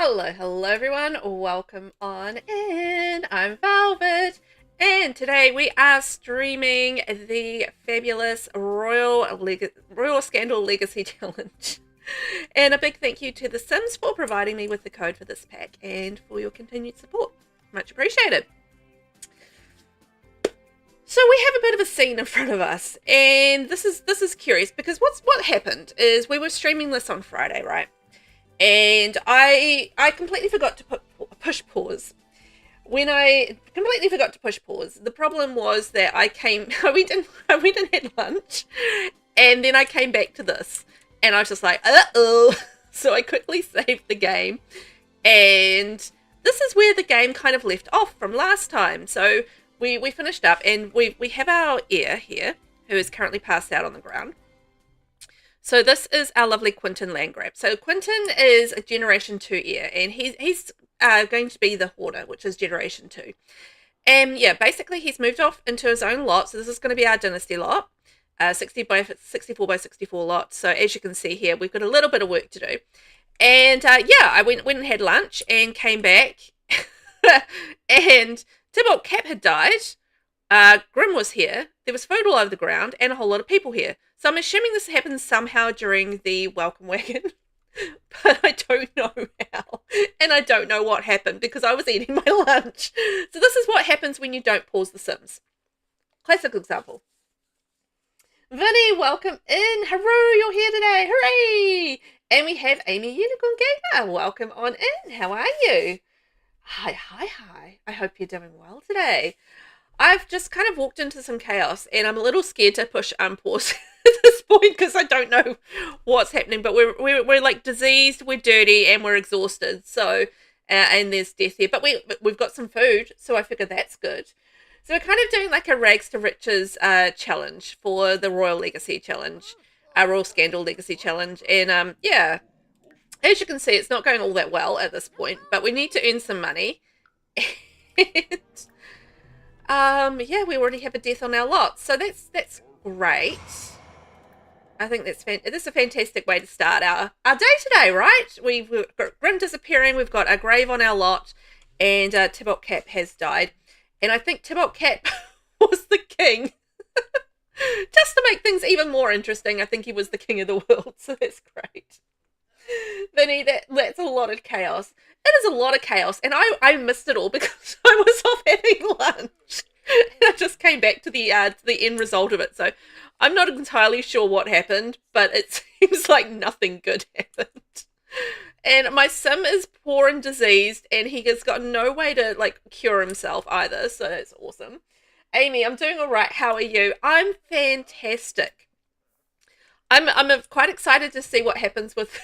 Hello everyone, welcome on in. I'm Velvet, and today we are streaming the fabulous Royal Scandal Legacy Challenge. And a big thank you to The Sims for providing me with the code for this pack and for your continued support. Much appreciated. So we have a bit of a scene in front of us, and this is curious because what happened is we were streaming this on Friday, right? And I completely forgot to push pause. When I completely forgot to push pause, the problem was that I went and had lunch, and then I came back to this, and I was just like, uh-oh. So I quickly saved the game, and this is where the game kind of left off from last time. So we finished up, and we have our heir here, who is currently passed out on the ground. So this is our lovely Quentin Landgrab. So Quentin is a Generation 2 heir, and he's going to be the Hoarder, which is Generation 2. And yeah, basically he's moved off into his own lot. So this is going to be our Dynasty lot, 64 by 64 lot. So as you can see here, we've got a little bit of work to do. And yeah, I went and had lunch and came back, and Tybalt Cap had died. Grim was here. There was food all over the ground and a whole lot of people here. So I'm assuming this happened somehow during the welcome wagon, but I don't know how. And I don't know what happened because I was eating my lunch. So this is what happens when you don't pause The Sims. Classic example. Vinny, welcome in. Haru, you're here today. Hooray! And we have Amy Unicorn Gamer. Welcome on in. How are you? Hi. I hope you're doing well today. I've just kind of walked into some chaos, and I'm a little scared to push unpause at this point because I don't know what's happening. But we're like diseased, we're dirty, and we're exhausted. So and there's death here, but we've got some food, so I figure that's good. So we're kind of doing like a rags to riches challenge for the Royal Legacy Challenge, Royal Scandal Legacy Challenge, and yeah, as you can see, it's not going all that well at this point, but we need to earn some money. And yeah, we already have a death on our lot, so that's great. I think this is a fantastic way to start our day today, right? We've got Grim disappearing, we've got a grave on our lot, and Tybalt Cap has died. And I think Tybalt Cap was the king. Just to make things even more interesting, I think he was the king of the world, so that's great. Vinny, that's a lot of chaos. It is a lot of chaos, and I missed it all because I was off having lunch. And I just came back to the end result of it, so I'm not entirely sure what happened, but it seems like nothing good happened. And my sim is poor and diseased, and he has got no way to like cure himself either, so that's awesome. Amy, I'm doing all right. How are you? I'm fantastic. I'm quite excited to see what happens with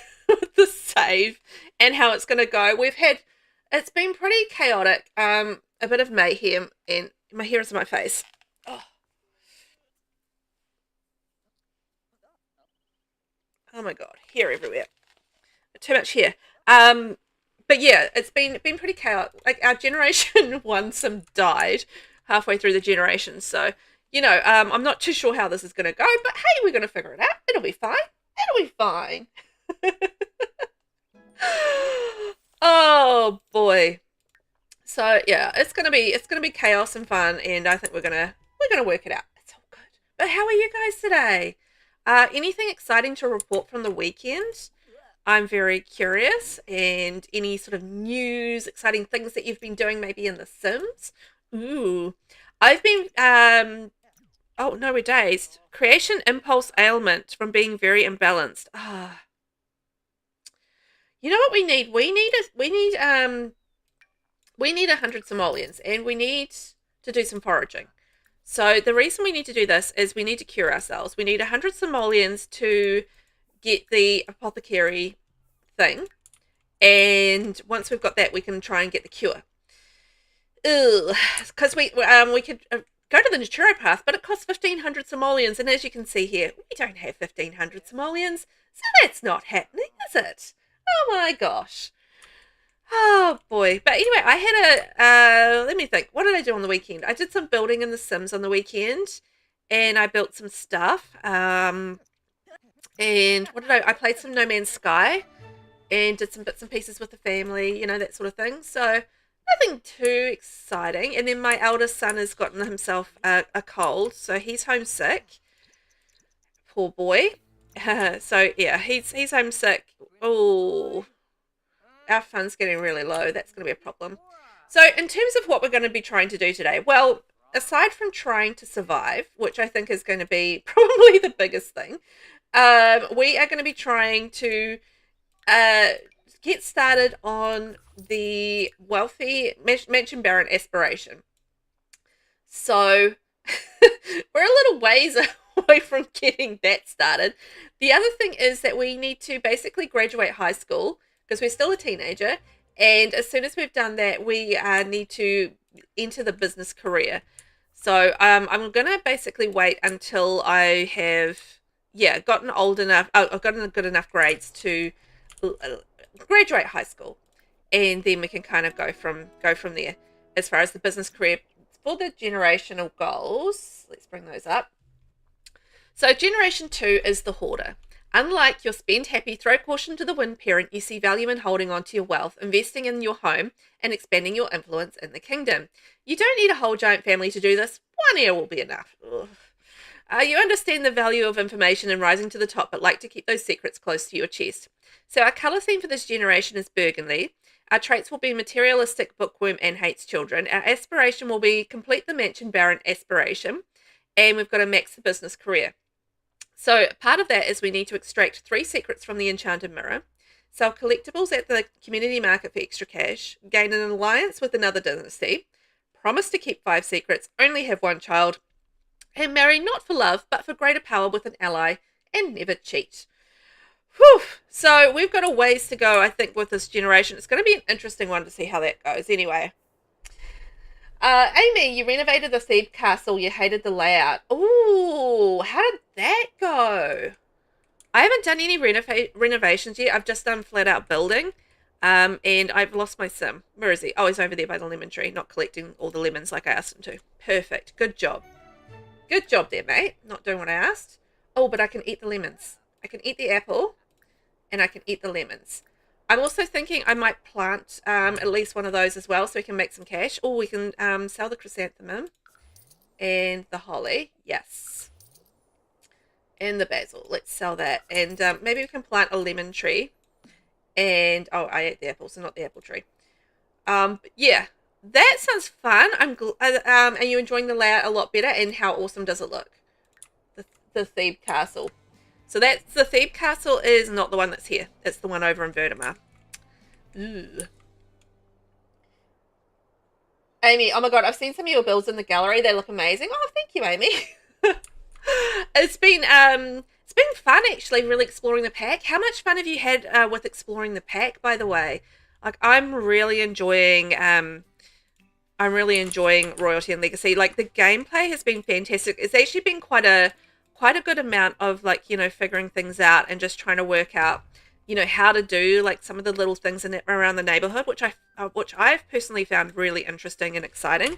the save and how it's going to go. It's been pretty chaotic, a bit of mayhem, and my hair is in my face. Oh my god, hair everywhere. Too much hair. But yeah, it's been pretty chaotic. Like our generation one sim died halfway through the generation, so you know, I'm not too sure how this is going to go, but hey, we're going to figure it out. It'll be fine. It'll be fine. Oh boy. So yeah, it's gonna be chaos and fun, and I think we're gonna work it out. It's all good. But how are you guys today? Anything exciting to report from the weekend? I'm very curious, and any sort of news, exciting things that you've been doing, maybe in The Sims. Ooh, I've been oh no, we're dazed. Creation impulse ailment from being very imbalanced. You know what we need? We need 100 simoleons, and we need to do some foraging. So the reason we need to do this is we need to cure ourselves. We need 100 simoleons to get the apothecary thing, and once we've got that, we can try and get the cure. Because we could go to the naturopath, but it costs 1,500 simoleons, and as you can see here, we don't have 1,500 simoleons, so that's not happening, is it? Oh my gosh. Oh boy. But anyway, I had let me think. What did I do on the weekend? I did some building in The Sims on the weekend, and I built some stuff. And what did I played some No Man's Sky. and did some bits and pieces with the family, you know, that sort of thing. So nothing too exciting. And then my eldest son has gotten himself a cold, so he's homesick. Poor boy. So yeah, he's homesick. Oh, our fun's getting really low. That's going to be a problem. So in terms of what we're going to be trying to do today, well, aside from trying to survive, which I think is going to be probably the biggest thing, we are going to be trying to uh, get started on the wealthy mansion baron aspiration. So we're a little ways away from getting that started. The other thing is that we need to basically graduate high school because we're still a teenager. And as soon as we've done that, we need to enter the business career. So I'm going to basically wait until I have, gotten old enough, I've gotten good enough grades to graduate high school. And then we can kind of go from there. As far as the business career, for the generational goals, let's bring those up. So generation 2 is the hoarder. Unlike your spend happy, throw caution to the wind parent, you see value in holding on to your wealth, investing in your home, and expanding your influence in the kingdom. You don't need a whole giant family to do this. One heir will be enough. You understand the value of information and rising to the top, but like to keep those secrets close to your chest. So our colour theme for this generation is burgundy. Our traits will be materialistic, bookworm, and hates children. Our aspiration will be complete the mansion baron aspiration, and we've got to max the business career. So part of that is we need to extract 3 secrets from the enchanted mirror, sell collectibles at the community market for extra cash, gain an alliance with another dynasty, promise to keep 5 secrets, only have 1 child, and marry not for love but for greater power with an ally, and never cheat. Whew. So we've got a ways to go, I think, with this generation. It's going to be an interesting one to see how that goes. Anyway. Amy, you renovated the Thebe Castle. You hated the layout. Ooh, how did that go? I haven't done any renovations yet. I've just done flat out building. And I've lost my sim. Where is he? Oh, he's over there by the lemon tree, not collecting all the lemons like I asked him to. Perfect. Good job. Good job there, mate. Not doing what I asked. Oh, but I can eat the lemons. I can eat the apple. And I can eat the lemons. I'm also thinking I might plant at least one of those as well so we can make some cash. Or we can sell the chrysanthemum and the holly. Yes. And the basil. Let's sell that. And maybe we can plant a lemon tree. And, oh, I ate the apple, so not the apple tree. But yeah, that sounds fun. Are you enjoying the layout a lot better? And how awesome does it look? The Thebe Castle. So that's the Thebe Castle is not the one that's here. It's the one over in Vertimer. Ooh. Amy, oh my god, I've seen some of your builds in the gallery. They look amazing. Oh, thank you, Amy. It's been fun actually, really exploring the pack. How much fun have you had with exploring the pack, by the way? Like I'm really enjoying Royalty and Legacy. Like the gameplay has been fantastic. It's actually been quite a good amount of like, you know, figuring things out and just trying to work out, you know, how to do like some of the little things in it around the neighborhood, which I've personally found really interesting and exciting.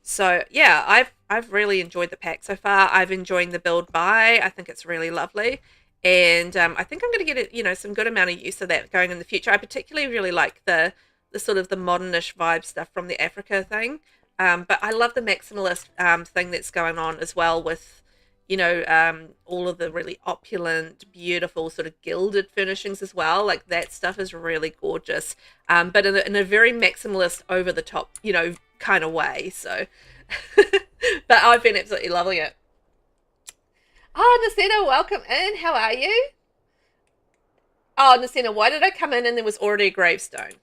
So yeah, I've really enjoyed the pack so far. I've enjoyed the build buy. I think it's really lovely. And I think I'm going to get, you know, some good amount of use of that going in the future. I particularly really like the sort of the modernish vibe stuff from the Africa thing. But I love the maximalist thing that's going on as well with, you know, all of the really opulent, beautiful sort of gilded furnishings as well. Like that stuff is really gorgeous. But in a very maximalist, over the top, you know, kind of way. So, but I've been absolutely loving it. Oh, Nasina, welcome in. How are you? Oh, Nasina, why did I come in and there was already a gravestone?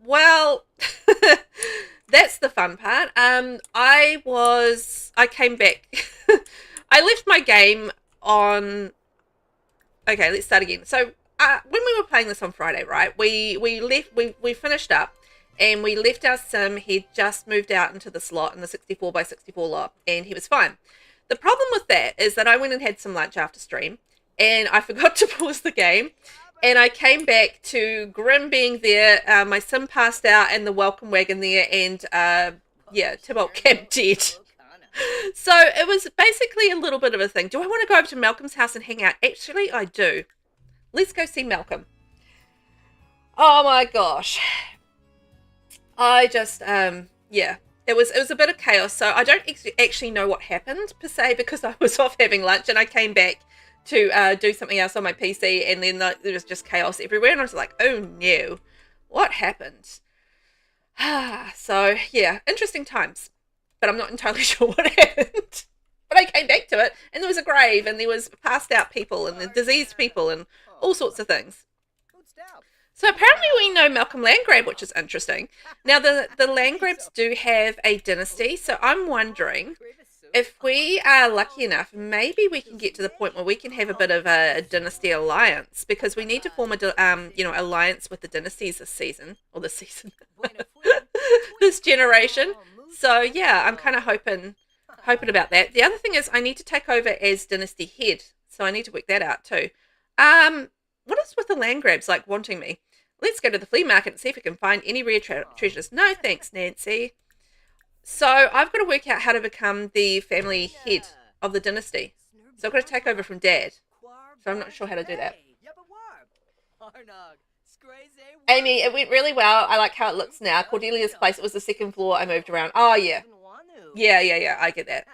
Well, that's the fun part. I came back. I left my game on. Okay, let's start again. So when we were playing this on Friday, right? We finished up, and we left our sim. He just moved out into the slot in the 64x64 lot, and he was fine. The problem with that is that I went and had some lunch after stream, and I forgot to pause the game, and I came back to Grim being there, my sim passed out, and the welcome wagon there, and Tybalt Camp dead. So it was basically a little bit of a thing. Do I want to go over to Malcolm's house and hang out? Actually, I do. Let's go see Malcolm. Oh my gosh. I just, yeah. It was a bit of chaos. So I don't actually know what happened per se, because I was off having lunch and I came back to do something else on my PC, and then there was just chaos everywhere, and I was like, oh no, what happened? So yeah, interesting times, but I'm not entirely sure what happened. But I came back to it, and there was a grave, and there was passed out people, and the diseased people, and all sorts of things. So apparently we know Malcolm Landgrab, which is interesting. Now the Landgrabs do have a dynasty, so I'm wondering if we are lucky enough, maybe we can get to the point where we can have a bit of a dynasty alliance, because we need to form a alliance with the dynasties this season, or this season, this generation. So yeah, I'm kind of hoping about that. The other thing is I need to take over as dynasty head, so I need to work that out too. What is with the Landgrabs like wanting me? Let's go to the flea market and see if we can find any rare treasures. No thanks, Nancy. So I've got to work out how to become the family head of the dynasty. So I've got to take over from Dad. So I'm not sure how to do that. Amy, it went really well. I like how it looks now. Cordelia's place, it was the second floor. I moved around. Oh, yeah. Yeah. I get that.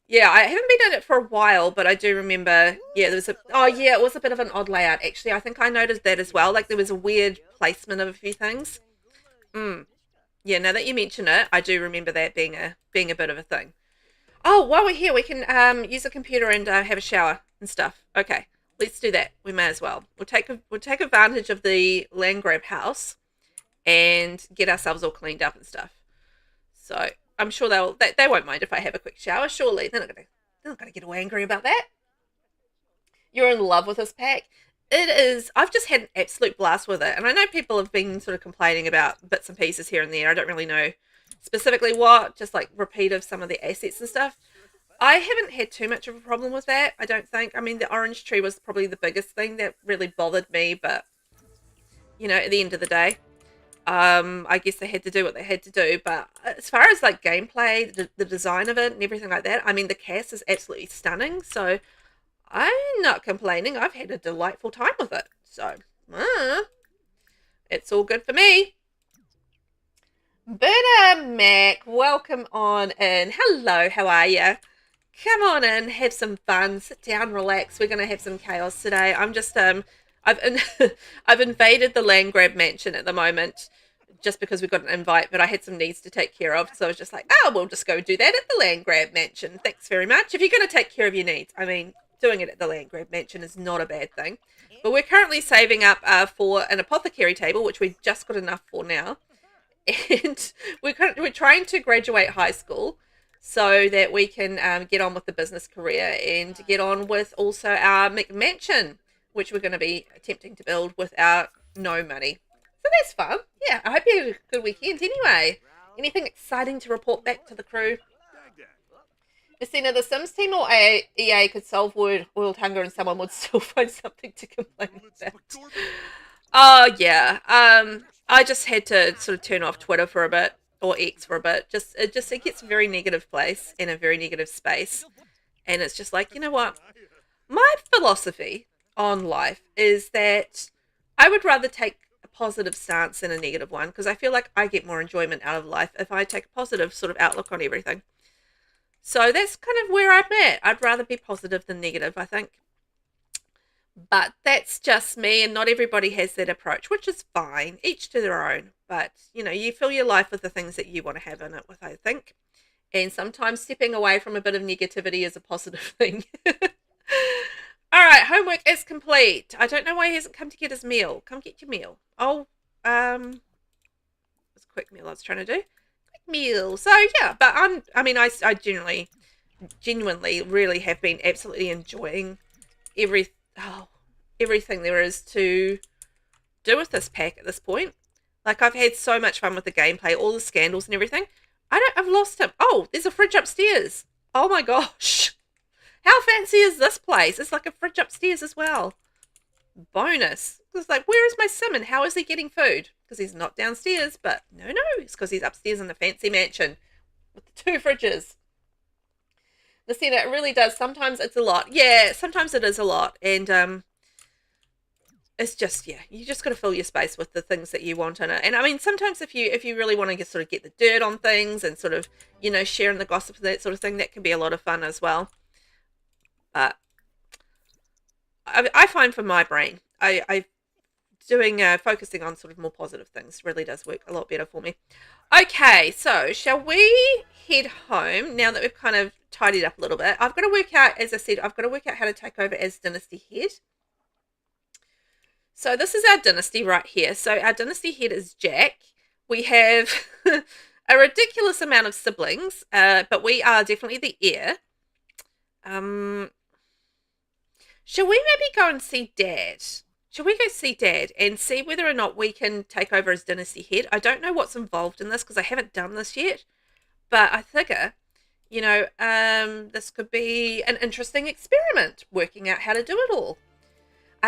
Yeah, I haven't been in it for a while, but I do remember, yeah, it was a bit of an odd layout, actually. I think I noticed that as well. Like, there was a weird placement of a few things. Yeah, now that you mention it, I do remember that being a bit of a thing. Oh, while we're here, we can use a computer and have a shower and stuff. Okay, let's do that. We may as well. We'll take advantage of the Landgrab house and get ourselves all cleaned up and stuff. So I'm sure they won't mind if I have a quick shower. Surely they're not gonna get all angry about that. You're in love with this pack. It is. I've just had an absolute blast with it, and I know people have been sort of complaining about bits and pieces here and there. I don't really know specifically what, just like repeat of some of the assets and stuff. I haven't had too much of a problem with that, I don't think. I mean, the orange tree was probably the biggest thing that really bothered me, but at the end of the day, I guess they had to do what they had to do. But as far as like gameplay, the design of it and everything like that, I mean, the cast is absolutely stunning. So I'm not complaining. I've had a delightful time with it. So it's all good for me. Berta Mac, welcome on in. Hello, how are you? Come on in, have some fun, sit down, relax. We're going to have some chaos today. I'm just I've invaded the Landgrab mansion at the moment, just because we've got an invite, but I had some needs to take care of, so I was just like, we'll just go do that at the Landgrab mansion. Thanks very much. If you're going to take care of your needs, I mean, doing it at the Landgrab mansion is not a bad thing. But we're currently saving up for an apothecary table, which we've just got enough for now, and we're trying to graduate high school so that we can get on with the business career and get on with also our McMansion, which we're going to be attempting to build with our no money. So that's fun. Yeah, I hope you had a good weekend anyway. Anything exciting to report back to the crew? Christina, the Sims team or EA could solve world hunger and someone would still find something to complain about. Oh, yeah. I just had to sort of turn off Twitter for a bit, or X for a bit. It gets a very negative place in a very negative space. And it's just like, you know what? My philosophy on life is that I would rather take a positive stance than a negative one, because I feel like I get more enjoyment out of life if I take a positive sort of outlook on everything. So that's kind of where I'm at. I'd rather be positive than negative, I think. But that's just me, and not everybody has that approach, which is fine. Each to their own. But, you fill your life with the things that you want to have in it with, I think. And sometimes stepping away from a bit of negativity is a positive thing. All right, homework is complete. I don't know why he hasn't come to get his meal. Come get your meal. Oh, it's a quick meal I was trying to do. Quick meal. So, yeah, but I genuinely really have been absolutely enjoying everything there is to do with this pack at this point. Like, I've had so much fun with the gameplay, all the scandals and everything. I've lost him. Oh, there's a fridge upstairs. Oh my gosh. How fancy is this place? It's like a fridge upstairs as well. Bonus. It's like, where is my sim and how is he getting food? Because he's not downstairs, but no, it's because he's upstairs in the fancy mansion with the 2 fridges. Lucina, it really does. Sometimes it's a lot. Yeah, sometimes it is a lot. And it's just, yeah, you just got to fill your space with the things that you want in it. And I mean, sometimes if you really want to just sort of get the dirt on things and sort of, you know, sharing the gossip and that sort of thing, that can be a lot of fun as well. But I find for my brain, I doing focusing on sort of more positive things really does work a lot better for me. Okay, so shall we head home now that we've kind of tidied up a little bit? I've got to work out, as I said, I've got to work out how to take over as Dynasty head. So this is our Dynasty right here. So our Dynasty head is Jack. We have a ridiculous amount of siblings, but we are definitely the heir. Shall we maybe go and see Dad? Shall we go see Dad and see whether or not we can take over as Dynasty head? I don't know what's involved in this because I haven't done this yet, but I figure, you know, this could be an interesting experiment, working out how to do it all.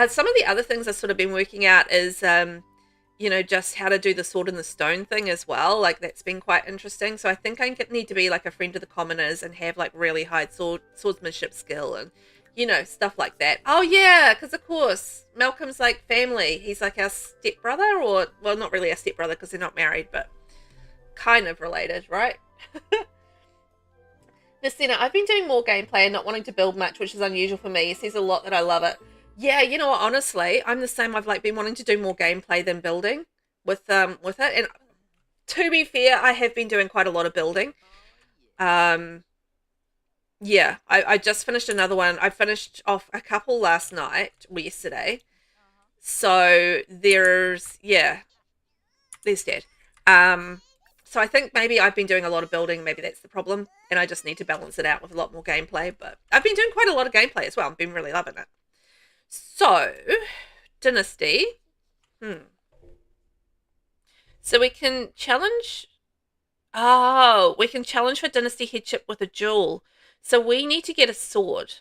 Some of the other things I've sort of been working out is, you know, just how to do the sword and the stone thing as well. Like, that's been quite interesting. So I think I need to be like a friend of the commoners and have like really high swordsmanship skill and, you know, stuff like that. Oh, yeah, because of course, Malcolm's like family. He's like our stepbrother, or, well, not really our stepbrother because they're not married, but kind of related, right? Messina, I've been doing more gameplay and not wanting to build much, which is unusual for me. He says a lot that I love it. Yeah, you know what, honestly, I'm the same. I've like been wanting to do more gameplay than building with it. And to be fair, I have been doing quite a lot of building. Yeah, I just finished another one. I finished off a couple last night or yesterday. So there's Dad. So I think maybe I've been doing a lot of building. Maybe that's the problem. And I just need to balance it out with a lot more gameplay. But I've been doing quite a lot of gameplay as well. I've been really loving it. So, Dynasty. So we can challenge. Oh, we can challenge for Dynasty headship with a jewel. So we need to get a sword.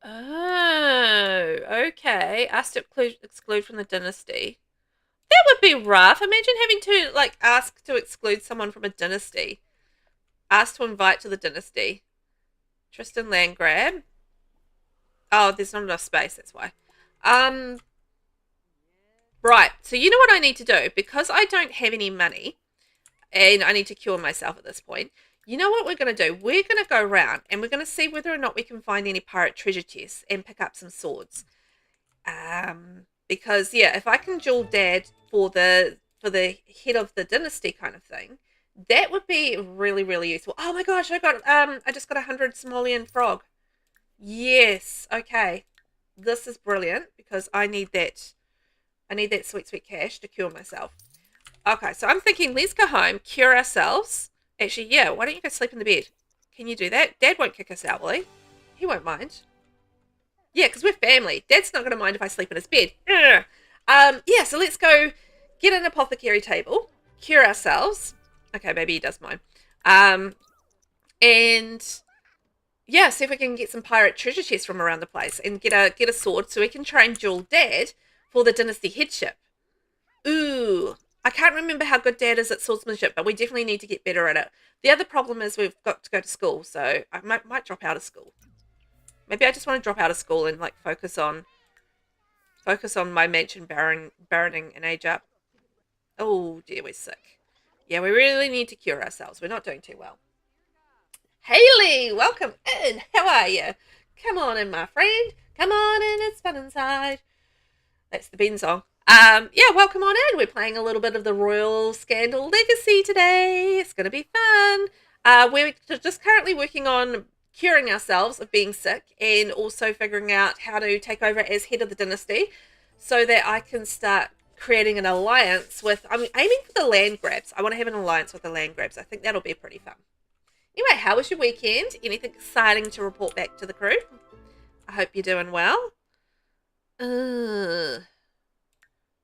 Oh, okay. Asked to exclude from the Dynasty. That would be rough. Imagine having to, like, ask to exclude someone from a Dynasty. Ask to invite to the Dynasty. Tristan Landgrab. Oh, there's not enough space, that's why. Right, so you know what I need to do? Because I don't have any money, and I need to cure myself at this point, you know what we're going to do? We're going to go around, and we're going to see whether or not we can find any pirate treasure chests and pick up some swords. Because, yeah, if I can duel Dad for the head of the Dynasty kind of thing, that would be really, really useful. Oh my gosh, I just got 100 simoleon frog. Yes, okay. This is brilliant because I need that. I need that sweet, sweet cash to cure myself. Okay, so I'm thinking let's go home, cure ourselves. Actually, yeah, why don't you go sleep in the bed? Can you do that? Dad won't kick us out, will he? He won't mind. Yeah, because we're family. Dad's not going to mind if I sleep in his bed. Yeah, so let's go get an apothecary table, cure ourselves. Okay, maybe he does mind. And yeah, see if we can get some pirate treasure chests from around the place and get a sword so we can try and duel Dad for the Dynasty headship. Ooh, I can't remember how good Dad is at swordsmanship, but we definitely need to get better at it. The other problem is we've got to go to school, so I might drop out of school. Maybe I just want to drop out of school and like focus on my mansion baroning and age up. Oh dear, we're sick. Yeah, we really need to cure ourselves. We're not doing too well. Haley, welcome in. How are you? Come on in, my friend. Come on in, it's fun inside. That's the Ben song. Yeah, welcome on in. We're playing a little bit of the Royal Scandal Legacy today. It's going to be fun. We're just currently working on curing ourselves of being sick and also figuring out how to take over as head of the Dynasty so that I can start creating an alliance with... I'm aiming for the land grabs. I want to have an alliance with the land grabs. I think that'll be pretty fun. Anyway, how was your weekend? Anything exciting to report back to the crew? I hope you're doing well. We're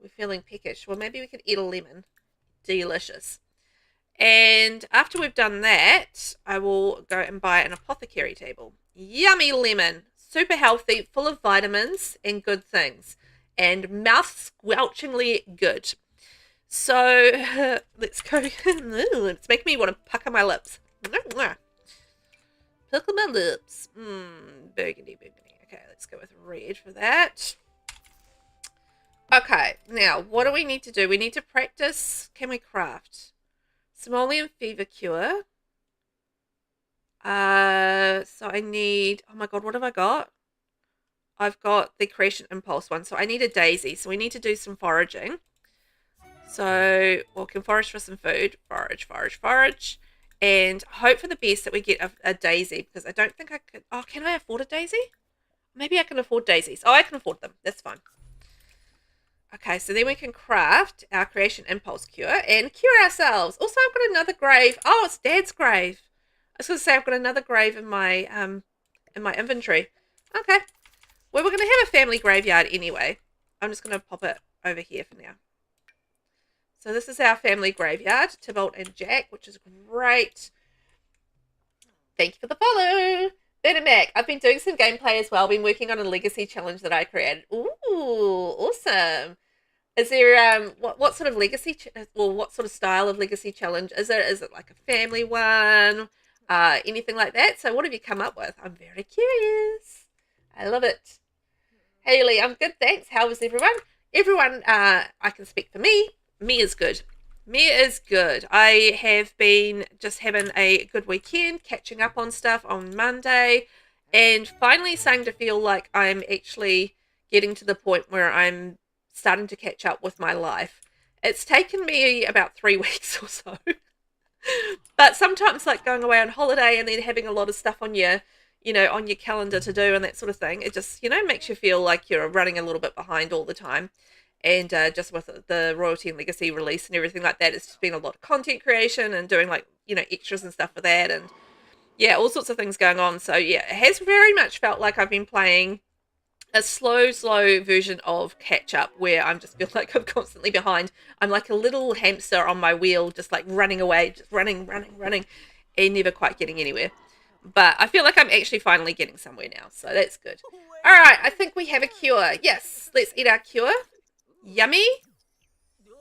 feeling peckish. Well, maybe we could eat a lemon. Delicious. And after we've done that, I will go and buy an apothecary table. Yummy lemon. Super healthy, full of vitamins and good things. And mouth squelchingly good. So, let's go. It's making me want to pucker my lips. Pucker my lips. Burgundy. Okay, let's go with red for that. Okay, now what do we need to do? We need to practice. Can we craft? Simoleon fever cure. So I need, oh my god, what have I got? I've got the creation impulse one. So I need a daisy. So we need to do some foraging. So we can forage for some food. Forage, forage, forage. And hope for the best that we get a daisy, because I don't think I could. Oh, can I afford a daisy? Maybe I can afford daisies. Oh, I can afford them. That's fine. Okay, so then we can craft our creation impulse cure and cure ourselves. Also, I've got another grave. Oh, it's Dad's grave. I was going to say I've got another grave in my inventory. Okay. Well, we're going to have a family graveyard anyway. I'm just going to pop it over here for now. So this is our family graveyard, Tybalt and Jack, which is great. Thank you for the follow. VelvettB, I've been doing some gameplay as well. Been working on a legacy challenge that I created. Ooh, awesome. Is there what sort of legacy what sort of style of legacy challenge is it? Is it like a family one? Anything like that? So what have you come up with? I'm very curious. I love it. Haley, I'm good, thanks. How was everyone? Everyone, I can speak for me. Me is good. Me is good. I have been just having a good weekend, catching up on stuff on Monday, and finally starting to feel like I'm actually getting to the point where I'm starting to catch up with my life. It's taken me about 3 weeks or so. But sometimes like going away on holiday and then having a lot of stuff on your, on your calendar to do and that sort of thing, it just, makes you feel like you're running a little bit behind all the time. And just with the Royalty and Legacy release and everything like that, it's just been a lot of content creation and doing like, extras and stuff for that. And yeah, all sorts of things going on. So yeah, it has very much felt like I've been playing a slow version of catch up where I'm just feel like I'm constantly behind. I'm like a little hamster on my wheel, just like running away, just running, and never quite getting anywhere. But I feel like I'm actually finally getting somewhere now. So that's good. All right, I think we have a cure. Yes, let's eat our cure. Yummy.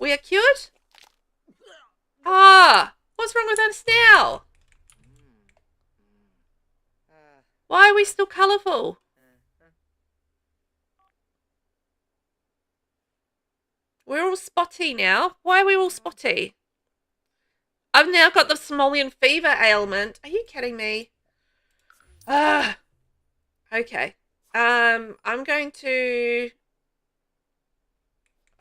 We are cured? Ah, what's wrong with us now? Why are we still colourful? We're all spotty now. Why are we all spotty? I've now got the Simoleon fever ailment. Are you kidding me? Ah. Okay. I'm going to...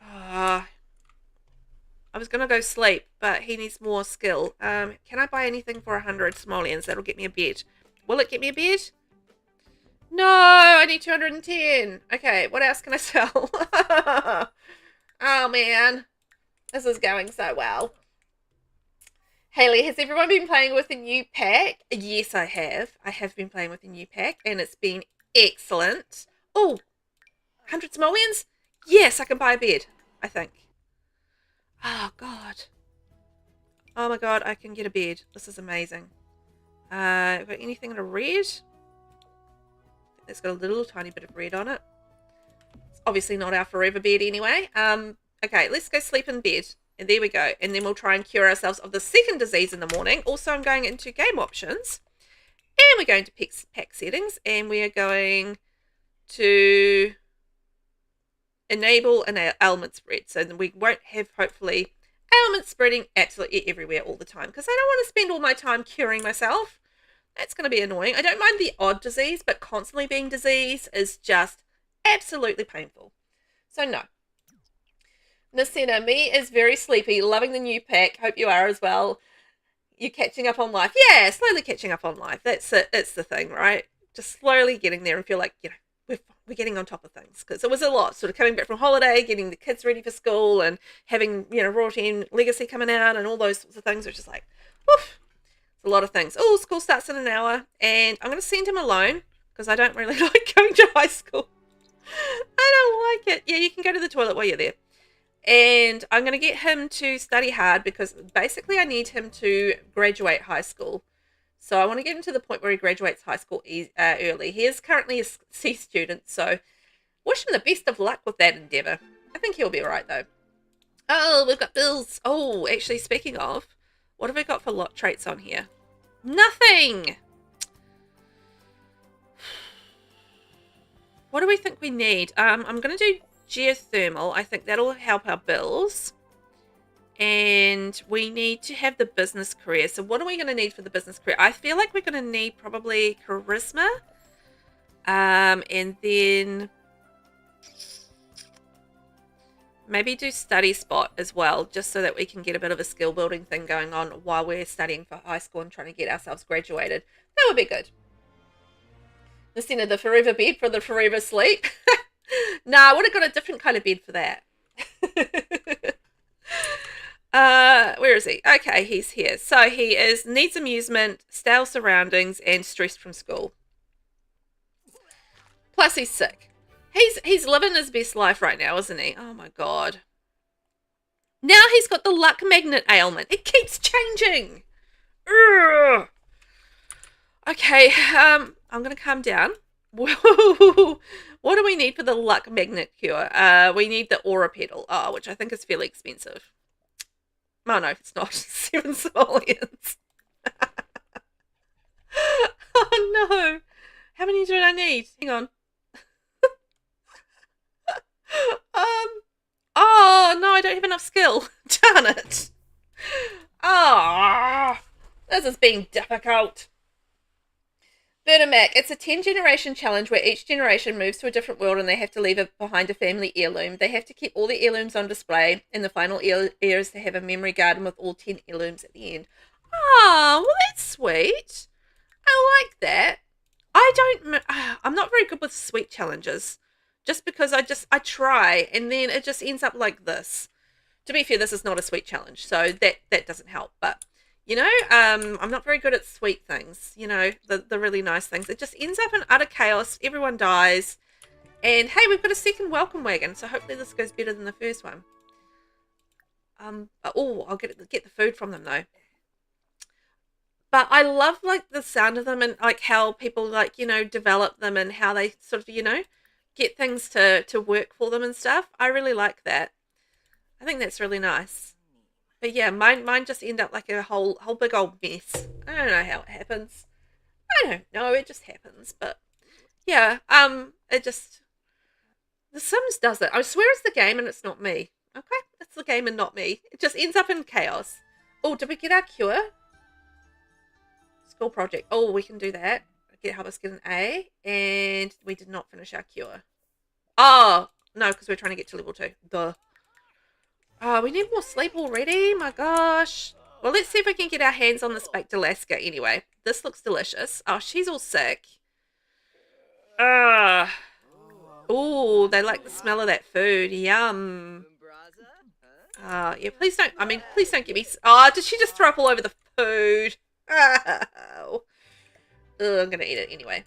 I was going to go sleep, but he needs more skill. Can I buy anything for 100 simoleons? That'll get me a bed. Will it get me a bed? No, I need 210. Okay, what else can I sell? Oh, man. This is going so well. Haley, has everyone been playing with a new pack? Yes, I have. I have been playing with a new pack, and it's been excellent. Oh, 100 simoleons? Yes, I can buy a bed, I think. Oh, God. Oh, my God, I can get a bed. This is amazing. Got anything in a red? It's got a little tiny bit of red on it. It's obviously not our forever bed anyway. Okay, let's go sleep in bed. And there we go. And then we'll try and cure ourselves of the second disease in the morning. Also, I'm going into game options. And we're going to pack settings. And we are going to enable an ailment spread. So that we won't have, hopefully, ailment spreading absolutely everywhere all the time. Because I don't want to spend all my time curing myself. That's going to be annoying. I don't mind the odd disease, but constantly being diseased is just absolutely painful. So no. Nasina, me is very sleepy, loving the new pack. Hope you are as well. You catching up on life. Yeah, slowly catching up on life. That's it. It's the thing, right? Just slowly getting there and feel like, we're getting on top of things. Because it was a lot, sort of coming back from holiday, getting the kids ready for school and having, Royalty and Legacy coming out and all those sorts of things. Which is like, woof. It's a lot of things. Oh, school starts in an hour. And I'm going to send him alone because I don't really like going to high school. I don't like it. Yeah, you can go to the toilet while you're there. And I'm going to get him to study hard because basically I need him to graduate high school. So I want to get him to the point where he graduates high school early. He is currently a C student, so wish him the best of luck with that endeavour. I think he'll be all right, though. Oh, we've got bills. Oh, actually, speaking of, what have we got for lot traits on here? Nothing! what do we think we need? I'm going to do geothermal. I think that'll help our bills. And we need to have the business career. So what are we going to need for the business career? I feel like we're going to need probably charisma. And then maybe do study spot as well, just so that we can get a bit of a skill building thing going on while we're studying for high school and trying to get ourselves graduated. That would be good. Instead of the forever bed for the forever sleep. Nah, I would have got a different kind of bed for that. Where is he? Okay, he's here. So he needs amusement, stale surroundings, and stressed from school. Plus he's sick. He's living his best life right now, isn't he? Oh my god. Now he's got the luck magnet ailment. It keeps changing. Ugh. Okay, I'm gonna calm down. What do we need for the luck magnet cure? We need the aura pedal, which I think is fairly expensive. Oh no, it's not. 7 simoleons. Oh no. How many do I need? Hang on. Oh no, I don't have enough skill. Darn it. Oh, this is being difficult. VelvettB, it's a 10-generation challenge where each generation moves to a different world and they have to leave behind a family heirloom. They have to keep all the heirlooms on display, and the final heir is to have a memory garden with all 10 heirlooms at the end. Oh, well, that's sweet. I like that. I'm not very good with sweet challenges, just because I try and then it just ends up like this. To be fair, this is not a sweet challenge, so that doesn't help, but you know, I'm not very good at sweet things, you know, the really nice things. It just ends up in utter chaos. Everyone dies. And hey, we've got a second welcome wagon, so hopefully this goes better than the first one. I'll get the food from them though. But I love like the sound of them and like how people like, you know, develop them and how they sort of, you know, get things to work for them and stuff. I really like that. I think that's really nice. But yeah, mine just end up like a whole big old mess. I don't know how it happens. I don't know, it just happens. But yeah, it just, The Sims does it. I swear it's the game and it's not me. Okay, it's the game and not me. It just ends up in chaos. Oh, did we get our cure? School project. Oh, we can do that. Help us get an A, and we did not finish our cure. Oh no, because we're trying to get to level 2. Duh. Oh, we need more sleep already. My gosh. Well, let's see if we can get our hands on this baked Alaska anyway. This looks delicious. Oh, she's all sick. Oh, they like the smell of that food. Yum. Yeah, please don't. I mean, please don't give me. Oh, did she just throw up all over the food? Oh. Ugh, I'm gonna eat it anyway.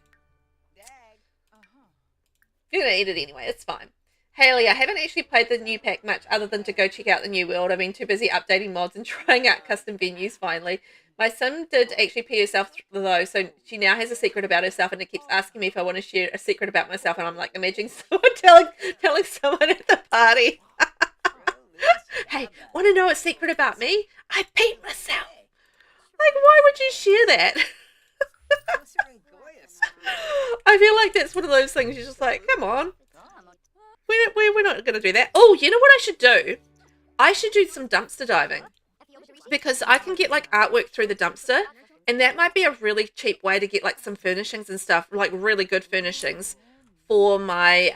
You're gonna eat it anyway. It's fine. Haley, I haven't actually played the new pack much other than to go check out the new world. I've been too busy updating mods and trying out custom venues finally. My sim did actually pee herself though, so she now has a secret about herself and it keeps asking me if I want to share a secret about myself, and I'm like imagining someone telling someone at the party. Hey, want to know a secret about me? I peed myself. Like, why would you share that? I feel like that's one of those things you're just like, come on. We're not going to do that. Oh, you know what I should do? I should do some dumpster diving. Because I can get like artwork through the dumpster. And that might be a really cheap way to get like some furnishings and stuff. Like really good furnishings for my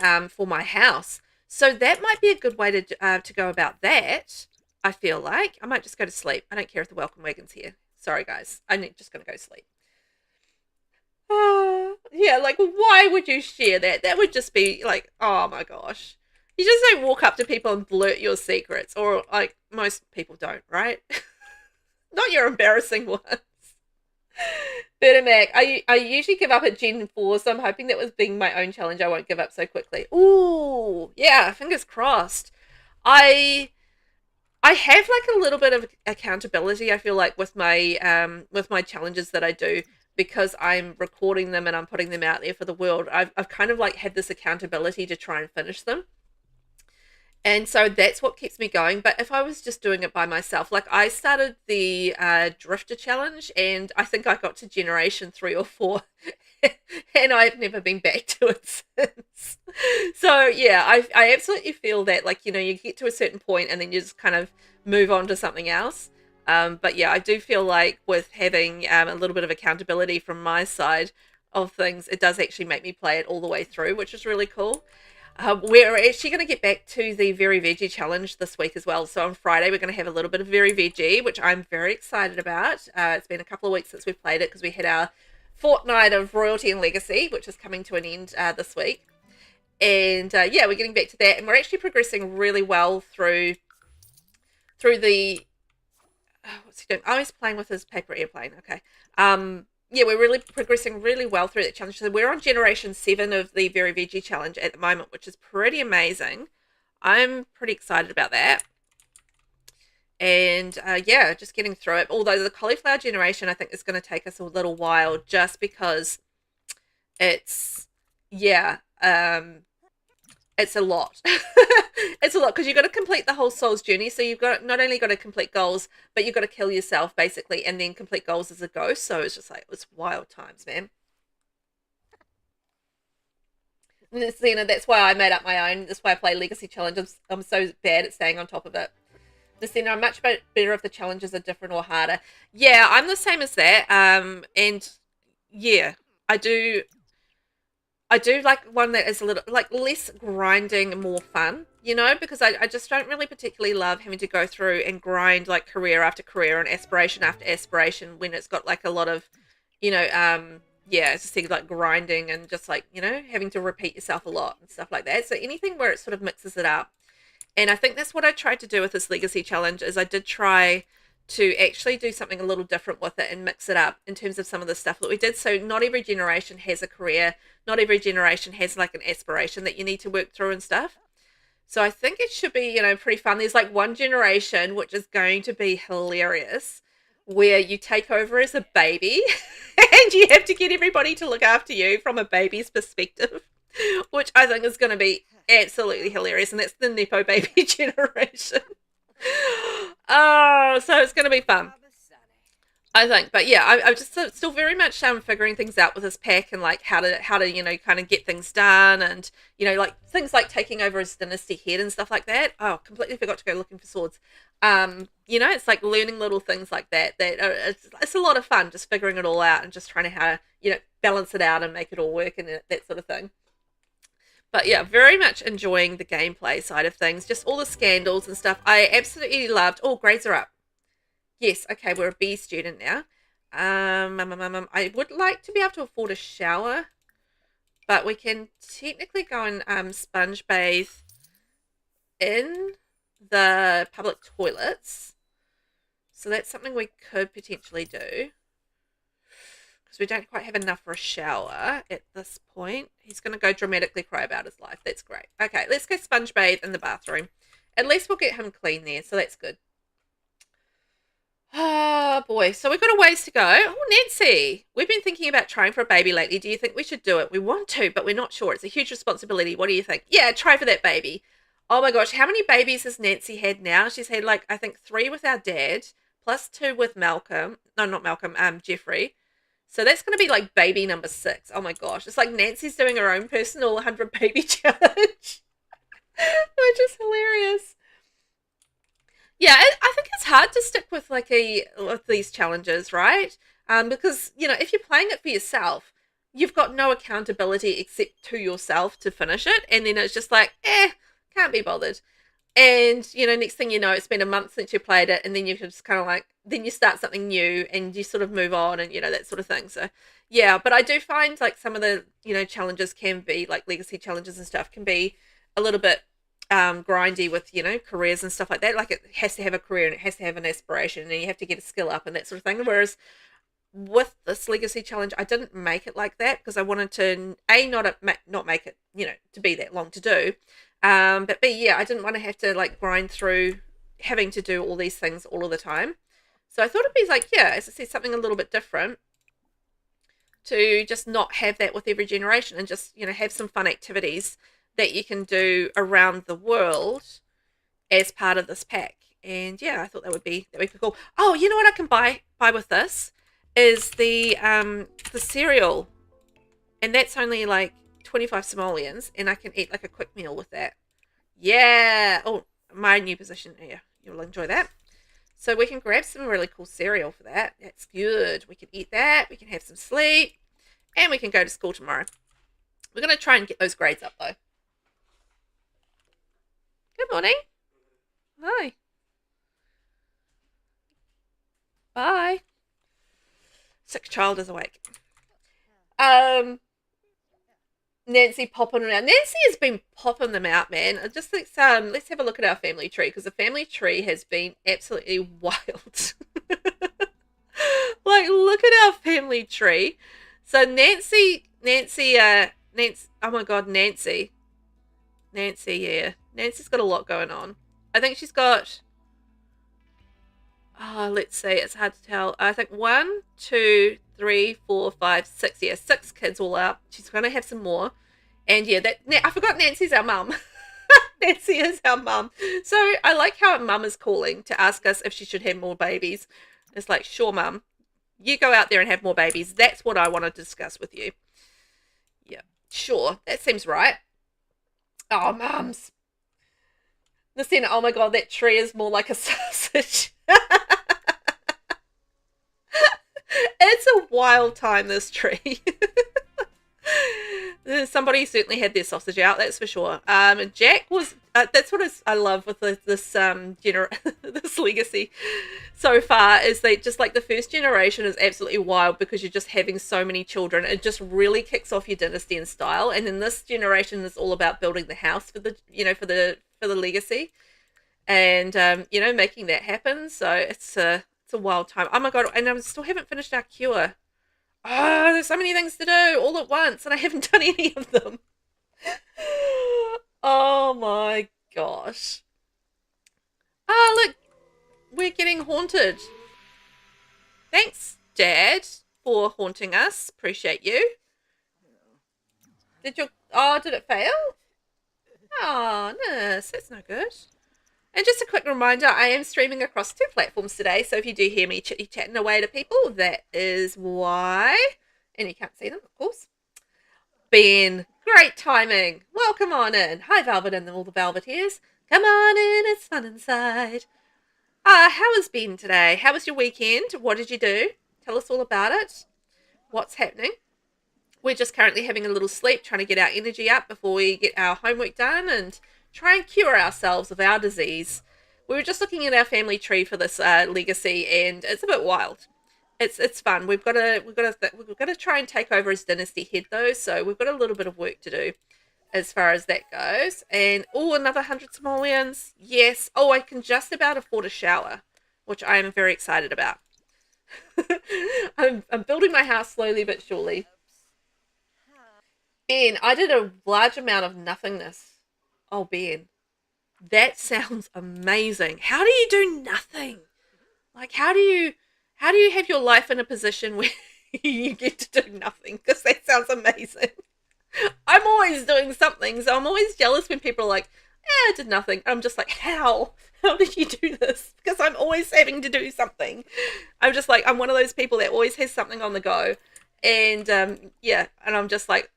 house. So that might be a good way to go about that. I feel like. I might just go to sleep. I don't care if the welcome wagon's here. Sorry, guys. I'm just going to go sleep. Yeah, like, why would you share that? That would just be like, oh my gosh. You just don't walk up to people and blurt your secrets. Or, like, most people don't, right? Not your embarrassing ones. VelvettB, I usually give up at Gen 4, so I'm hoping that with being my own challenge, I won't give up so quickly. Ooh, yeah, fingers crossed. I have like a little bit of accountability, I feel like, with my challenges that I do, because I'm recording them and I'm putting them out there for the world. I've kind of like had this accountability to try and finish them. And so that's what keeps me going. But if I was just doing it by myself, like I started the Drifter Challenge and I think I got to generation 3 or 4 and I've never been back to it since. So yeah, I absolutely feel that, like, you know, you get to a certain point and then you just kind of move on to something else. But yeah, I do feel like with having a little bit of accountability from my side of things, it does actually make me play it all the way through, which is really cool. We're actually going to get back to the Very Veggie Challenge this week as well. So on Friday, we're going to have a little bit of Very Veggie, which I'm very excited about. It's been a couple of weeks since we've played it because we had our fortnight of Royalty and Legacy, which is coming to an end this week. And yeah, we're getting back to that, and we're actually progressing really well through the what's he doing? Oh, he's playing with his paper airplane. Okay. Yeah, we're really progressing really well through that challenge. So we're on generation 7 of the Very Veggie Challenge at the moment, which is pretty amazing. I'm pretty excited about that. And yeah, just getting through it. Although the cauliflower generation, I think, is going to take us a little while, just because it's, yeah, it's a lot. It's a lot because you've got to complete the whole soul's journey. So you've got not only got to complete goals, but you've got to kill yourself basically, and then complete goals as a ghost. So it's just like, it's wild times, man. And it's, you know, that's why I made up my own. That's why I play Legacy Challenge. I'm so bad at staying on top of it. Then I'm much better if the challenges are different or harder. Yeah, I'm the same as that. And yeah, I do like one that is a little like less grinding and more fun, you know, because I just don't really particularly love having to go through and grind like career after career and aspiration after aspiration when it's got like a lot of, you know, yeah, as I said, like grinding and just like, you know, having to repeat yourself a lot and stuff like that. So anything where it sort of mixes it up. And I think that's what I tried to do with this Legacy Challenge is I did try to actually do something a little different with it and mix it up in terms of some of the stuff that we did. So not every generation has a career. Not every generation has like an aspiration that you need to work through and stuff. So I think it should be, you know, pretty fun. There's like one generation, which is going to be hilarious, where you take over as a baby and you have to get everybody to look after you from a baby's perspective, which I think is going to be absolutely hilarious. And that's the Nepo baby generation. Oh, so it's going to be fun, I think. But yeah, I'm just still very much figuring things out with this pack and like how to you know, kind of get things done, and you know, like things like taking over as Dynasty head and stuff like that. Oh, completely forgot to go looking for swords. You know, it's like learning little things like that it's a lot of fun, just figuring it all out and just trying to how, you know, balance it out and make it all work and that sort of thing. But yeah, very much enjoying the gameplay side of things. Just all the scandals and stuff. I absolutely loved. Oh, grades are up. Yes, okay, we're a B student now. I would like to be able to afford a shower, but we can technically go and sponge bathe in the public toilets. So that's something we could potentially do. Because we don't quite have enough for a shower at this point. He's going to go dramatically cry about his life. That's great. Okay, let's go sponge bathe in the bathroom. At least we'll get him clean there, so that's good. Oh, boy. So we've got a ways to go. Oh, Nancy, we've been thinking about trying for a baby lately. Do you think we should do it? We want to, but we're not sure. It's a huge responsibility. What do you think? Yeah, try for that baby. Oh, my gosh. How many babies has Nancy had now? She's had, like, I think 3 with our dad, plus 2 with Malcolm. No, not Malcolm, Jeffrey. So that's going to be like baby number 6. Oh my gosh. It's like Nancy's doing her own personal 100 baby challenge, which is hilarious. Yeah, I think it's hard to stick with like with these challenges, right? Because, you know, if you're playing it for yourself, you've got no accountability except to yourself to finish it. And then it's just like, can't be bothered. And, you know, next thing you know, it's been a month since you played it, and then you just kind of like, then you start something new and you sort of move on and, you know, that sort of thing. So, yeah, but I do find like some of the, you know, challenges can be like legacy challenges and stuff can be a little bit grindy with, you know, careers and stuff like that. Like it has to have a career and it has to have an aspiration and you have to get a skill up and that sort of thing. Whereas with this legacy challenge, I didn't make it like that because I wanted to, not make it, you know, to be that long to do. But B, yeah, I didn't want to have to like grind through having to do all these things all of the time. So I thought it'd be like, yeah, as I said, something a little bit different to just not have that with every generation and just, you know, have some fun activities that you can do around the world as part of this pack. And yeah, I thought that would be cool. Oh, you know what I can buy with this is the cereal. And that's only like 25 simoleons, and I can eat like a quick meal with that. Yeah. Oh, my new position. Yeah, you'll enjoy that. So we can grab some really cool cereal for that. That's good. We can eat that. We can have some sleep. And we can go to school tomorrow. We're going to try and get those grades up, though. Good morning. Hi. Bye. Sick child is awake. Nancy popping them out. Nancy has been popping them out, man. Just let's have a look at our family tree, because the family tree has been absolutely wild. Like, look at our family tree. So Nancy, oh my God, Nancy, yeah. Nancy's got a lot going on. I think she's got, let's see, it's hard to tell. I think 1, 2, 3, 4, 5, 6. Yeah, 6 kids all up. She's going to have some more. And yeah, I forgot Nancy's our mum. Nancy is our mum. So I like how our mum is calling to ask us if she should have more babies. It's like, sure, mum. You go out there and have more babies. That's what I want to discuss with you. Yeah, sure. That seems right. Oh, mums. Listen, oh my God, that tree is more like a sausage. It's a wild time, this tree. Somebody certainly had their sausage out, that's for sure. And Jack was, that's what I love with this legacy so far, is that just like the first generation is absolutely wild because you're just having so many children. It just really kicks off your dynasty in style. And then this generation is all about building the house for the, for the legacy, and making that happen. So it's a wild time. Oh my God, and I still haven't finished our cure. Oh, there's so many things to do all at once, and I haven't done any of them. Oh my gosh. Oh, look, we're getting haunted. Thanks, Dad, for haunting us. Appreciate you. Did it fail? Oh, no, that's no good. And just a quick reminder, I am streaming across 2 platforms today, so if you do hear me chitty-chatting away to people, that is why. And you can't see them, of course. Ben, great timing. Welcome on in. Hi, Velvet and all the Velveteers. Come on in, it's fun inside. How has Ben today? How was your weekend? What did you do? Tell us all about it. What's happening? We're just currently having a little sleep, trying to get our energy up before we get our homework done and try and cure ourselves of our disease. We were just looking at our family tree for this legacy, and it's a bit wild. It's fun. We've got to try and take over as dynasty head though, so we've got a little bit of work to do as far as that goes. And another 100 simoleons. Yes. Oh, I can just about afford a shower, which I am very excited about. I'm building my house slowly but surely. Ben, I did a large amount of nothingness. Oh, Ben, that sounds amazing. How do you do nothing? Like, how do you have your life in a position where you get to do nothing? Because that sounds amazing. I'm always doing something, so I'm always jealous when people are like, I did nothing. I'm just like, how? How did you do this? Because I'm always having to do something. I'm just like, I'm one of those people that always has something on the go. And, and I'm just like,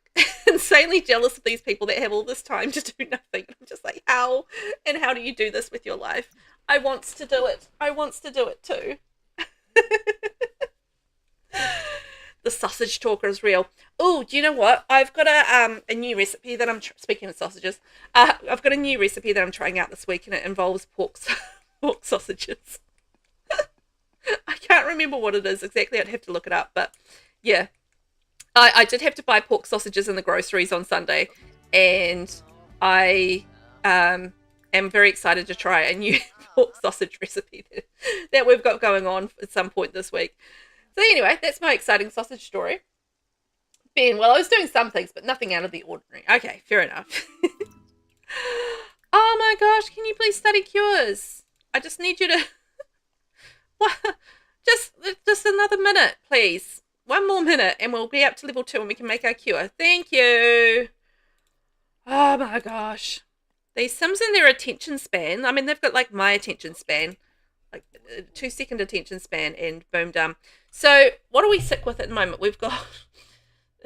insanely jealous of these people that have all this time to do nothing. I'm just like, how? And how do you do this with your life? I wants to do it. I wants to do it too. The sausage talker is real. Oh, do you know what? I've got a new recipe that speaking of sausages, I've got a new recipe that I'm trying out this week, and it involves pork sausages. I can't remember what it is exactly. I'd have to look it up, but yeah. I did have to buy pork sausages in the groceries on Sunday, and I am very excited to try a new pork sausage recipe that we've got going on at some point this week. So anyway, that's my exciting sausage story. Ben, well, I was doing some things, but nothing out of the ordinary. Okay, fair enough. Oh my gosh, can you please study cures? I just need you to... just another minute, please. 1 more minute and we'll be up to level 2 and we can make our cure. Thank you. Oh my gosh. These Sims and their attention span. I mean, they've got like my attention span. Like 2-second attention span, and boom, done. So what are we sick with at the moment? We've got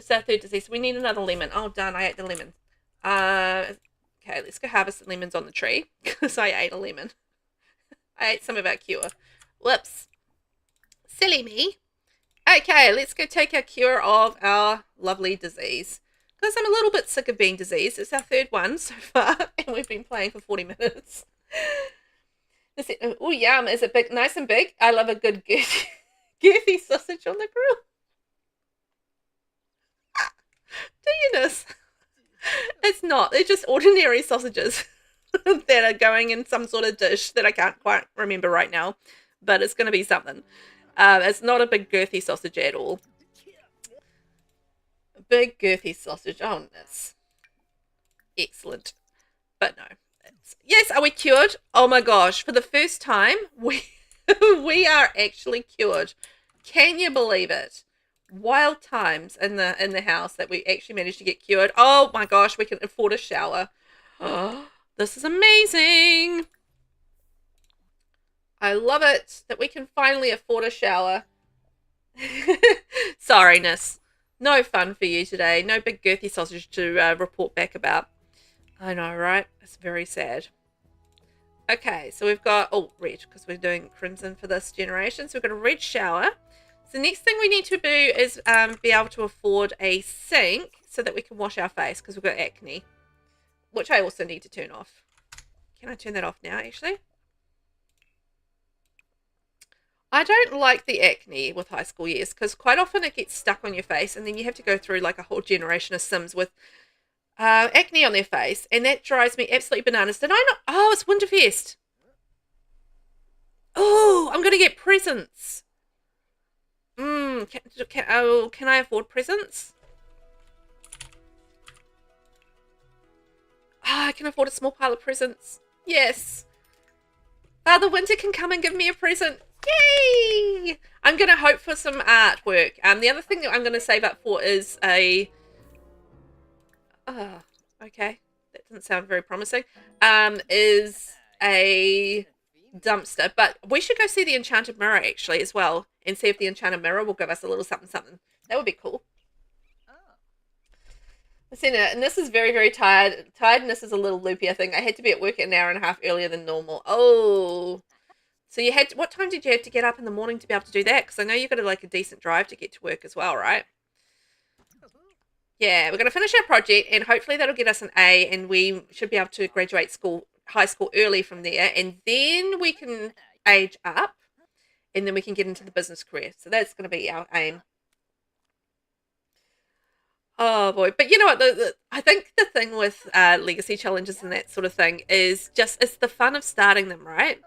It's our third disease. We need another lemon. Oh, done. I ate the lemon. Okay, let's go harvest the lemons on the tree because I ate a lemon. I ate some of our cure. Whoops. Silly me. Okay, let's go take our cure of our lovely disease. Because I'm a little bit sick of being diseased. It's our third one so far, and we've been playing for 40 minutes. Oh, yum. Is it big? Nice and big? I love a good girthy sausage on the grill. Do you know? It's not. They're just ordinary sausages that are going in some sort of dish that I can't quite remember right now. But it's going to be something. It's not a big girthy sausage at all. A big girthy sausage. Oh, that's excellent. But no. Yes, are we cured? Oh my gosh. For the first time, we are actually cured. Can you believe it? Wild times in the house that we actually managed to get cured. Oh my gosh, we can afford a shower. Oh, this is amazing. I love it that we can finally afford a shower. Sorriness. No fun for you today. No big girthy sausage to report back about. I know, right? It's very sad. Okay, so we've got, oh, red, because we're doing crimson for this generation. So we've got a red shower. So the next thing we need to do is be able to afford a sink so that we can wash our face because we've got acne, which I also need to turn off. Can I turn that off now, actually? I don't like the acne with high school years because quite often it gets stuck on your face and then you have to go through like a whole generation of Sims with acne on their face, and that drives me absolutely bananas. Did I not? Oh, it's Winterfest. Oh, I'm going to get presents. Can I afford presents? I can afford a small pile of presents. Yes. Father Winter can come and give me a present. Yay! I'm going to hope for some artwork. The other thing that I'm going to save up for is a... okay. That doesn't sound very promising. Is a dumpster. But we should go see the Enchanted Mirror, actually, as well. And see if the Enchanted Mirror will give us a little something. That would be cool. And this is very, very tired. Tiredness is a little loopy, I think. I had to be at work an hour and a half earlier than normal. Oh. So you had to, what time did you have to get up in the morning to be able to do that? Because I know you've got like a decent drive to get to work as well, right? Yeah, we're going to finish our project and hopefully that'll get us an A and we should be able to graduate high school early from there. And then we can age up and then we can get into the business career. So that's going to be our aim. Oh boy, but you know what? I think the thing with legacy challenges and that sort of thing is just it's the fun of starting them, right?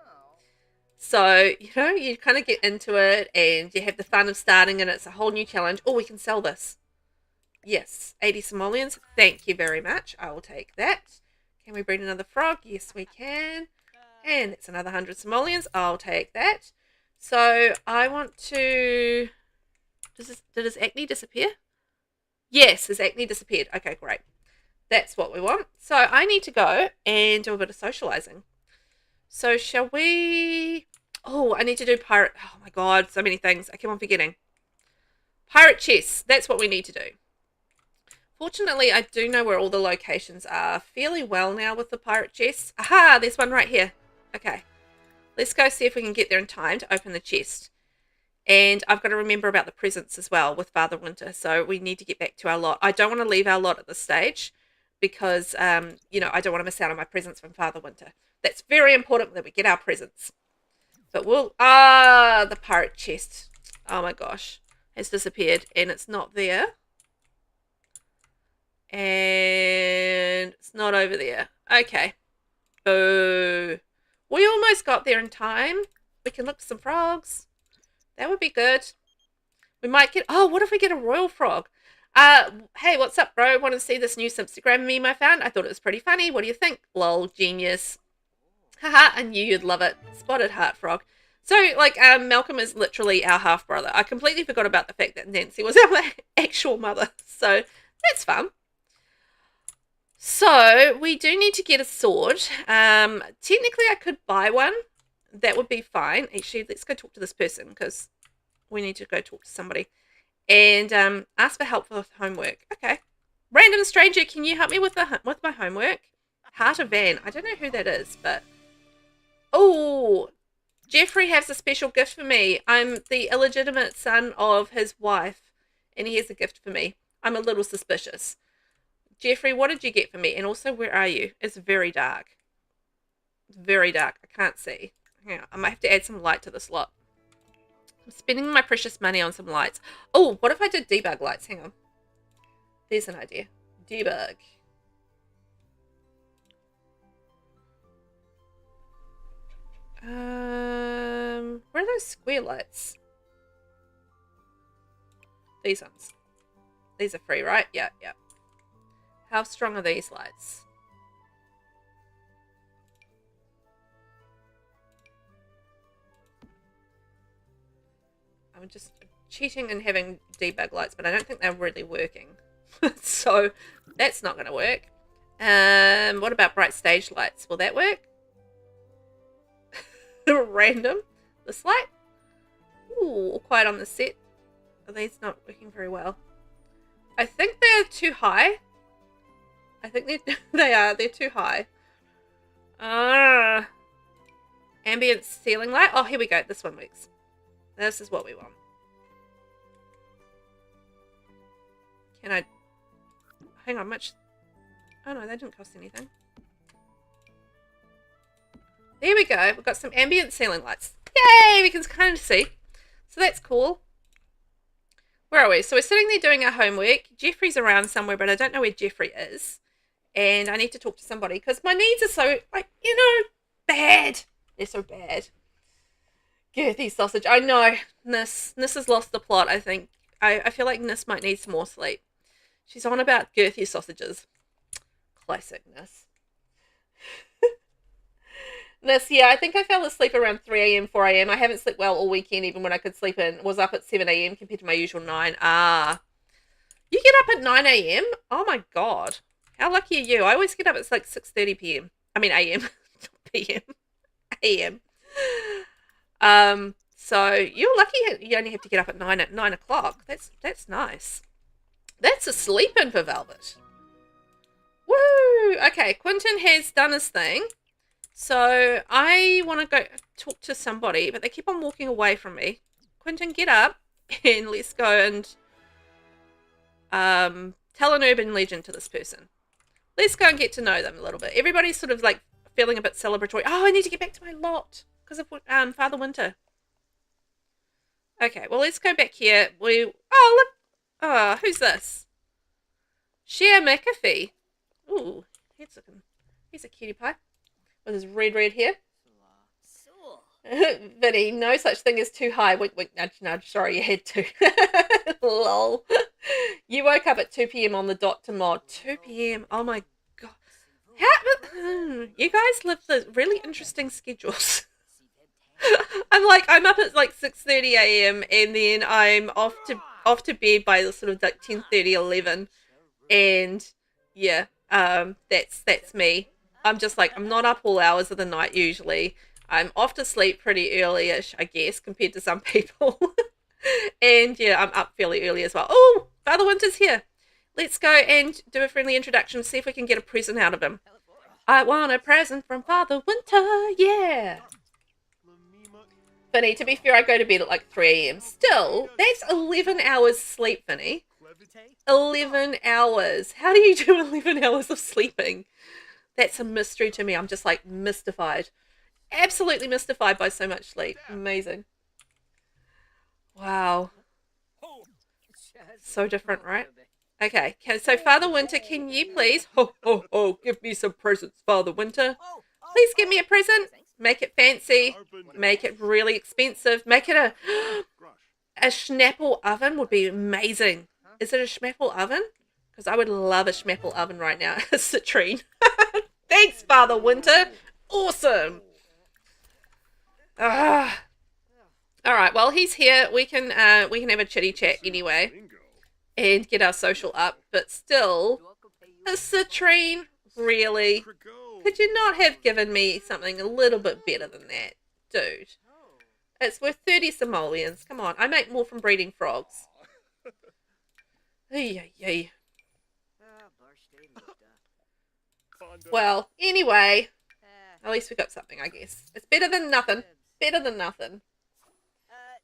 So you know, you kind of get into it and you have the fun of starting, and it's a whole new challenge. Oh, we can sell this. Yes, 80 simoleons. Thank you very much. I will take that. Can we breed another frog? Yes, we can. And it's another 100 simoleons. I'll take that. So I want to. Did his acne disappear? Yes, his acne disappeared. Okay, great. That's what we want. So I need to go and do a bit of socializing. So shall we... Oh, I need to do pirate... Oh my god, so many things. I keep on forgetting. Pirate chess. That's what we need to do. Fortunately, I do know where all the locations are fairly well now with the pirate chest. Aha, there's one right here. Okay. Let's go see if we can get there in time to open the chest. And I've got to remember about the presents as well with Father Winter. So we need to get back to our lot. I don't want to leave our lot at this stage because, you know, I don't want to miss out on my presents from Father Winter. That's very important that we get our presents. But we'll... Ah, the pirate chest. Oh my gosh. Has disappeared and it's not there. And it's not over there. Okay. Boo. We almost got there in time. We can look for some frogs. That would be good. We might get... Oh, what if we get a royal frog? Hey, what's up, bro? Want to see this new Instagram meme I found? I thought it was pretty funny. What do you think? Lol, genius. Haha, I knew you'd love it. Spotted heart frog. So, like, Malcolm is literally our half-brother. I completely forgot about the fact that Nancy was our actual mother. So, that's fun. So, we do need to get a sword. Technically, I could buy one. That would be fine. Actually, let's go talk to this person because we need to go talk to somebody. and ask for help with homework. Okay. Random stranger, can you help me with my homework? Heart of Van. I don't know who that is, but oh, Jeffrey has a special gift for me. I'm the illegitimate son of his wife, and he has a gift for me. I'm a little suspicious. Jeffrey, what did you get for me? And also, where are you? It's very dark. It's very dark. I can't see. Hang on. I might have to add some light to this lot. I'm spending my precious money on some lights. Oh, what if I did debug lights? Hang on. There's an idea. Debug. Where are those square lights? These ones. These are free, right? Yeah, yeah. How strong are these lights? I'm just cheating and having debug lights, but I don't think they're really working. So that's not going to work. What about bright stage lights? Will that work? Random. This light? Ooh, quiet on the set. Are these not working very well? I think they're too high. I think they are. They're too high. Ambient ceiling light. Oh, here we go. This one works. This is what we want. Can I... Hang on, much... Oh no, they didn't cost anything. There we go. We've got some ambient ceiling lights. Yay! We can kind of see. So that's cool. Where are we? So we're sitting there doing our homework. Jeffrey's around somewhere, but I don't know where Jeffrey is. And I need to talk to somebody because my needs are so, like, you know, bad. They're so bad. Girthy sausage. I know. Nis has lost the plot, I think. I feel like Nis might need some more sleep. She's on about girthy sausages. Classic Nis. Nis, yeah, I think I fell asleep around 3 a.m, 4 a.m. I haven't slept well all weekend, even when I could sleep in. Was up at 7 a.m. compared to my usual 9. Ah. You get up at 9 a.m? Oh my god. How lucky are you? I always get up at like 6:30 p.m. I mean a.m. p.m. a.m. So you're lucky you only have to get up at 9 o'clock. That's nice. That's a sleep-in for Velvet. Woo! Okay, Quentin has done his thing. So I want to go talk to somebody, but they keep on walking away from me. Quentin, get up and let's go and tell an urban legend to this person. Let's go and get to know them a little bit. Everybody's sort of like feeling a bit celebratory. Oh, I need to get back to my lot because of Father Winter. Okay, well, let's go back here. Oh, look. Oh, who's this? Share McAfee. Ooh, he's a cutie pie with his red hair. Vinny, no such thing as too high. Wink, wink, nudge, nudge. Sorry, you had to. Lol. You woke up at 2 p.m. on the dot to mod. 2 p.m. Oh my god. You guys live the really interesting schedules. I'm up at like 6:30 a.m. and then I'm off to bed by sort of like 10:30, 11. And yeah, that's me. I'm just like, I'm not up all hours of the night usually. I'm off to sleep pretty early-ish, I guess, compared to some people. And yeah, I'm up fairly early as well. Oh, Father Winter's here. Let's go and do a friendly introduction, see if we can get a present out of him. I want a present from Father Winter, yeah. Vinny, to be fair, I go to bed at like 3 a.m. Still, that's 11 hours sleep, Vinny. 11 hours. How do you do 11 hours of sleeping? That's a mystery to me. I'm just like mystified. Absolutely mystified by so much sleep. Amazing. Wow. So different, right? Okay, so Father Winter, can you please... give me some presents, Father Winter. Please give me a present. Make it fancy. Make it really expensive. Make it a Schnapple oven would be amazing. Is it a Schmappel oven? Because I would love a Schmappel oven right now. A citrine. Thanks, Father Winter. Awesome. All right. Well, he's here. We can have a chitty chat anyway, and get our social up. But still, a citrine. Really? Could you not have given me something a little bit better than that, dude? It's worth 30 simoleons. Come on. I make more from breeding frogs. Ay. Well, anyway, at least we got something, I guess. It's better than nothing. Better than nothing.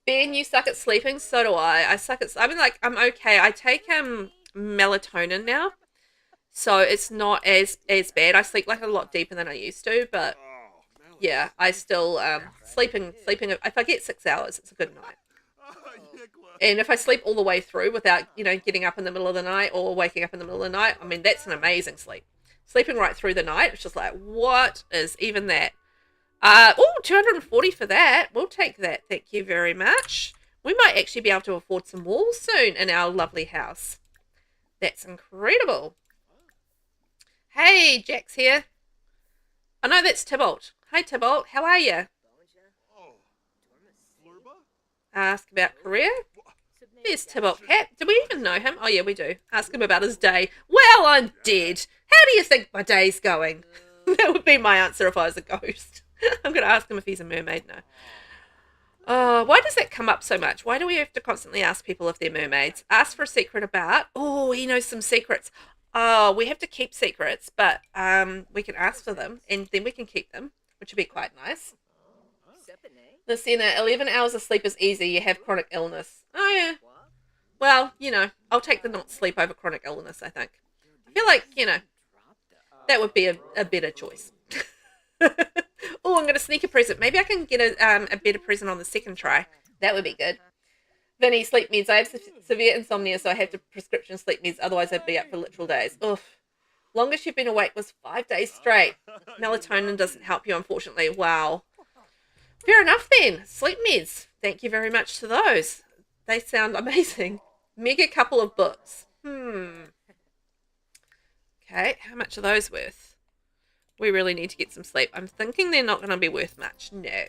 Ben, you suck at sleeping? So do I. I'm okay. I take melatonin now, so it's not as bad. I sleep like a lot deeper than I used to, but yeah, I still sleeping. If I get 6 hours, it's a good night. And if I sleep all the way through without, getting up in the middle of the night or waking up in the middle of the night, I mean, that's an amazing sleep. Sleeping right through the night, it's just like, what is even that? 240 for that. We'll take that. Thank you very much. We might actually be able to afford some walls soon in our lovely house. That's incredible. Hey, Jack's here. Oh, no, that's Tybalt. Hi, Tybalt. How are you? Ask about career. There's Tybalt Cat. Do we even know him? Oh, yeah, we do. Ask him about his day. Well, I'm dead. How do you think my day's going? That would be my answer if I was a ghost. I'm going to ask him if he's a mermaid now. Why does that come up so much? Why do we have to constantly ask people if they're mermaids? Ask for a secret about. Oh, he knows some secrets. Oh, we have to keep secrets, but we can ask for them, and then we can keep them, which would be quite nice. Lucina, 11 hours of sleep is easy. You have chronic illness. Oh, yeah. Well, I'll take the not sleep over chronic illness, I think. I feel like, that would be a better choice. Oh, I'm going to sneak a present. Maybe I can get a better present on the second try. That would be good. Vinny, sleep meds. I have severe insomnia, so I have to prescription sleep meds. Otherwise, I'd be up for literal days. Oof. Longest you've been awake was 5 days straight. Melatonin doesn't help you, unfortunately. Wow. Fair enough then. Sleep meds. Thank you very much to those. They sound amazing. Mega couple of books. Okay, how much are those worth? We really need to get some sleep. I'm thinking they're not going to be worth much. No.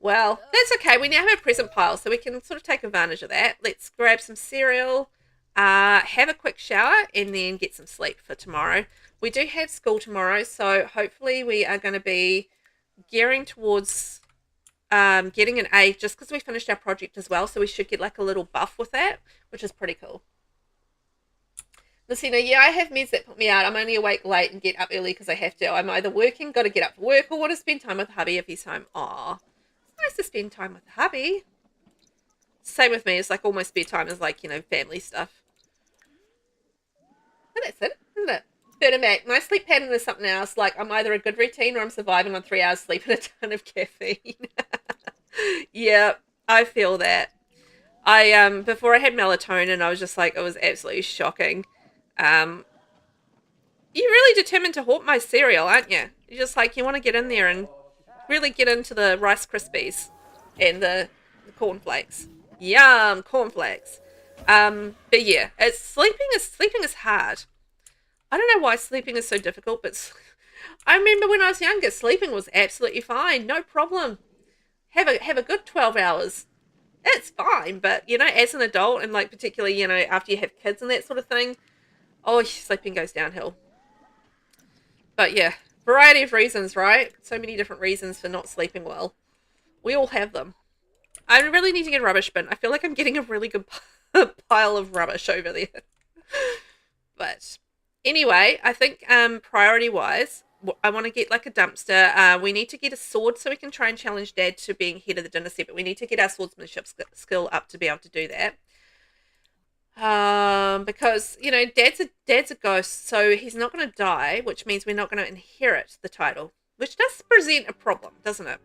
Well, that's okay. We now have a present pile, so we can sort of take advantage of that. Let's grab some cereal, have a quick shower, and then get some sleep for tomorrow. We do have school tomorrow, so hopefully we are going to be gearing towards getting an A just because we finished our project as well, so we should get like a little buff with that, which is pretty cool. Lucina, yeah, I have meds that put me out. I'm only awake late and get up early because I have to. I'm either working, got to get up for work, or want to spend time with hubby if he's home. Aw, it's nice to spend time with hubby. Same with me. It's like almost spare time is like, family stuff. And that's it, isn't it? Mac, my sleep pattern is something else. Like, I'm either a good routine or I'm surviving on 3 hours sleep and a ton of caffeine. Yeah, I feel that. Before I had melatonin, I was just like, it was absolutely shocking. You're really determined to haunt my cereal, aren't you? You're just like, you want to get in there and really get into the Rice Krispies and the cornflakes. Yum, cornflakes. But yeah, sleeping is hard. I don't know why sleeping is so difficult, but I remember when I was younger, sleeping was absolutely fine, no problem. Have a good 12 hours. It's fine, but as an adult and like particularly, after you have kids and that sort of thing, sleeping goes downhill. But yeah, variety of reasons, right? So many different reasons for not sleeping well. We all have them. I really need to get a rubbish bin. I feel like I'm getting a really good pile of rubbish over there. But anyway, I think priority-wise, I want to get like a dumpster. We need to get a sword so we can try and challenge Dad to being head of the Dynasty, but we need to get our swordsmanship skill up to be able to do that. Because Dad's a ghost, so he's not going to die, which means we're not going to inherit the title, which does present a problem, doesn't it?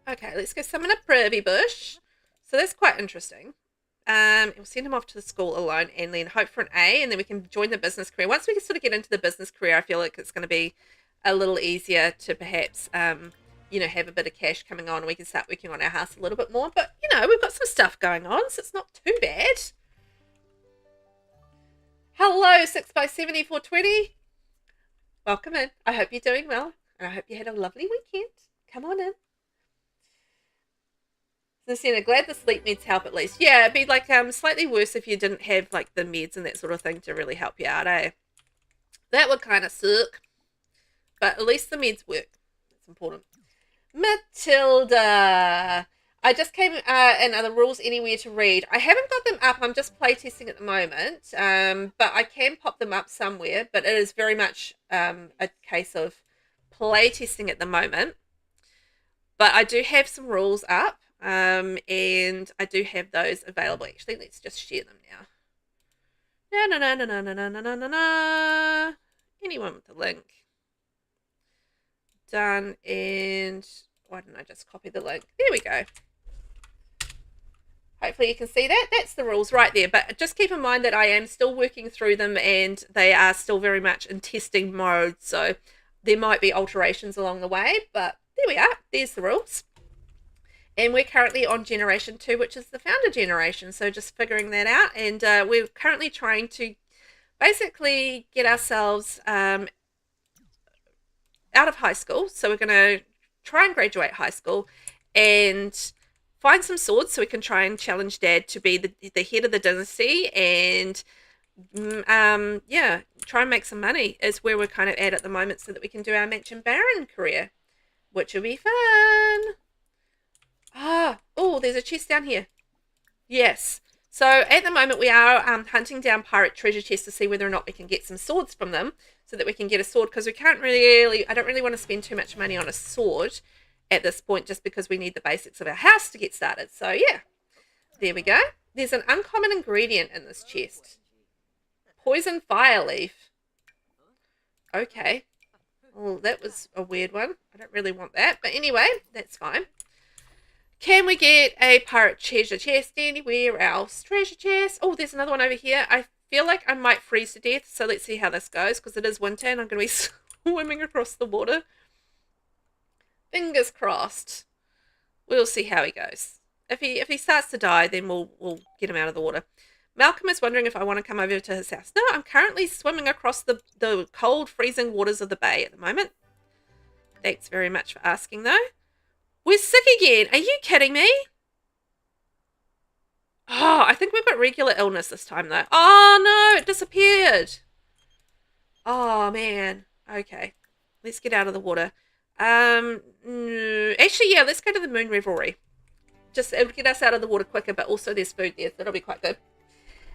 Okay, let's go summon a privy bush. So that's quite interesting. We'll send him off to the school alone and then hope for an A, and then we can join the business career. Once we can sort of get into the business career, I feel like it's going to be a little easier to perhaps, have a bit of cash coming on and we can start working on our house a little bit more. But, we've got some stuff going on, so it's not too bad. Hello, 6x7420. Welcome in. I hope you're doing well, and I hope you had a lovely weekend. Come on in. So, glad the sleep meds help at least. Yeah, it'd be like slightly worse if you didn't have like the meds and that sort of thing to really help you out, eh? That would kind of suck. But at least the meds work. That's important. Matilda. I just came and are the rules anywhere to read? I haven't got them up. I'm just playtesting at the moment, but I can pop them up somewhere. But it is very much a case of playtesting at the moment. But I do have some rules up, and I do have those available. Actually, let's just share them now. Na na na na na na na na na na. Anyone with the link? Done. And why didn't I just copy the link? There we go. Hopefully you can see that. That's the rules right there. But just keep in mind that I am still working through them and they are still very much in testing mode. So there might be alterations along the way. But there we are. There's the rules. And we're currently on Generation 2, which is the founder generation. So just figuring that out. And we're currently trying to basically get ourselves out of high school. So we're going to try and graduate high school and find some swords so we can try and challenge Dad to be the head of the dynasty and yeah, try and make some money is where we're kind of at the moment so that we can do our Mansion Baron career, which will be fun. Oh, there's a chest down here. Yes. So at the moment we are hunting down pirate treasure chests to see whether or not we can get some swords from them so that we can get a sword because we can't really, I don't really want to spend too much money on a sword at this point just because we need the basics of our house to get started. So yeah, there we go. There's an uncommon ingredient in this chest. Poison fire leaf. Okay. Well, that was a weird one. I don't really want that. But anyway, that's fine. Can we get a pirate treasure chest anywhere else? Treasure chest. Oh, there's another one over here. I feel like I might freeze to death. So let's see how this goes because it is winter and I'm going to be swimming across the water. Fingers crossed. We'll see how he goes. If he starts to die, then we'll get him out of the water. Malcolm is wondering if I want to come over to his house. No, I'm currently swimming across the cold, freezing waters of the bay at the moment. Thanks very much for asking, though. We're sick again. Are you kidding me? Oh, I think we've got regular illness this time, though. Oh, no, it disappeared. Oh, man. Okay. Let's get out of the water. Actually, yeah, let's go to the moon revelry. Just it'll get us out of the water quicker, but also there's food there, so it'll be quite good.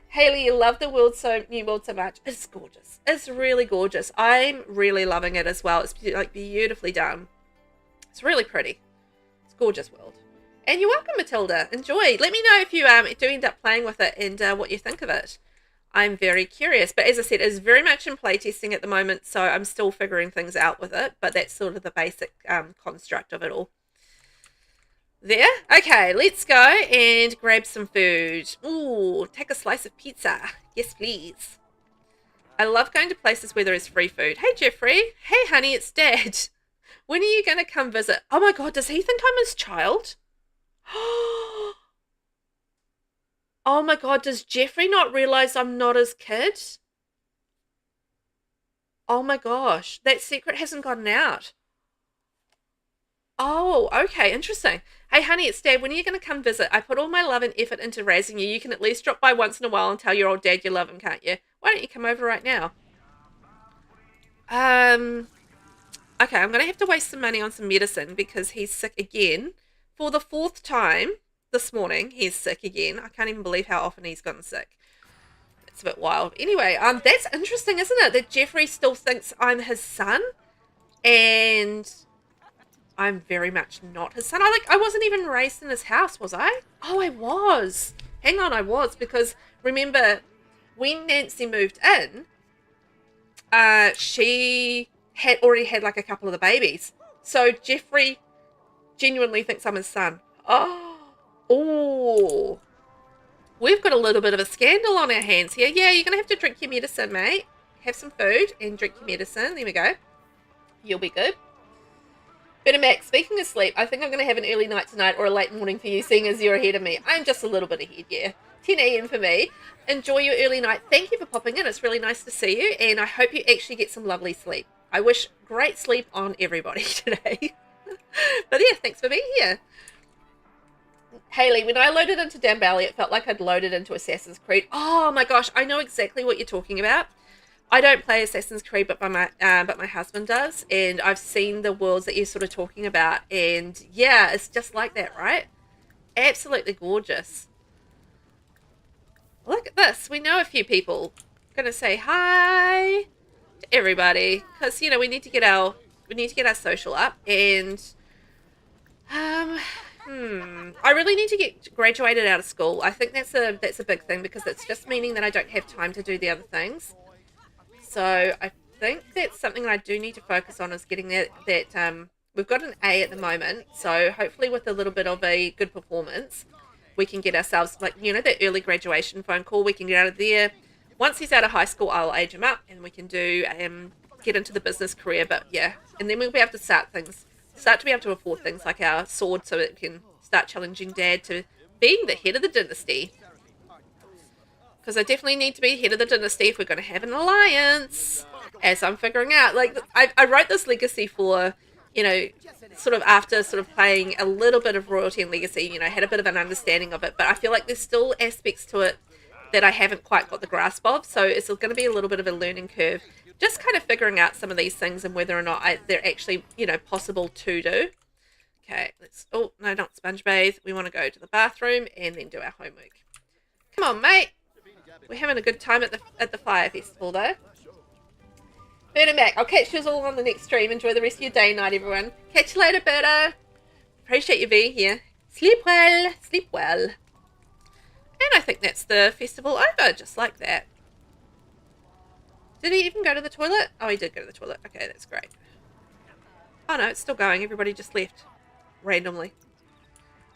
Haley, you love the new world so much. It's gorgeous. It's really gorgeous. I'm really loving it as well. It's like beautifully done. It's really pretty. It's a gorgeous world. And you're welcome, Matilda. Enjoy. Let me know if you do end up playing with it and what you think of it. I'm very curious, but as I said, it's very much in playtesting at the moment, so I'm still figuring things out with it, but that's sort of the basic construct of it all. There. Okay, let's go and grab some food. Ooh, take a slice of pizza. Yes, please. I love going to places where there is free food. Hey, Jeffrey. Hey, honey, it's Dad. When are you going to come visit? Oh, my God, does he think I'm his child? Oh my God, does Jeffrey not realize I'm not his kid? Oh my gosh, that secret hasn't gotten out. Oh, okay, interesting. Hey honey, it's Dad. When are you going to come visit? I put all my love and effort into raising you. You can at least drop by once in a while and tell your old dad you love him, can't you? Why don't you come over right now? Okay, I'm going to have to waste some money on some medicine because he's sick again for the 4th time. This morning, he's sick again. I can't even believe how often he's gotten sick. It's a bit wild. Anyway, that's interesting, isn't it? That Jeffrey still thinks I'm his son, and I'm very much not his son. I wasn't even raised in his house, was I? Oh, I was. Hang on, I was, because remember when Nancy moved in, she had already had like a couple of the babies. So Jeffrey genuinely thinks I'm his son. Oh, we've got a little bit of a scandal on our hands here. Yeah, you're going to have to drink your medicine, mate. Have some food and drink your medicine. There we go. You'll be good. Better Max, speaking of sleep, I think I'm going to have an early night tonight or a late morning for you, seeing as you're ahead of me. I'm just a little bit ahead, yeah. 10 a.m. for me. Enjoy your early night. Thank you for popping in. It's really nice to see you, and I hope you actually get some lovely sleep. I wish great sleep on everybody today. But yeah, thanks for being here. Haley, when I loaded into Dan Valley, it felt like I'd loaded into Assassin's Creed. Oh my gosh, I know exactly what you're talking about. I don't play Assassin's Creed, but my husband does, and I've seen the worlds that you're sort of talking about, and yeah, it's just like that, right? Absolutely gorgeous. Look at this. We know a few people. Gonna say hi to everybody because you know we need to get our social up and um I really need to get graduated out of school. I think that's a big thing because it's just meaning that I don't have time to do the other things. So I think that's something that I do need to focus on is getting that we've got an A at the moment. So hopefully with a little bit of a good performance, we can get ourselves like you know that early graduation phone call. We can get out of there. Once he's out of high school, I'll age him up and we can do get into the business career. But yeah, and then we'll be able to start to be able to afford things like our sword so it can start challenging Dad to being the head of the dynasty. Because I definitely need to be head of the dynasty if we're going to have an alliance. As I'm figuring out, like I wrote this legacy for, you know, sort of after sort of playing a little bit of royalty and legacy, you know, had a bit of an understanding of it, but I feel like there's still aspects to it that I haven't quite got the grasp of. So it's going to be a little bit of a learning curve, just kind of figuring out some of these things and whether or not they're actually, you know, possible to do. Okay, oh, no, not sponge bathe. We want to go to the bathroom and then do our homework. Come on, mate. We're having a good time at the fire festival, though. Bird and Mac, I'll catch you all on the next stream. Enjoy the rest of your day and night, everyone. Catch you later, Birdo. Appreciate you being here. Sleep well. Sleep well. And I think that's the festival over, just like that. Did he even go to the toilet? Oh, he did go to the toilet. Okay, that's great. Oh, no, it's still going. Everybody just left randomly.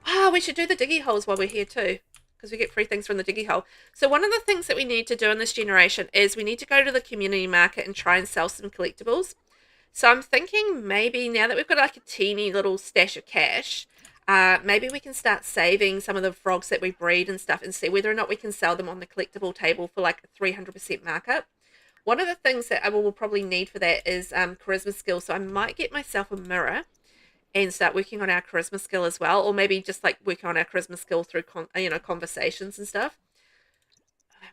Oh, we should do the diggy holes while we're here, too. Because we get free things from the diggy hole. So one of the things that we need to do in this generation is we need to go to the community market and try and sell some collectibles. So I'm thinking maybe now that we've got like a teeny little stash of cash, maybe we can start saving some of the frogs that we breed and stuff and see whether or not we can sell them on the collectible table for like a 300% markup. One of the things that I will probably need for that is charisma skill. So I might get myself a mirror and start working on our charisma skill as well, or maybe just like working on our charisma skill through conversations and stuff.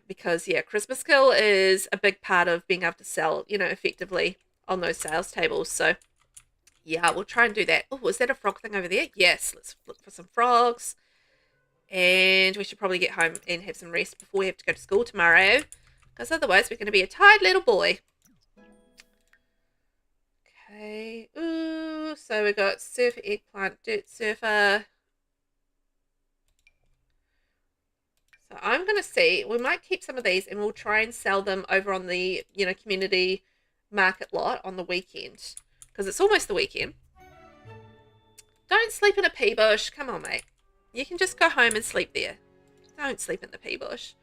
Because yeah, charisma skill is a big part of being able to sell, you know, effectively on those sales tables. So yeah, we'll try and do that. Oh, is that a frog thing over there? Yes, let's look for some frogs. And we should probably get home and have some rest before we have to go to school tomorrow, because otherwise we're going to be a tired little boy. Okay, ooh, so we got surfer, eggplant, dirt surfer. So I'm going to see, we might keep some of these and we'll try and sell them over on the, you know, community market lot on the weekend. Because it's almost the weekend. Don't sleep in a pea bush. Come on, mate. You can just go home and sleep there. Don't sleep in the pea bush.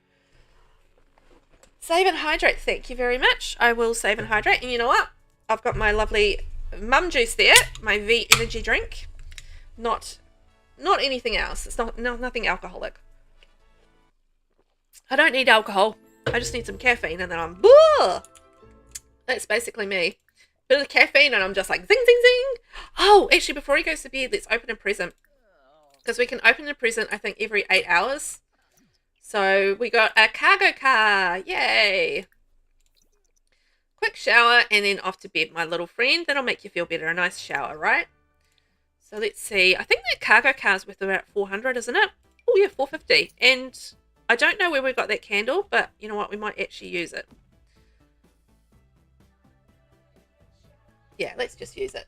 Save and hydrate. Thank you very much. I will save and hydrate. And you know what? I've got my lovely mum juice there. My V energy drink. Not anything else. It's nothing alcoholic. I don't need alcohol. I just need some caffeine and then I'm... Blah! That's basically me. Bit of caffeine and I'm just like zing, zing, zing. Oh, actually, before he goes to bed, let's open a present. Because we can open a present, I think, every 8 hours. So we got a cargo car. Yay. Quick shower and then off to bed, my little friend. That'll make you feel better. A nice shower, right? So let's see. I think that cargo car is worth about 400, isn't it? Oh, yeah, 450. And I don't know where we got that candle, but you know what? We might actually use it. Yeah, let's just use it.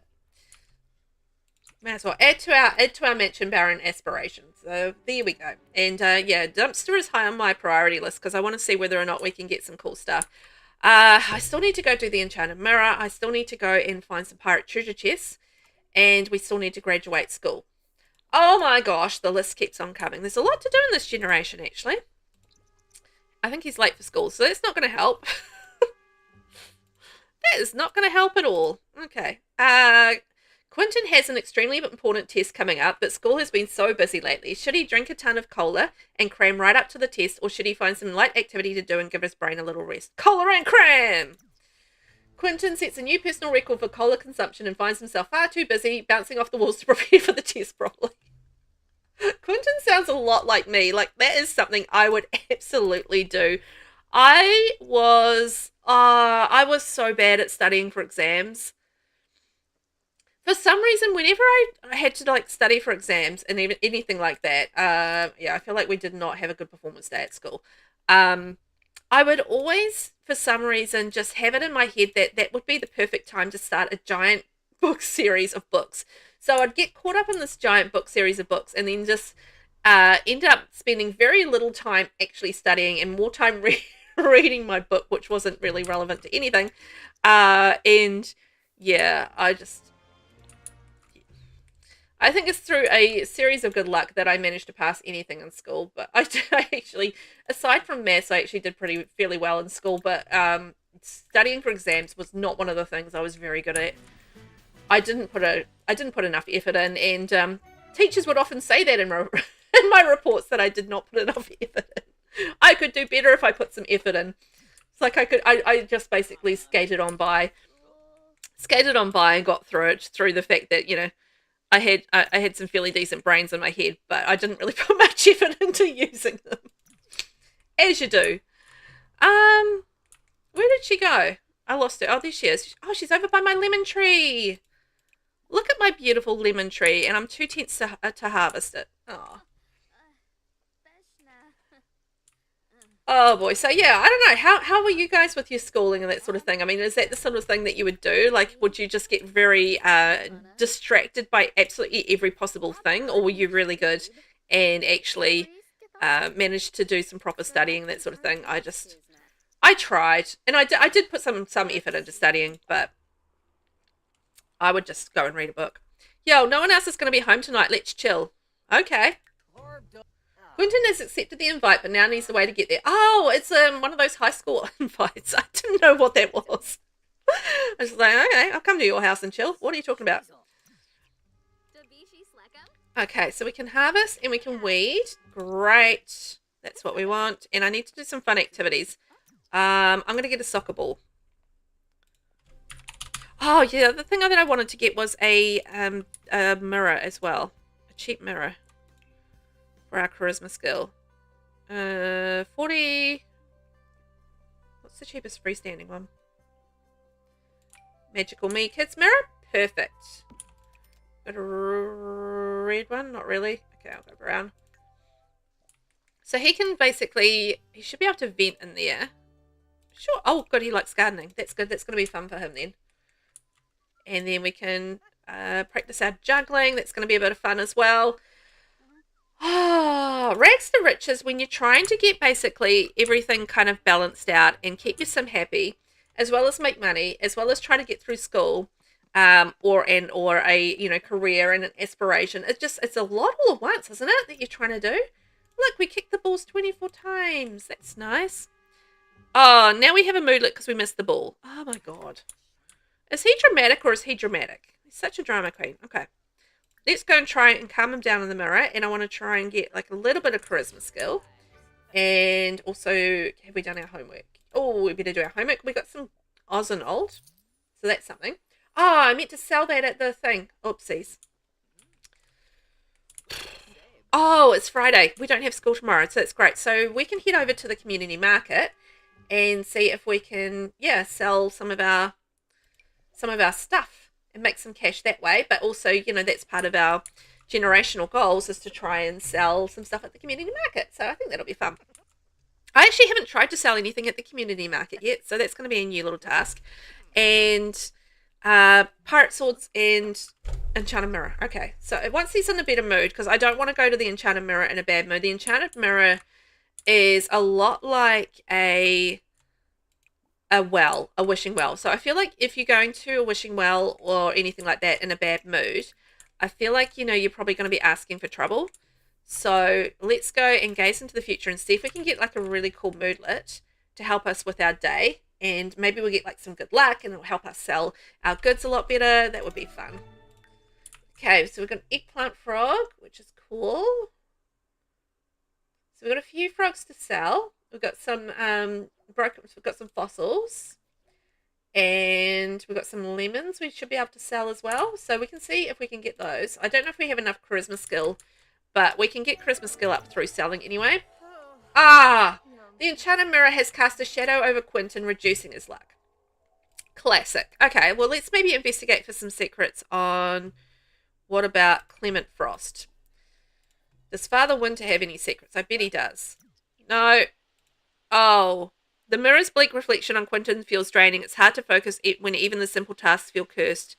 May as well add to our mansion baron aspirations. So there we go. And yeah, dumpster is high on my priority list because I want to see whether or not we can get some cool stuff. I still need to go do the enchanted mirror. I still need to go and find some pirate treasure chests, and we still need to graduate school. Oh my gosh, the list keeps on coming. There's a lot to do in this generation, actually. I think he's late for school, so that's not going to help. That is not going to help at all. Okay. Quentin has an extremely important test coming up, but school has been so busy lately. Should he drink a ton of cola and cram right up to the test, or should he find some light activity to do and give his brain a little rest? Cola and cram! Quentin sets a new personal record for cola consumption and finds himself far too busy bouncing off the walls to prepare for the test properly. Quentin sounds a lot like me. Like, that is something I would absolutely do. I was so bad at studying for exams. For some reason, whenever I had to like study for exams and even anything like that, yeah, I feel like we did not have a good performance day at school. I would always, for some reason, just have it in my head that that would be the perfect time to start a giant book series of books. So I'd get caught up in this giant book series of books and then just end up spending very little time actually studying and more time reading my book, which wasn't really relevant to anything. And yeah, I think it's through a series of good luck that I managed to pass anything in school. But I actually, aside from maths, I actually did fairly well in school. But studying for exams was not one of the things I was very good at. I didn't put enough effort in, and teachers would often say that in my reports that I did not put enough effort in. I could do better if I put some effort in. It's like I just basically skated on by and got through the fact that, you know, I had some fairly decent brains in my head, but I didn't really put much effort into using them. As you do. Where did she go? I lost her. Oh, there she is. Oh, she's over by my lemon tree. Look at my beautiful lemon tree, and I'm 2 tenths to harvest it. Oh. Oh boy. So yeah, I don't know. How were you guys with your schooling and that sort of thing? I mean, is that the sort of thing that you would do? Like, would you just get very distracted by absolutely every possible thing, or were you really good and actually managed to do some proper studying and that sort of thing? I tried, and I did put some effort into studying, but I would just go and read a book. Yo, no one else is going to be home tonight. Let's chill. Okay. Quentin has accepted the invite, but now needs the way to get there. Oh, it's one of those high school invites. I didn't know what that was. I was like, okay, I'll come to your house and chill. What are you talking about? Okay, so we can harvest and we can weed. Great. That's what we want. And I need to do some fun activities. I'm going to get a soccer ball. Oh, yeah, the thing that I wanted to get was a mirror as well. A cheap mirror. For our charisma skill. 40. What's the cheapest freestanding one? Magical Me Kids mirror? Perfect. Got a red one? Not really. Okay, I'll go brown. So he can basically, he should be able to vent in there. Sure. Oh, good, he likes gardening. That's good. That's going to be fun for him then. And then we can practice our juggling. That's going to be a bit of fun as well. Oh, rags to riches when you're trying to get basically everything kind of balanced out and keep your sim happy, as well as make money, as well as try to get through school, or a career and an aspiration. It's a lot all at once, isn't it, that you're trying to do? Look, we kicked the balls 24 times. That's nice. Oh, now we have a moodlet because we missed the ball. Oh my god. Is he dramatic or is he dramatic? He's such a drama queen. Okay. Let's go and try and calm him down in the mirror. And I want to try and get like a little bit of charisma skill. And also, have we done our homework? Oh, we better do our homework. We got some Oz and Old. So that's something. Oh, I meant to sell that at the thing. Oopsies. Oh, it's Friday. We don't have school tomorrow. So that's great. So we can head over to the community market and see if we can, yeah, sell some of our stuff and make some cash that way. But also, you know, that's part of our generational goals is to try and sell some stuff at the community market. So I think that'll be fun. I actually haven't tried to sell anything at the community market yet, so that's going to be a new little task. And pirate swords and enchanted mirror. Okay, so once he's in a better mood, because I don't want to go to the enchanted mirror in a bad mood. The enchanted mirror is a lot like a wishing well. So I feel like if you're going to a wishing well or anything like that in a bad mood, I feel like, you know, you're probably going to be asking for trouble. So let's go and gaze into the future and see if we can get like a really cool moodlet to help us with our day. And maybe we'll get like some good luck and it'll help us sell our goods a lot better. That would be fun. Okay, so we've got an eggplant frog, which is cool. So we've got a few frogs to sell. We've got some we've got some fossils, and we've got some lemons we should be able to sell as well. So we can see if we can get those. I don't know if we have enough charisma skill, but we can get charisma skill up through selling anyway. Ah, the enchanted mirror has cast a shadow over Quentin, reducing his luck. Classic. Okay, well, let's maybe investigate for some secrets on what about Clement Frost. Does Father Winter have any secrets? I bet he does. No. Oh. The mirror's bleak reflection on Quentin feels draining. It's hard to focus when even the simple tasks feel cursed.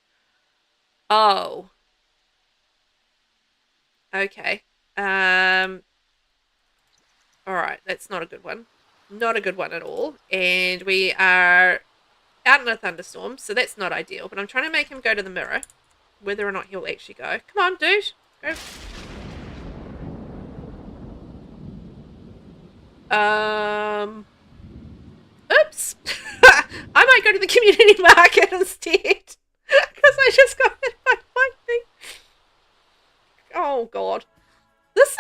Oh. Okay. Alright, that's not a good one. Not a good one at all. And we are out in a thunderstorm, so that's not ideal. But I'm trying to make him go to the mirror. Whether or not he'll actually go. Come on, dude. Go. Oops. I might go to the community market instead. Because I just got hit by lightning. Oh, God. This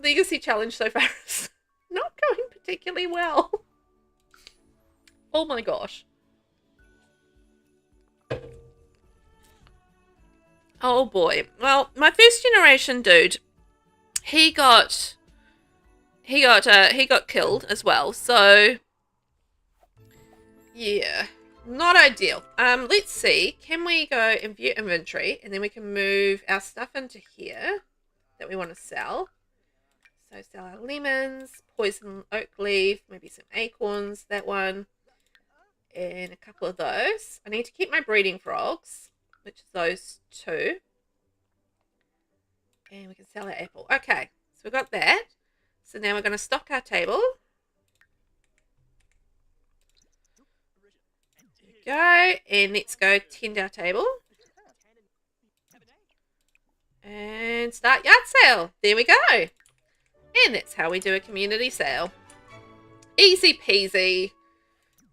legacy challenge so far is not going particularly well. Oh my gosh. Oh boy. Well, my first generation dude, he got killed as well. So yeah, not ideal. Let's see. Can we go and view inventory, and then we can move our stuff into here that we want to sell. So sell our lemons, poison oak leaf, maybe some acorns, that one, and a couple of those. I need to keep my breeding frogs, which is those two. And we can sell our apple. Okay, so we've got that. So now we're going to stock our table. There we go. And let's go tend our table. And start yard sale. There we go. And that's how we do a community sale. Easy peasy.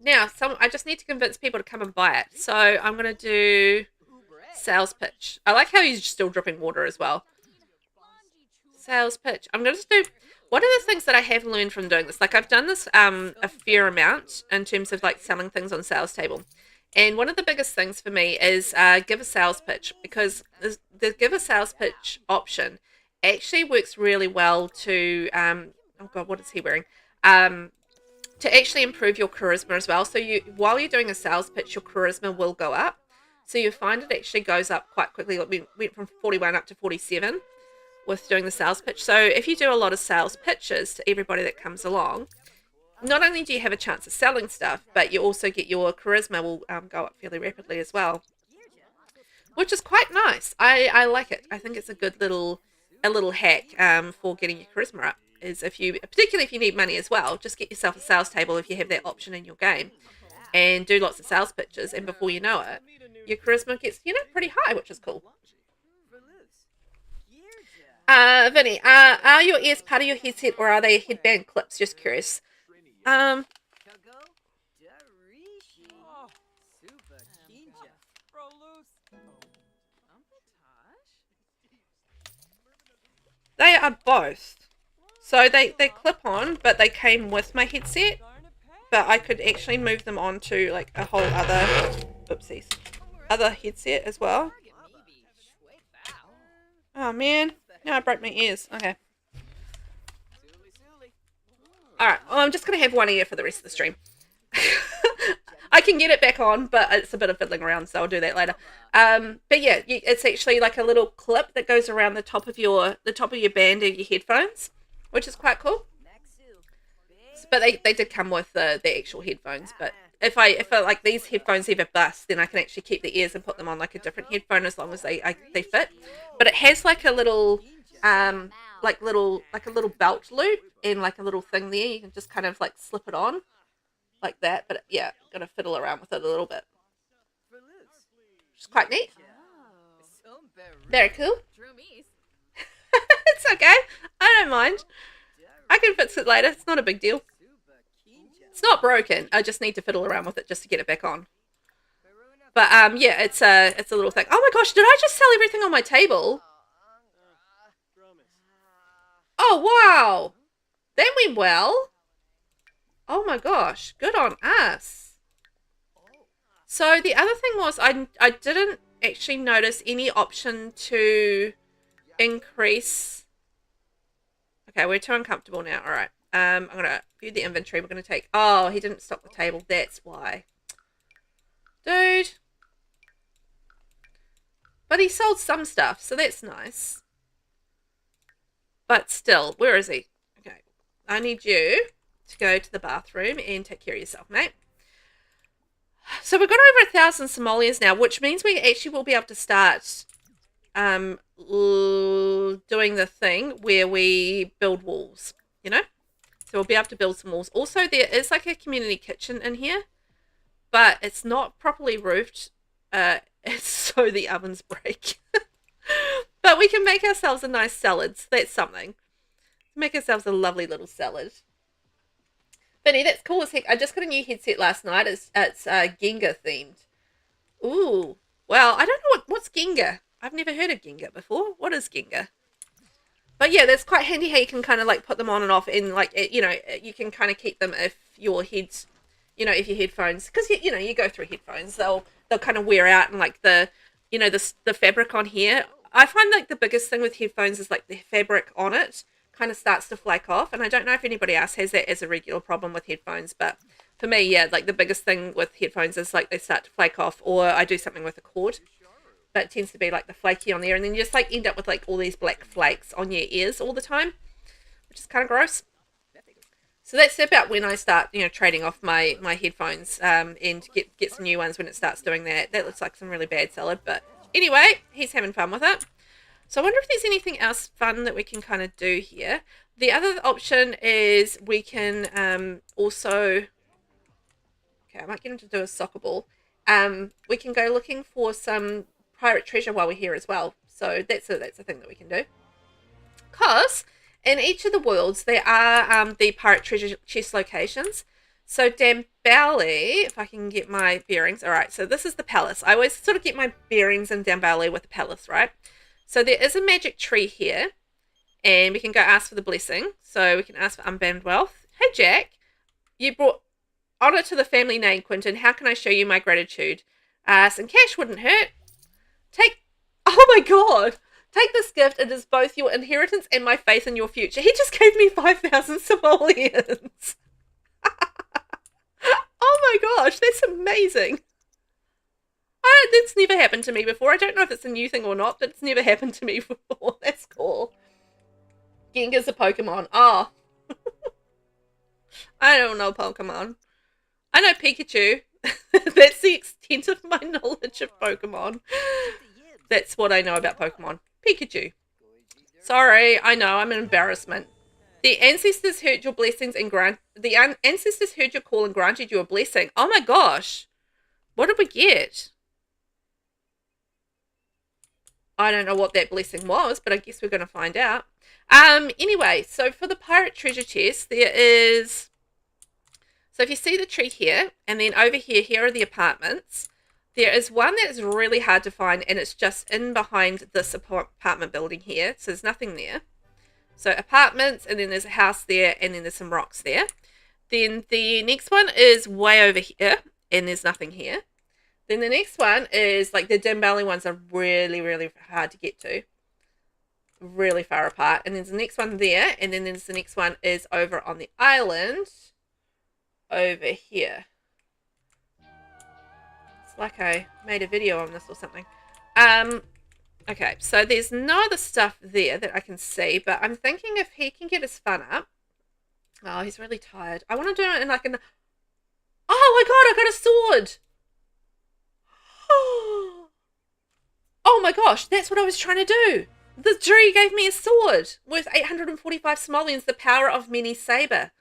Now, I just need to convince people to come and buy it. So I'm going to do sales pitch. I like how he's still dripping water as well. Sales pitch. I'm going to do... One of the things that I have learned from doing this, like I've done this a fair amount in terms of like selling things on sales table. And one of the biggest things for me is give a sales pitch, because the give a sales pitch option actually works really well to, oh God, what is he wearing? To actually improve your charisma as well. So while you're doing a sales pitch, your charisma will go up. So you find it actually goes up quite quickly. Like we went from 41 up to 47 with doing the sales pitch. So if you do a lot of sales pitches to everybody that comes along, not only do you have a chance of selling stuff, but you also get your charisma will go up fairly rapidly as well, which is quite nice. I like it. I think it's a good little hack for getting your charisma up. Is particularly if you need money as well, just get yourself a sales table if you have that option in your game, and do lots of sales pitches, and before you know it, your charisma gets pretty high, which is cool. Vinny, are your ears part of your headset, or are they headband clips? Just curious. They are both. So they clip on, but they came with my headset. But I could actually move them onto like a whole other headset as well. Oh man, now I broke my ears. Okay. Alright, well I'm just going to have one ear for the rest of the stream. I can get it back on, but it's a bit of fiddling around, so I'll do that later. But yeah, it's actually like a little clip that goes around the top of your band of your headphones, which is quite cool. But they did come with the actual headphones. But if I like these headphones ever bust, then I can actually keep the ears and put them on like a different headphone as long as they fit. But it has like a little like a little belt loop and like a little thing there. You can just kind of like slip it on like that. But yeah, gotta fiddle around with it a little bit. Which is quite neat. Very cool. It's okay. I don't mind. I can fix it later. It's not a big deal. It's not broken. I just need to fiddle around with it just to get it back on. But yeah, it's a little thing. Oh my gosh, did I just sell everything on my table? Oh wow, that went well. Oh my gosh, good on us. So the other thing was I didn't actually notice any option to increase. Okay, we're too uncomfortable now. All right. I'm going to view the inventory. We're going to take... Oh, he didn't stock the table. That's why. Dude. But he sold some stuff, so that's nice. But still, where is he? Okay. I need you to go to the bathroom and take care of yourself, mate. So we've got over 1,000 simoleons now, which means we actually will be able to start doing the thing where we build walls, you know? So we'll be able to build some walls. Also, there is like a community kitchen in here, but it's not properly roofed. So the ovens break. But we can make ourselves a nice salad. So that's something. Make ourselves a lovely little salad. Vinny, that's cool as heck. I just got a new headset last night. It's Gengar themed. Ooh. Well, I don't know what's Gengar. I've never heard of Gengar before. What is Gengar? But yeah, that's quite handy how you can kind of like put them on and off, and like, you know, you can kind of keep them if your heads, you know, if your headphones, because you know, you go through headphones, they'll kind of wear out, and like the, you know, the fabric on here. I find like the biggest thing with headphones is like the fabric on it kind of starts to flake off, and I don't know if anybody else has that as a regular problem with headphones, but for me, yeah, like the biggest thing with headphones is like they start to flake off, or I do something with the cord, but it tends to be like the flaky on there, and then you just like end up with like all these black flakes on your ears all the time, which is kind of gross. So that's about when I start, you know, trading off my headphones and get some new ones when it starts doing that. That looks like some really bad salad, but anyway, he's having fun with it. So I wonder if there's anything else fun that we can kind of do here. The other option is we can also, okay, I might get him to do a soccer ball. We can go looking for some pirate treasure while we're here as well. So that's a thing that we can do. Because in each of the worlds, there are the pirate treasure chest locations. So Dambali, if I can get my bearings. All right, so this is the palace. I always sort of get my bearings in Dambali with the palace, right? So there is a magic tree here, and we can go ask for the blessing. So we can ask for unbound wealth. Hey, Jack, you brought honor to the family name, Quentin. How can I show you my gratitude? Some cash wouldn't hurt. Oh my God. Take this gift. It is both your inheritance and my faith in your future. He just gave me 5,000 simoleons. Oh my gosh, that's amazing. That's never happened to me before. I don't know if it's a new thing or not, but it's never happened to me before. That's cool. Gengar's a Pokemon. Oh. I don't know Pokemon. I know Pikachu. That's the extent of my knowledge of Pokemon. That's what I know about Pokemon. Pikachu. Sorry, I know, I'm an embarrassment. The ancestors heard your blessings and ancestors heard your call and granted you a blessing. Oh my gosh. What did we get? I don't know what that blessing was, but I guess we're going to find out. Anyway, so for the pirate treasure chest, there is... So if you see the tree here, and then over here, here are the apartments. There is one that is really hard to find, and it's just in behind this apartment building here. So there's nothing there. So apartments, and then there's a house there, and then there's some rocks there. Then the next one is way over here, and there's nothing here. Then the next one is, like, the Dambali ones are really, really hard to get to. Really far apart. And there's the next one there, and then there's the next one is over on the island over here. It's like I made a video on this or something. Okay, so there's no other stuff there that I can see, but I'm thinking if he can get his fun up. Oh, he's really tired. I want to do it in like an... Oh my God, I got a sword! Oh my gosh, that's what I was trying to do. The tree gave me a sword worth 845 simoleons, the power of many saber.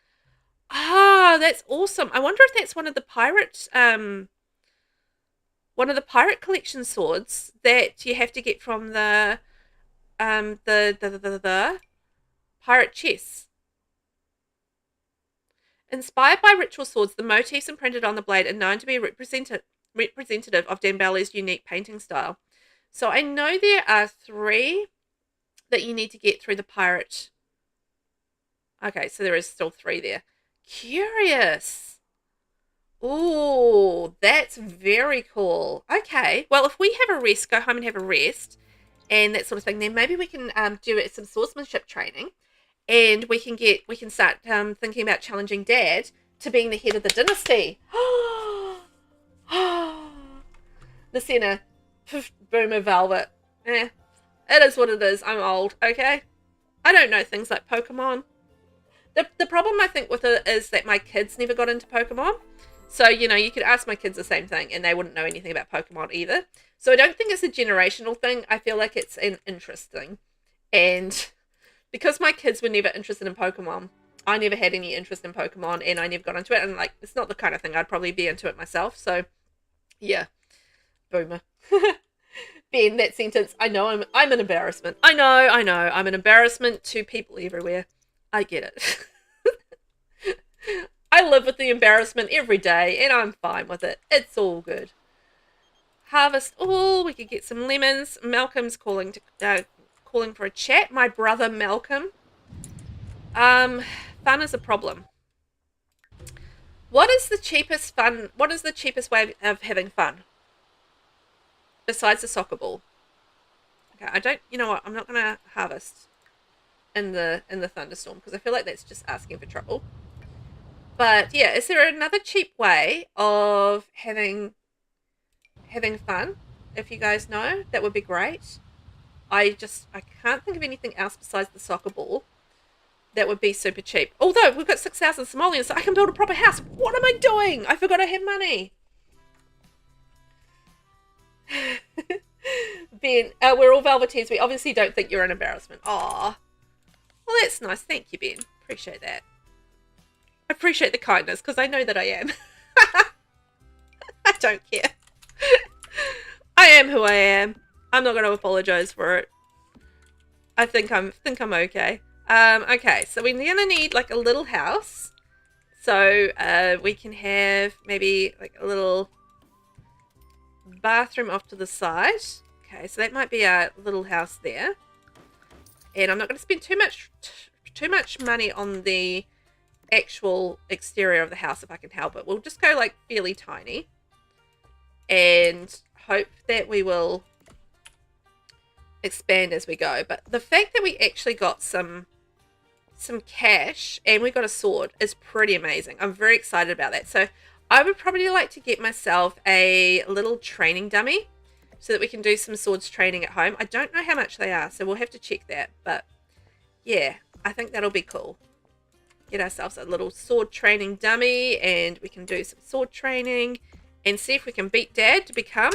Ah, that's awesome. I wonder if that's one of the pirate collection swords that you have to get from the pirate chests. Inspired by ritual swords, the motifs imprinted on the blade are known to be representative of Dambali's unique painting style. So I know there are 3 that you need to get through the pirate. Okay, so there is still 3 there. Curious. Ooh, that's very cool. Okay, well, if we have a rest, go home and have a rest and that sort of thing, then maybe we can do some swordsmanship training, and we can start thinking about challenging Dad to being the head of the dynasty. The center. Boomer Velvet. Eh. It is what it is. I'm old, okay? I don't know things like Pokemon. The problem I think with it is that my kids never got into Pokemon. So, you know, you could ask my kids the same thing and they wouldn't know anything about Pokemon either. So I don't think it's a generational thing. I feel like it's an interest thing. And because my kids were never interested in Pokemon, I never had any interest in Pokemon and I never got into it. And, like, it's not the kind of thing I'd probably be into it myself. So, yeah. Boomer. Ben, that sentence, I know I'm an embarrassment. I know, I'm an embarrassment to people everywhere. I get it. I live with the embarrassment every day, and I'm fine with it. It's all good. Harvest all. We could get some lemons. Malcolm's calling for a chat. My brother Malcolm. Fun is a problem. What is the cheapest fun? What is the cheapest way of having fun? Besides the soccer ball. Okay, I don't. You know what? I'm not gonna harvest in the thunderstorm because I feel like that's just asking for trouble. But yeah, is there another cheap way of having fun? If you guys know, that would be great. I can't think of anything else besides the soccer ball that would be super cheap. Although we've got 6,000 simoleons, so I can build a proper house. What am I doing? I forgot I had money. Ben, we're all Velveteens. We obviously don't think you're an embarrassment. Aw. Well, that's nice. Thank you, Ben. Appreciate that. I appreciate the kindness, because I know that I am. I don't care. I am who I am. I'm not going to apologize for it. I think I'm okay. Okay, so we're going to need, like, a little house. So, we can have maybe, like, a little bathroom off to the side. Okay, so that might be our little house there. And I'm not going to spend too much money on the actual exterior of the house if I can help it. We'll just go, like, fairly tiny. And hope that we will expand as we go. But the fact that we actually got some cash and we got a sword is pretty amazing. I'm very excited about that. So I would probably like to get myself a little training dummy so that we can do some swords training at home. I don't know how much they are, so we'll have to check that. But yeah, I think that'll be cool. Get ourselves a little sword training dummy and we can do some sword training and see if we can beat Dad to become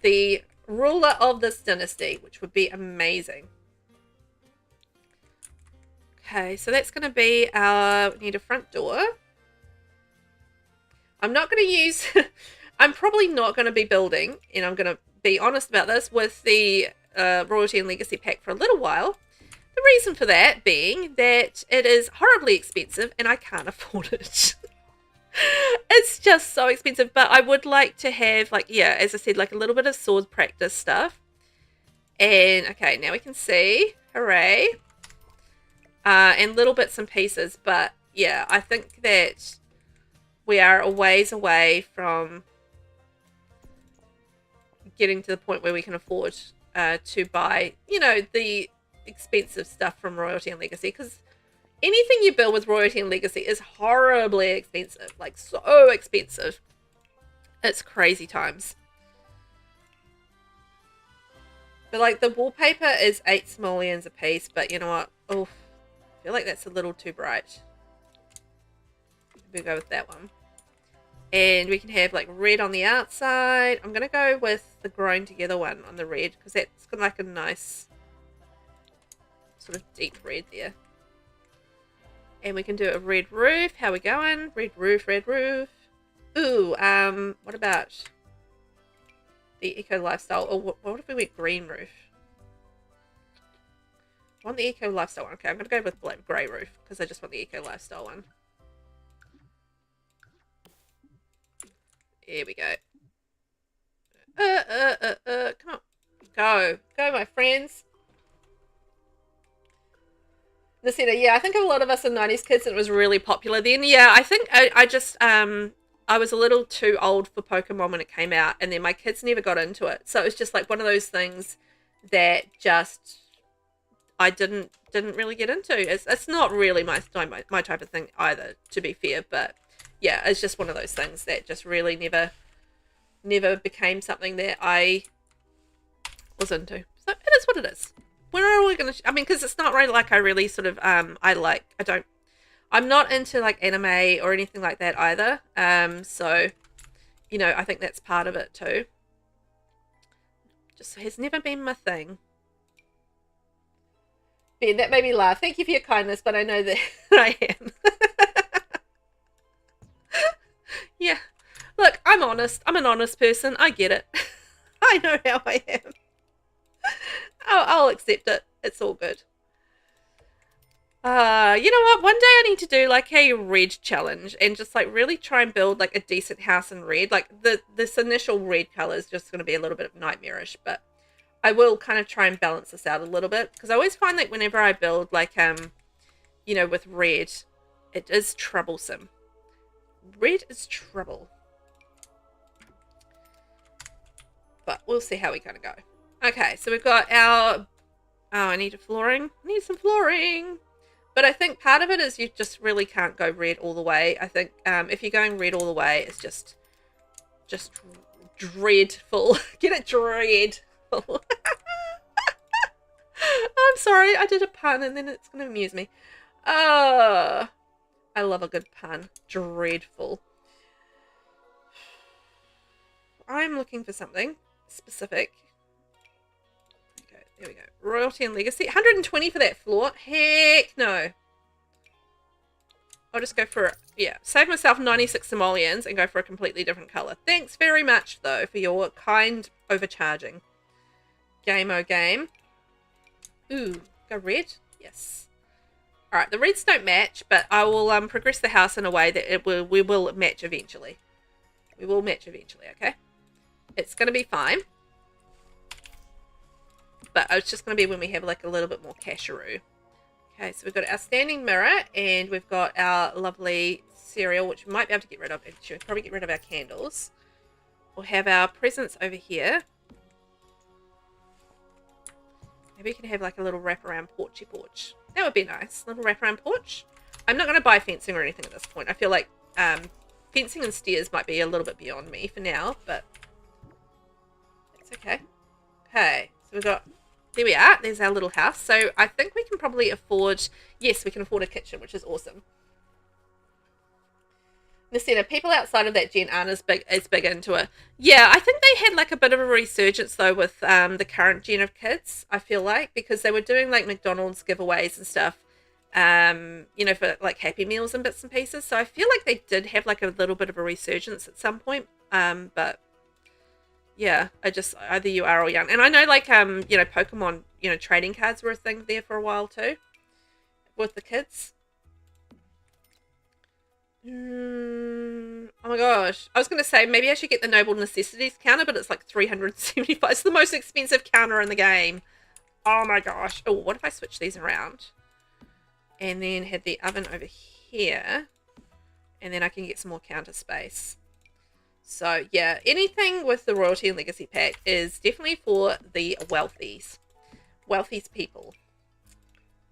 the ruler of this dynasty, which would be amazing. Okay, so that's going to be our... We need a front door. I'm not going to use... I'm probably not going to be building, and I'm going to be honest about this, with the Royalty and Legacy pack for a little while. The reason for that being that it is horribly expensive and I can't afford it. It's just so expensive, but I would like to have, like, yeah, as I said, like a little bit of sword practice stuff. And, okay, now we can see. Hooray. And little bits and pieces, but yeah, I think that we are a ways away from getting to the point where we can afford to buy, you know, the expensive stuff from Royalty and Legacy, because anything you build with Royalty and Legacy is horribly expensive, like so expensive. It's crazy times. But like the wallpaper is 8 simoleons a piece, but you know what? Oh, I feel like that's a little too bright. We'll go with that one. And we can have like red on the outside. I'm going to go with the grown together one on the red, because that's got like a nice sort of deep red there. And we can do a red roof. How are we going? Red roof, red roof. Ooh, what about the eco lifestyle? Or what if we went green roof? I want the eco lifestyle one. Okay, I'm going to go with black grey roof because I just want the eco lifestyle one. Here we go. Come on. Go, my friends. The center, yeah, I think a lot of us are 90s kids and it was really popular then. Yeah, I think I just, I was a little too old for Pokemon when it came out, and then my kids never got into it. So it was just like one of those things that just, I didn't really get into. It's not really my type of thing either, to be fair, but yeah, it's just one of those things that just really never never became something that I was into. So it is what it is. When are we going to... I mean, because it's not really like I really sort of... I'm not into like anime or anything like that either. So, you know, I think that's part of it too. Just has never been my thing. Ben, that made me laugh. Thank you for your kindness, but I know that I am. Yeah. Look, I'm honest. I'm an honest person. I get it. I know how I am. I'll accept it. It's all good. You know what? One day I need to do like a red challenge and just like really try and build like a decent house in red. Like this initial red color is just going to be a little bit nightmarish, but I will kind of try and balance this out a little bit because I always find that whenever I build like you know, with red, it is troublesome. Red is trouble. But we'll see how we kind of go. Okay, so we've got our... Oh, I need a flooring. I need some flooring. But I think part of it is you just really can't go red all the way. I think if you're going red all the way, it's just dreadful. Get it? Dreadful. I'm sorry, I did a pun and then it's going to amuse me. I love a good pun. Dreadful. I'm looking for something specific. Okay, there we go. Royalty and legacy. 120 for that floor. Heck no. I'll just go for, yeah, save myself 96 simoleons and go for a completely different color. Thanks very much, though, for your kind overcharging. Game-o game. Ooh, go red? Yes. Alright, the reds don't match, but I will progress the house in a way that we will match eventually. We will match eventually, okay? It's going to be fine. But it's just going to be when we have like a little bit more casheroo. Okay, so we've got our standing mirror and we've got our lovely cereal, which we might be able to get rid of. Actually, we'll probably get rid of our candles. We'll have our presents over here. Maybe we can have like a little wraparound porchy porch. That would be nice. Little wraparound porch. I'm not going to buy fencing or anything at this point. I feel like fencing and stairs might be a little bit beyond me for now, but it's okay. Okay, so we've got... There we are. There's our little house. So I think we can probably afford... Yes, we can afford a kitchen, which is awesome. Nacina, people outside of that gen aren't as big into it. Yeah, I think they had like a bit of a resurgence though with the current gen of kids, I feel like, because they were doing like McDonald's giveaways and stuff, you know, for like Happy Meals and bits and pieces. So I feel like they did have like a little bit of a resurgence at some point. But yeah, either you are or young. And I know like, you know, Pokemon, you know, trading cards were a thing there for a while too with the kids. Oh my gosh. I was going to say, maybe I should get the Noble Necessities counter, but it's like 375. It's the most expensive counter in the game. Oh my gosh. Oh, what if I switch these around? And then had the oven over here. And then I can get some more counter space. So, yeah. Anything with the Royalty and Legacy pack is definitely for the wealthies. Wealthies people.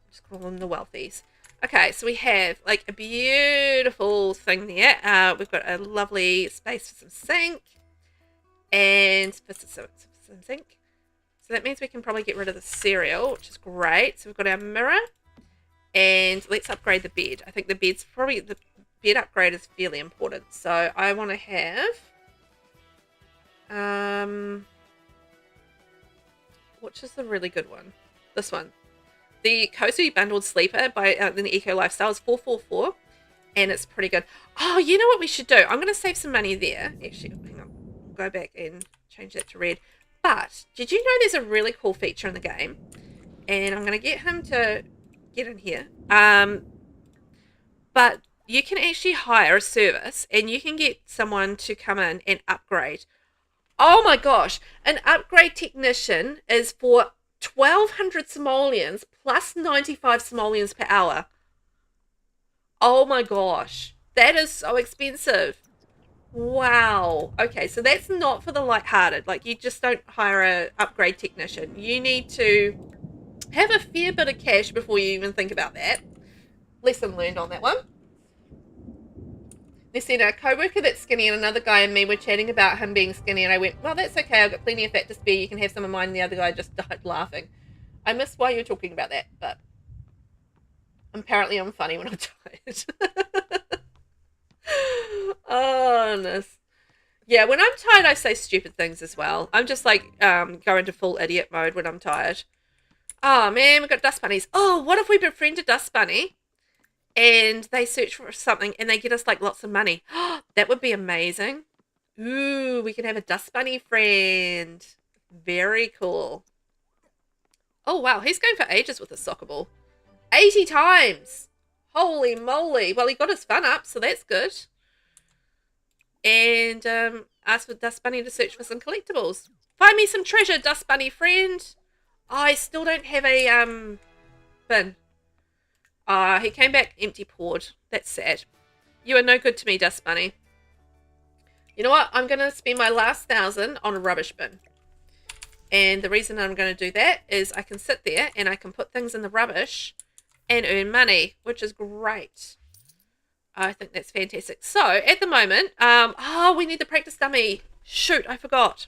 Just call them the wealthies. Okay, so we have like a beautiful thing there. We've got a lovely space for some sink and for some sink. So that means we can probably get rid of the cereal, which is great. So we've got our mirror and let's upgrade the bed. I think the bed upgrade is fairly important. So I want to have, which is the really good one? This one. The Cozy Bundled Sleeper by the Eco Lifestyle is 444, and it's pretty good. Oh, you know what we should do? I'm going to save some money there. Actually, hang on. Go back and change that to red. But did you know there's a really cool feature in the game? And I'm going to get him to get in here. But you can actually hire a service, and you can get someone to come in and upgrade. Oh my gosh. An upgrade technician is for 1,200 simoleons plus 95 simoleons per hour. Oh my gosh. That is so expensive. Wow. Okay, so that's not for the lighthearted. Like, you just don't hire an upgrade technician. You need to have a fair bit of cash before you even think about that. Lesson learned on that one. They said a co-worker that's skinny and another guy and me were chatting about him being skinny, and I went, well, that's okay, I've got plenty of fat to spare, you can have some of mine, and the other guy just died laughing. I missed why you're talking about that, but apparently I'm funny when I'm tired. Oh, goodness. Yeah, when I'm tired, I say stupid things as well. I'm just like go into full idiot mode when I'm tired. Oh, man, we've got dust bunnies. Oh, what if we befriend a dust bunny and they search for something and they get us like lots of money? That would be amazing. Ooh, we can have a dust bunny friend. Very cool. Oh, wow, he's going for ages with a soccer ball. 80 times. Holy moly. Well, he got his fun up, so that's good. And ask for Dust Bunny to search for some collectibles. Find me some treasure, Dust Bunny friend. Oh, I still don't have a bin. He came back empty-pawed. That's sad. You are no good to me, Dust Bunny. You know what? I'm going to spend my last 1,000 on a rubbish bin. And the reason I'm going to do that is I can sit there and I can put things in the rubbish and earn money, which is great. I think that's fantastic. So, at the moment, we need the practice dummy. Shoot, I forgot.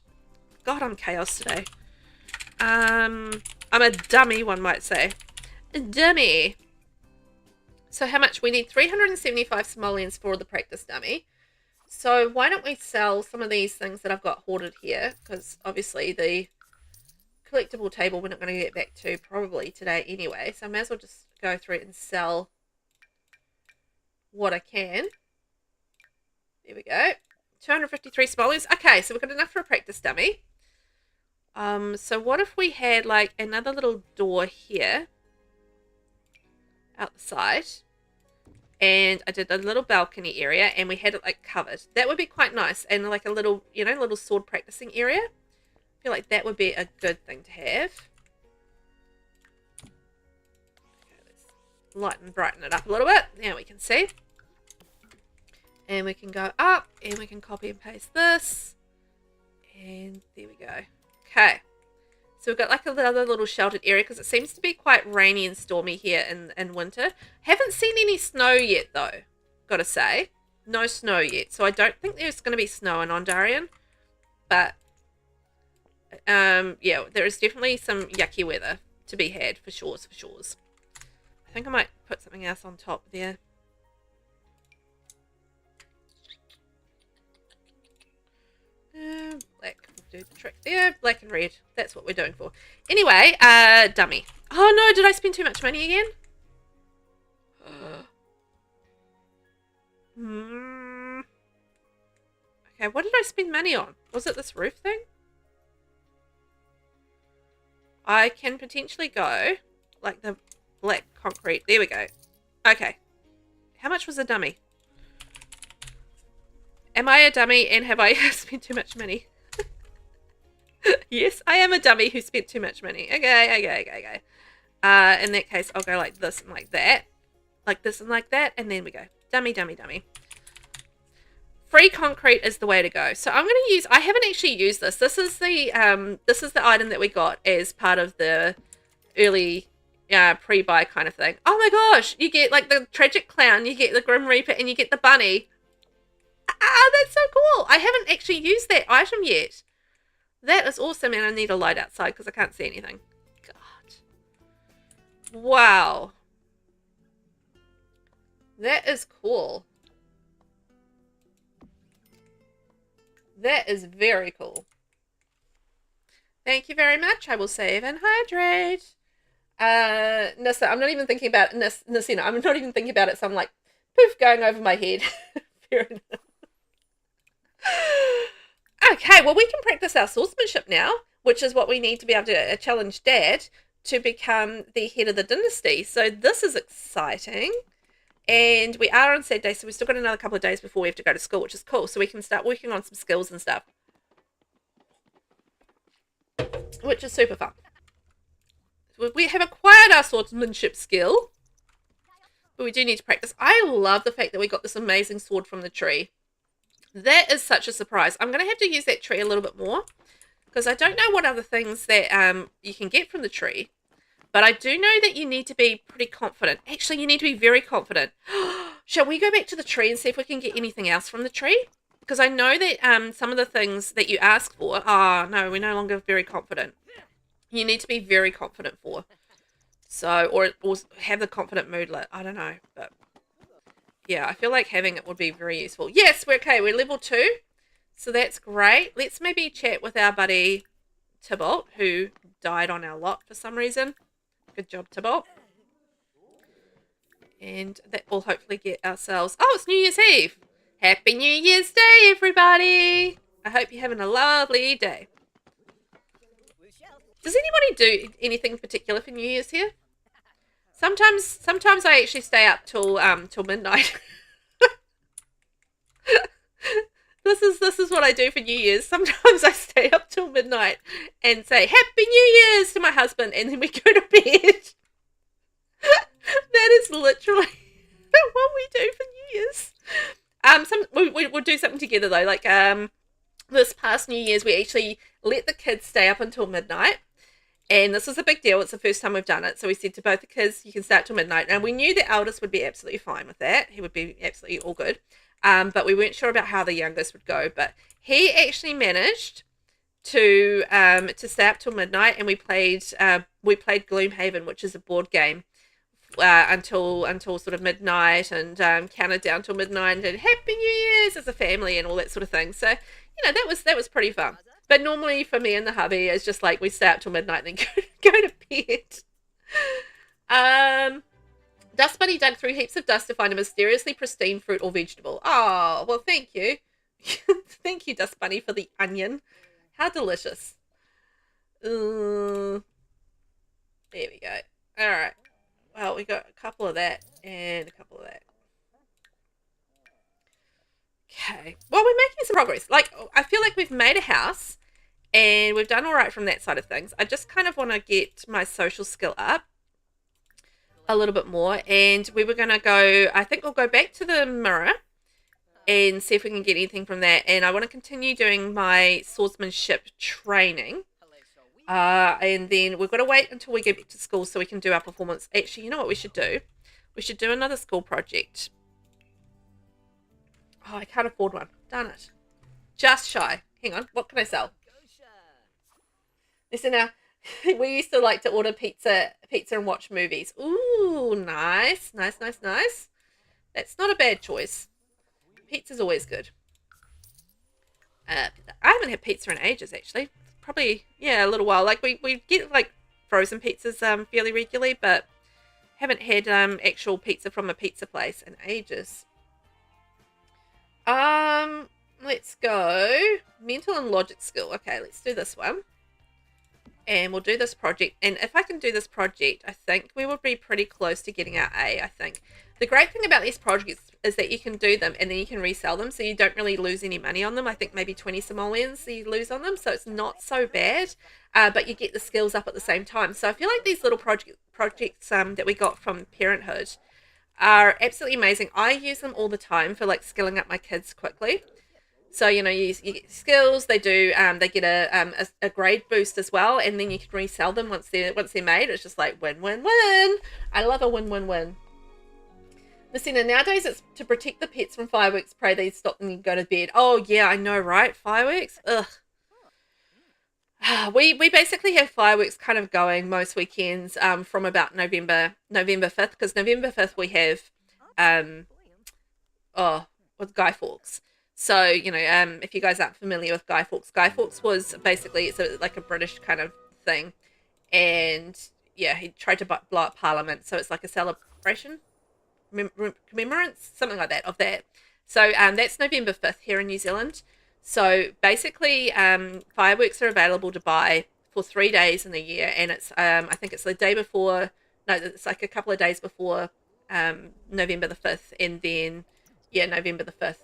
God, I'm chaos today. I'm a dummy, one might say. A dummy. So, how much? We need 375 simoleons for the practice dummy. So, why don't we sell some of these things that I've got hoarded here? Because, obviously, the collectible table we're not going to get back to probably today anyway. So, I may as well just go through it and sell what I can. There we go. 253 simoleons. Okay, so we've got enough for a practice dummy. So what if we had like another little door here out the side, and I did a little balcony area and we had it like covered. That would be quite nice, and like a little, you know, little sword practicing area. I feel like that would be a good thing to have. Okay, let's lighten, brighten it up a little bit. Now we can see. And we can go up and we can copy and paste this. And there we go. Okay. So we've got like another little sheltered area because it seems to be quite rainy and stormy here in winter. Haven't seen any snow yet though, gotta say. No snow yet. So I don't think there's going to be snow in Ondarian. But, yeah, there is definitely some yucky weather to be had for sure, for sure. I think I might put something else on top there. Black will do the trick there. Black and red. That's what we're doing for. Anyway, dummy. Oh no, did I spend too much money again? Okay, what did I spend money on? Was it this roof thing? I can potentially go like the black concrete. There we go. Okay. How much was a dummy? Am I a dummy and have I spent too much money? Yes, I am a dummy who spent too much money. Okay. In that case, I'll go like this and like that. Like this and like that. And then we go. Dummy. Free concrete is the way to go. So I'm going to use... I haven't actually used this. This is the item that we got as part of the early pre-buy kind of thing. Oh my gosh. You get like the tragic clown. You get the Grim Reaper and you get the bunny. That's so cool. I haven't actually used that item yet. That is awesome, and I need a light outside because I can't see anything. God. Wow. That is cool. That is very cool. Thank you very much. I will save and hydrate. Nissa, I'm not even thinking about it. Nissina, I'm not even thinking about it, so I'm like, poof, going over my head. Fair enough. Okay, well, we can practice our swordsmanship now, which is what we need to be able to challenge Dad to become the head of the dynasty. So this is exciting. And we are on Saturday, so we've still got another couple of days before we have to go to school, which is cool. So we can start working on some skills and stuff, which is super fun. We have acquired our swordsmanship skill, but we do need to practice. I love the fact that we got this amazing sword from the tree. That is such a surprise. I'm going to have to use that tree a little bit more because I don't know what other things that you can get from the tree. But I do know that you need to be pretty confident. Actually, you need to be very confident. Shall we go back to the tree and see if we can get anything else from the tree? Because I know that some of the things that you ask for, no, we're no longer very confident. You need to be very confident for. So, or have the confident moodlet. I don't know, but yeah, I feel like having it would be very useful. Yes, we're okay. We're level 2, so that's great. Let's maybe chat with our buddy Tybalt, who died on our lot for some reason. Good job, Tybalt. And that will hopefully get ourselves... Oh, it's New Year's Eve. Happy New Year's Day, everybody. I hope you're having a lovely day. Does anybody do anything particular for New Year's here? Sometimes I actually stay up till midnight. This is what I do for New Year's. Sometimes I stay up till midnight and say Happy New Year's to my husband, and then we go to bed. That is literally what we do for New Year's. We'll do something together though. Like this past New Year's, we actually let the kids stay up until midnight. And this was a big deal. It's the first time we've done it. So we said to both the kids, you can start till midnight. And we knew the eldest would be absolutely fine with that. He would be absolutely all good. But we weren't sure about how the youngest would go. But he actually managed to stay up till midnight. And we played Gloomhaven, which is a board game, until sort of midnight, and counted down till midnight and did Happy New Year's as a family and all that sort of thing. So, that was pretty fun. But normally for me and the hubby, it's just like we stay up till midnight and then go to bed. Dust Bunny dug through heaps of dust to find a mysteriously pristine fruit or vegetable. Oh, well, thank you. Thank you, Dust Bunny, for the onion. How delicious. There we go. All right. Well, we got a couple of that and a couple of that. Okay. Well, we're making some progress. Like, I feel like we've made a house and we've done all right from that side of things. I just kind of want to get my social skill up a little bit more. And we were going to go, I think we'll go back to the mirror and see if we can get anything from that. And I want to continue doing my swordsmanship training. And then we've got to wait until we get back to school so we can do our performance. Actually, you know what we should do? We should do another school project. Oh, I can't afford one. Darn it. Just shy. Hang on. What can I sell? Listen now. We used to like to order pizza and watch movies. Ooh, nice. Nice, nice, nice. That's not a bad choice. Pizza's always good. I haven't had pizza in ages, actually. Probably, yeah, a little while. Like, we get, like, frozen pizzas fairly regularly, but haven't had actual pizza from a pizza place in ages. Let's go. Mental and logic skill. Okay, let's do this one. And we'll do this project. And if I can do this project, I think we will be pretty close to getting our A, I think. The great thing about these projects is that you can do them and then you can resell them, so you don't really lose any money on them. I think maybe 20 simoleons you lose on them, so it's not so bad, but you get the skills up at the same time. So I feel like these little projects that we got from Parenthood are absolutely amazing. I use them all the time for like skilling up my kids quickly. So, you get skills, they get a grade boost as well, and then you can resell them once they're made. It's just like win, win, win. I love a win, win, win. Listen, and nowadays it's to protect the pets from fireworks, pray they stop them and go to bed. Oh, yeah, I know, right? Fireworks? Ugh. We basically have fireworks kind of going most weekends from about November 5th, because November 5th we have, with Guy Fawkes. So, if you guys aren't familiar with Guy Fawkes was basically, it's like a British kind of thing. And, yeah, he tried to blow up Parliament. So it's like a celebration, commemorance, something like that, of that. So that's November 5th here in New Zealand. So basically, fireworks are available to buy for 3 days in the year. And it's, I think it's the day before, no, it's like a couple of days before November the 5th. And then, yeah, November the 5th.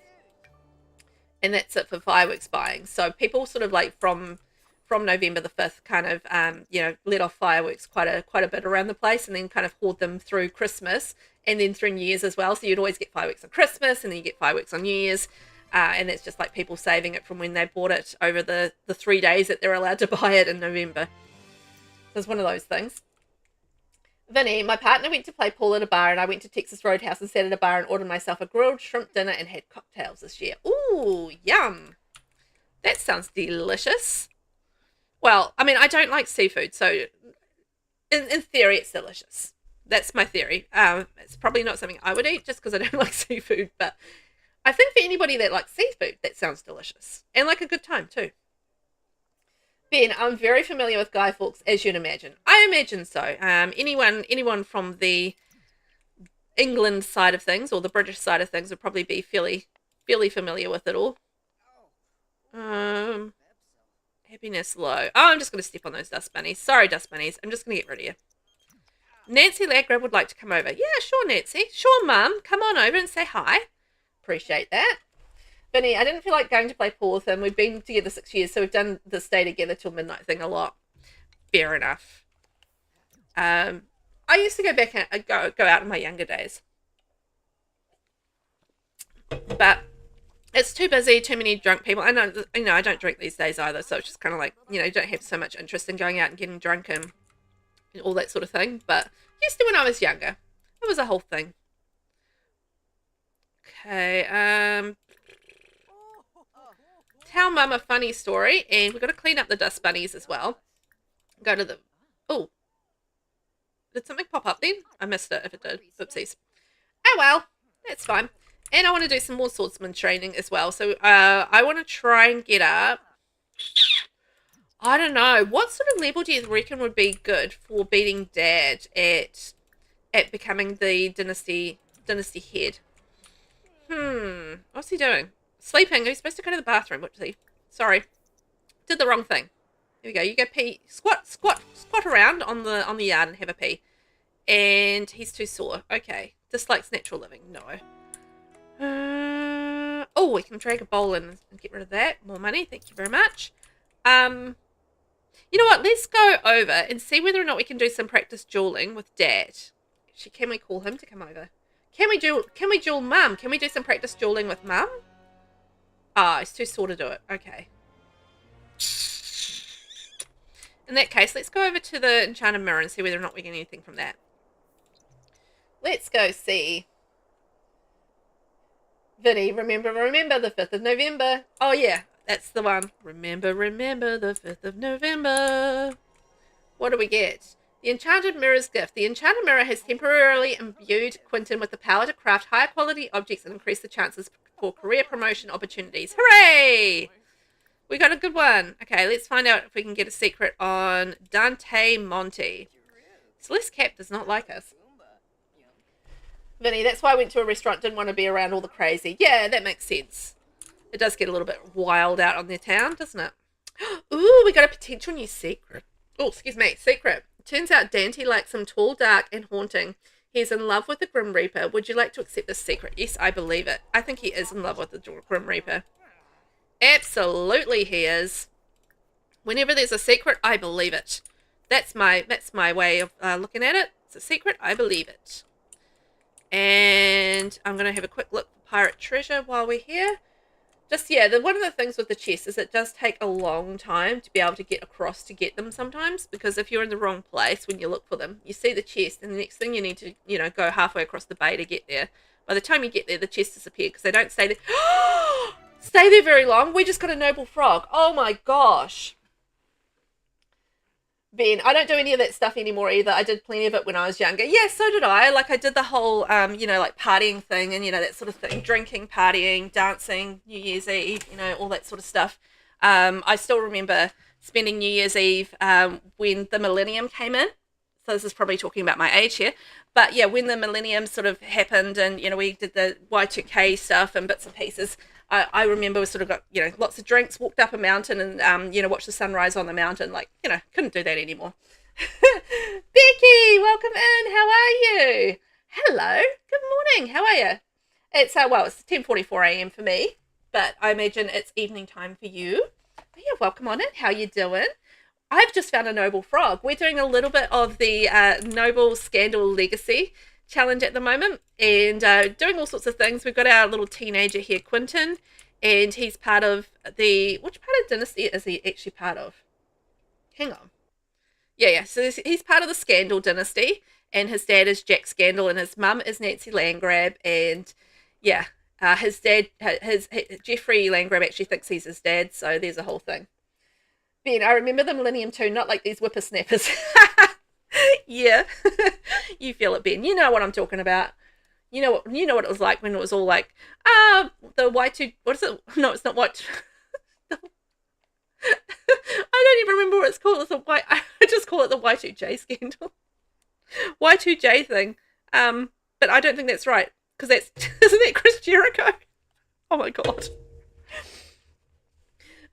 And that's it for fireworks buying. So people sort of like from November the 5th kind of, let off fireworks quite a bit around the place, and then kind of hoard them through Christmas and then through New Year's as well. So you'd always get fireworks on Christmas and then you get fireworks on New Year's. And it's just like people saving it from when they bought it over the 3 days that they're allowed to buy it in November. So it's one of those things. Vinny, my partner went to play pool at a bar and I went to Texas Roadhouse and sat at a bar and ordered myself a grilled shrimp dinner and had cocktails this year. Ooh, yum. That sounds delicious. Well, I mean, I don't like seafood, so in theory, it's delicious. That's my theory. It's probably not something I would eat just because I don't like seafood, but I think for anybody that likes seafood, that sounds delicious. And like a good time, too. Ben, I'm very familiar with Guy Fawkes, as you'd imagine. I imagine so. Anyone from the England side of things or the British side of things would probably be fairly familiar with it all. Happiness low. Oh, I'm just going to step on those dust bunnies. Sorry, dust bunnies. I'm just going to get rid of you. Nancy Lagrab would like to come over. Yeah, sure, Nancy. Sure, Mum. Come on over and say hi. Appreciate that. Vinny, I didn't feel like going to play pool with him. We've been together 6 years, so we've done the stay together till midnight thing a lot. Fair enough. I used to go back and go out in my younger days. But it's too busy, too many drunk people. I know, I don't drink these days either, so it's just kind of like, you don't have so much interest in going out and getting drunk and all that sort of thing. But used to when I was younger. It was a whole thing. Okay, tell Mum a funny story, and we've got to clean up the dust bunnies as well. Go to the... Oh. Did something pop up then? I missed it if it did. Oopsies. Oh well, that's fine. And I want to do some more swordsman training as well. So I want to try and get up... I don't know. What sort of level do you reckon would be good for beating Dad at becoming the Dynasty head? What's he doing? Sleeping. He's supposed to go to the bathroom. What is he? Sorry. Did the wrong thing. Here we go. You go pee. Squat around on the yard and have a pee. And he's too sore. Okay. Dislikes natural living. No. Oh, we can drag a bowl in and get rid of that. More money. Thank you very much. You know what? Let's go over and see whether or not we can do some practice dueling with Dad. Actually, can we call him to come over? Can we duel Mum? Can we do some practice dueling with Mum? Ah, he's too sore to do it. Okay. In that case, let's go over to the Enchanted Mirror and see whether or not we get anything from that. Let's go see. Vinny, remember the 5th of November. Oh, yeah, that's the one. Remember the 5th of November. What do we get? The Enchanted Mirror's gift. The Enchanted Mirror has temporarily imbued Quentin with the power to craft higher quality objects and increase the chances for career promotion opportunities. Hooray! We got a good one. Okay, let's find out if we can get a secret on Dante Monte. Celeste Cap does not like us. Vinny, that's why I went to a restaurant, didn't want to be around all the crazy. Yeah, that makes sense. It does get a little bit wild out on their town, doesn't it? Ooh, we got a potential new secret. Oh, excuse me, secret. Turns out Dante likes him tall, dark, and haunting. He's in love with the Grim Reaper. Would you like to accept this secret? Yes, I believe it. I think he is in love with the Grim Reaper. Absolutely he is. Whenever there's a secret, I believe it. That's my way of looking at it. It's a secret, I believe it. And I'm going to have a quick look for pirate treasure while we're here. Just, yeah, one of the things with the chests is it does take a long time to be able to get across to get them sometimes, because if you're in the wrong place when you look for them, you see the chest and the next thing you need to, go halfway across the bay to get there. By the time you get there, the chest disappears because they don't stay there. Stay there very long. We just got a noble frog. Oh my gosh. Ben, I don't do any of that stuff anymore either. I did plenty of it when I was younger. Yeah, so did I. Like I did the whole, like partying thing and, that sort of thing. Drinking, partying, dancing, New Year's Eve, all that sort of stuff. I still remember spending New Year's Eve when the millennium came in. So this is probably talking about my age here. But yeah, when the millennium sort of happened and, we did the Y2K stuff and bits and pieces, I remember we sort of got, lots of drinks, walked up a mountain and, watched the sunrise on the mountain. Like, couldn't do that anymore. Becky, welcome in. How are you? Hello. Good morning. How are you? It's, it's 10:44 a.m. for me, but I imagine it's evening time for you. But yeah, welcome on in. How you doing? I've just found a noble frog. We're doing a little bit of the Noble Scandal Legacy challenge at the moment and doing all sorts of things. We've got our little teenager here, Quentin, and he's part of which part of Dynasty is he actually part of? Hang on. Yeah, so he's part of the Scandal Dynasty, and his dad is Jack Scandal, and his mum is Nancy Landgrab, and yeah, his dad, Jeffrey Landgrab actually thinks he's his dad, so there's a whole thing. Ben, I remember the Millennium too, not like these whippersnappers. Yeah, you feel it, Ben. You know what I'm talking about. You know what it was like when it was all like, the Y2. What is it? No, it's not what. I don't even remember what it's called. It's a Y. I just call it the Y2J scandal. Y2J thing. But I don't think that's right because that's isn't that Chris Jericho? Oh my god.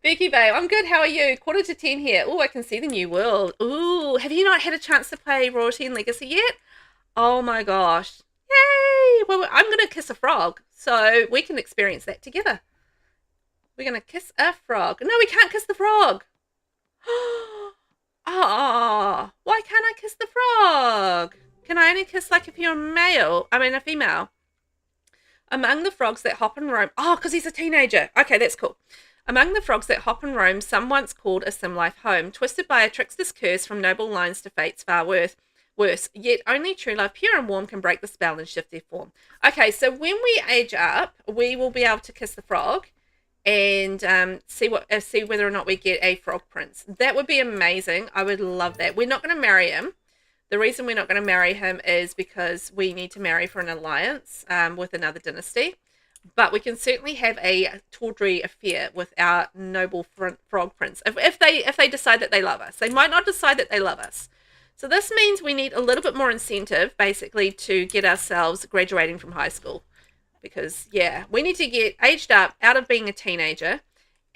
Becky Bay, I'm good. How are you? 9:45 here. Oh, I can see the new world. Ooh, have you not had a chance to play Royalty and Legacy yet? Oh my gosh. Yay! Well, I'm going to kiss a frog, so we can experience that together. We're going to kiss a frog. No, we can't kiss the frog. Ah, why can't I kiss the frog? Can I only kiss like if you're a female? Among the frogs that hop and roam. Oh, because he's a teenager. Okay, that's cool. Among the frogs that hop and roam, some once called a sim life home, twisted by a trickster's curse from noble lines to fate's far worse. Yet only true love, pure and warm, can break the spell and shift their form. Okay, so when we age up, we will be able to kiss the frog and see whether or not we get a frog prince. That would be amazing. I would love that. We're not going to marry him. The reason we're not going to marry him is because we need to marry for an alliance with another dynasty. But we can certainly have a tawdry affair with our noble frog prince if they decide that they love us. They might not decide that they love us. So this means we need a little bit more incentive, basically, to get ourselves graduating from high school. Because, yeah, we need to get aged up out of being a teenager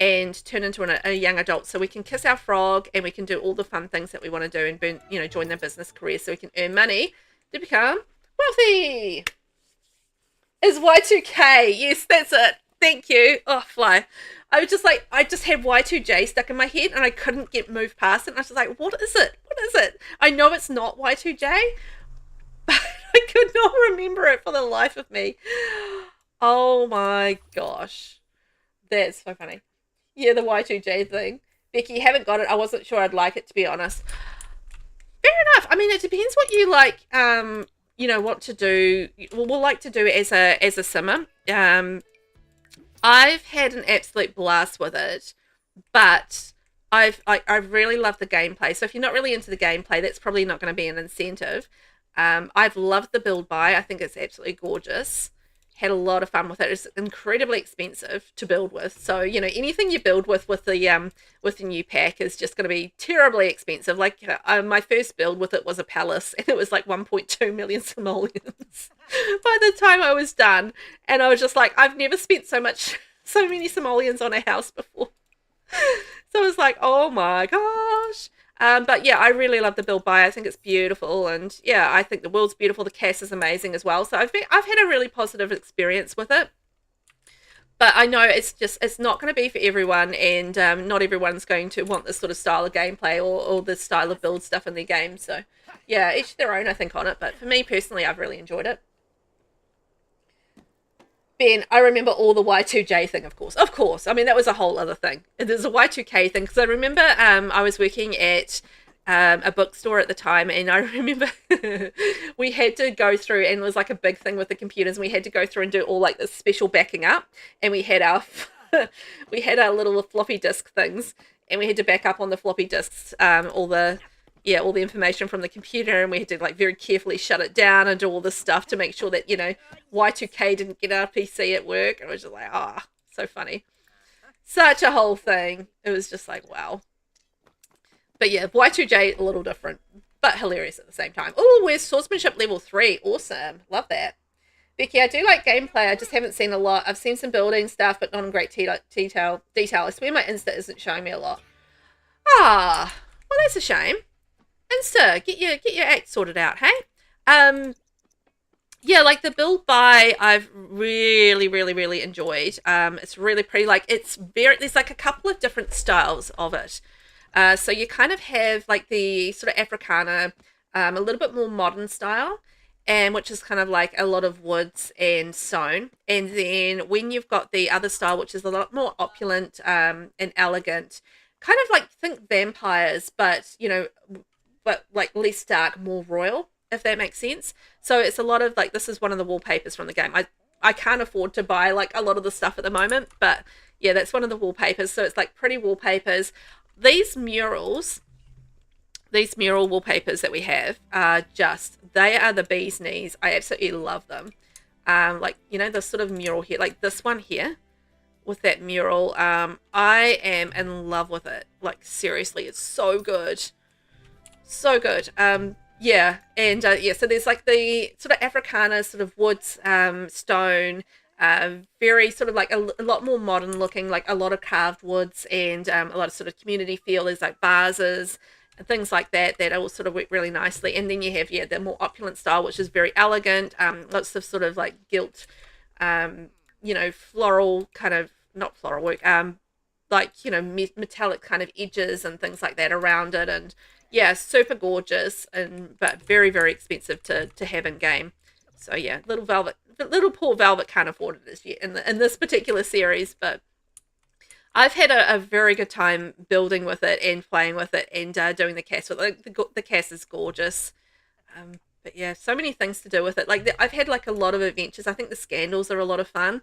and turn into a young adult so we can kiss our frog and we can do all the fun things that we want to do and join the business career so we can earn money to become wealthy. Is Y2K. Yes, that's it. Thank you. Oh, fly. I was just like, I just had Y2J stuck in my head and I couldn't move past it. And I was just like, what is it? What is it? I know it's not Y2J, but I could not remember it for the life of me. Oh my gosh. That's so funny. Yeah, the Y2J thing. Becky, you haven't got it. I wasn't sure I'd like it, to be honest. Fair enough. I mean, it depends what you like, what to do. We'll like to do as a simmer. I've had an absolute blast with it, but I really love the gameplay. So if you're not really into the gameplay, that's probably not going to be an incentive. I've loved the build buy. I think it's absolutely gorgeous. Had a lot of fun with it. It's incredibly expensive to build with. So, anything you build with the new pack is just going to be terribly expensive. Like my first build with it was a palace and it was like 1.2 million simoleons by the time I was done. And I was just like, I've never spent so many simoleons on a house before. So I was like, oh my gosh. But yeah, I really love the build buy. I think it's beautiful, and yeah, I think the world's beautiful. The cast is amazing as well. So I've had a really positive experience with it. But I know it's not going to be for everyone, and not everyone's going to want this sort of style of gameplay or this style of build stuff in their game. So yeah, each their own, I think, on it. But for me personally, I've really enjoyed it. Ben, I remember all the Y2J thing, of course. Of course. I mean, that was a whole other thing. There's a Y2K thing, because I remember I was working at a bookstore at the time, and I remember we had to go through, and it was like a big thing with the computers, and we had to go through and do all like this special backing up, and we had our we had our little floppy disk things, and we had to back up on the floppy disks all the information from the computer, and we had to like very carefully shut it down and do all this stuff to make sure that, Y2K didn't get our PC at work. And I was just like, so funny. Such a whole thing. It was just like, wow. But yeah, Y2J, a little different, but hilarious at the same time. Oh, we're swordsmanship level 3. Awesome. Love that. Becky, I do like gameplay. I just haven't seen a lot. I've seen some building stuff, but not in great detail. I swear my Insta isn't showing me a lot. Well, that's a shame. Insta, get your act sorted out, hey? Yeah, like the build buy, I've really, really, really enjoyed. It's really pretty. Like there's like a couple of different styles of it. So you kind of have like the sort of Africana, a little bit more modern style, and which is kind of like a lot of woods and stone. And then when you've got the other style, which is a lot more opulent and elegant, kind of like think vampires, but like less dark, more royal if that makes sense. So it's a lot of like, this is one of the wallpapers from the game. I can't afford to buy like a lot of the stuff at the moment, but yeah, that's one of the wallpapers. So it's like pretty wallpapers. These mural wallpapers that we have are just, they are the bee's knees. I absolutely love them. Like, you know, this sort of mural here, like this one here with that mural. I am in love with it. Like, seriously, it's so good. So good. Yeah, and yeah, so there's like the sort of Africana sort of woods, stone, very sort of like a lot more modern looking, like a lot of carved woods and a lot of sort of community feel. There's like vases and things like that that all sort of work really nicely. And then you have, yeah, the more opulent style, which is very elegant, lots of sort of like gilt, you know, floral kind of, not floral work, like, you know, metallic kind of edges and things like that around it. And yeah, super gorgeous, and but very, very expensive to have in game. So yeah, little poor Velvet can't afford it as yet in this particular series, but I've had a very good time building with it and playing with it and doing the cast with it. The cast is gorgeous. But yeah, so many things to do with it. Like I've had like a lot of adventures. I think the scandals are a lot of fun.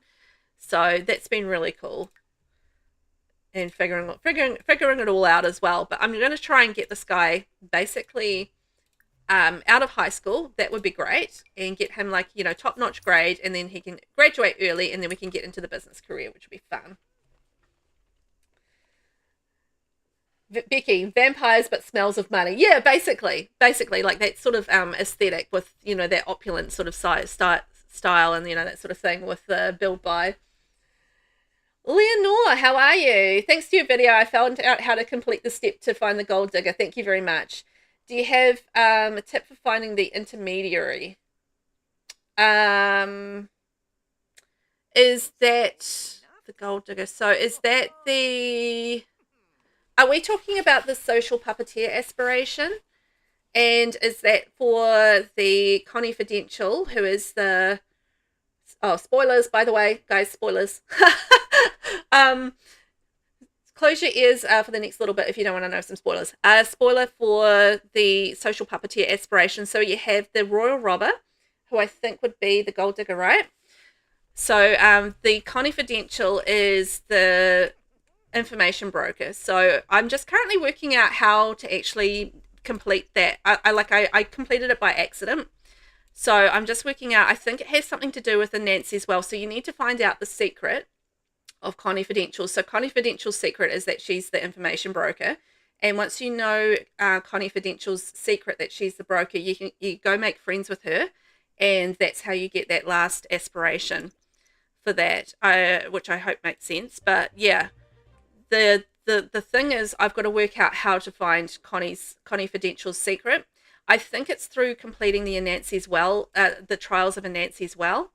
So that's been really cool. And figuring it all out as well. But I'm going to try and get this guy basically out of high school. That would be great. And get him like, you know, top-notch grade. And then he can graduate early. And then we can get into the business career, which would be fun. Becky, vampires but smells of money. Yeah, basically like that sort of aesthetic with, you know, that opulent sort of style and, you know, that sort of thing with build by. Leonore, how are you? Thanks to your video, I found out how to complete the step to find the gold digger. Thank you very much. Do you have a tip for finding the intermediary? Is that the gold digger? So is that the... Are we talking about the social puppeteer aspiration? And is that for the Confidential, who is the... Oh, spoilers, by the way, guys, spoilers. Close your ears for the next little bit if you don't want to know some spoilers. Spoiler for the social puppeteer aspiration. So you have the royal robber, who I think would be the gold digger, right? So the Confidential is the information broker. So I'm just currently working out how to actually complete that. I completed it by accident. So I'm just working out, I think it has something to do with the Nancy as well. So you need to find out the secret of Confidential. So Confidential's secret is that she's the information broker. And once you know Confidential's secret, that she's the broker, you go make friends with her. And that's how you get that last aspiration for that, which I hope makes sense. But yeah, the thing is, I've got to work out how to find Confidential's secret. I think it's through completing the Anansi as well, the trials of Anansi as well.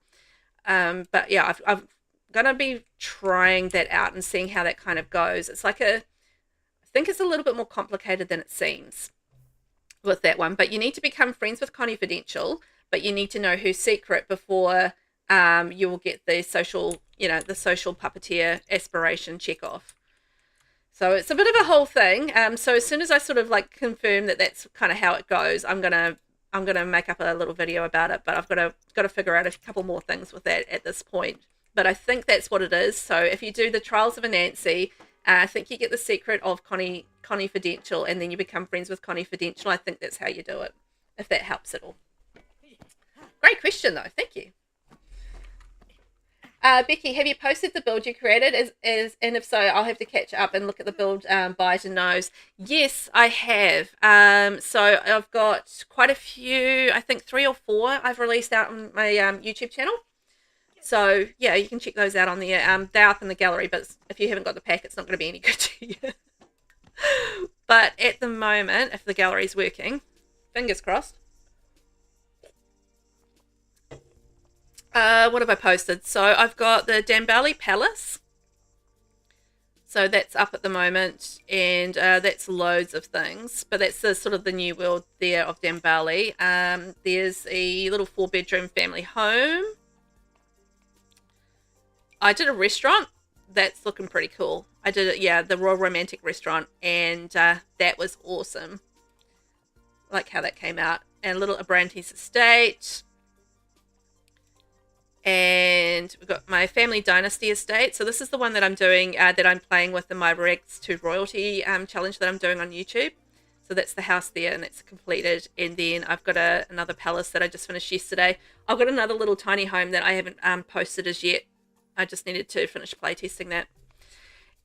But yeah, I'm going to be trying that out and seeing how that kind of goes. It's like I think it's a little bit more complicated than it seems with that one. But you need to become friends with Confidential, but you need to know her secret before you will get the social, the social puppeteer aspiration check off. So it's a bit of a whole thing. So as soon as I sort of like confirm that that's kind of how it goes, I'm gonna make up a little video about it. But I've got to figure out a couple more things with that at this point. But I think that's what it is. So if you do the Trials of Anansi, I think you get the secret of Confidential, and then you become friends with Confidential. I think that's how you do it. If that helps at all. Great question though. Thank you. Becky, have you posted the build you created? And if so, I'll have to catch up and look at the build by to knows. Yes, I have. So I've got quite a few, I think 3 or 4 I've released out on my YouTube channel. So yeah, you can check those out on there. They're up in the gallery, but if you haven't got the pack, it's not going to be any good to you. But at the moment, if the gallery's working, fingers crossed. What have I posted? So I've got the Dambali Palace. So that's up at the moment, and that's loads of things. But that's the sort of the new world there of Dambali. There's a little 4-bedroom family home. I did a restaurant. That's looking pretty cool. I did it, yeah, the Royal Romantic Restaurant, and that was awesome. Like how that came out. and a Brantes estate. And we've got my family Dynasty estate. So this is the one that I'm doing, that I'm playing with in my Rags to Royalty challenge that I'm doing on YouTube. So that's the house there, and it's completed. And then I've got another palace that I just finished yesterday. I've got another little tiny home that I haven't posted as yet. I just needed to finish playtesting that.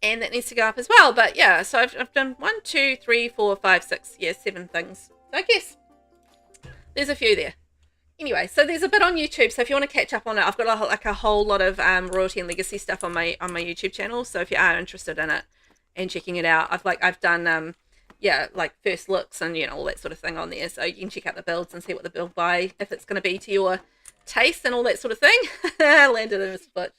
And that needs to go up as well. But yeah, so I've done 1, 2, 3, 4, 5, 6, 7 things. So I guess there's a few there. Anyway, so there's a bit on YouTube. So if you want to catch up on it, I've got a whole lot of royalty and legacy stuff on my YouTube channel. So if you are interested in it and checking it out, I've done like first looks and all that sort of thing on there. So you can check out the builds and see what the build by, if it's going to be to your taste and all that sort of thing. Landed in his foot.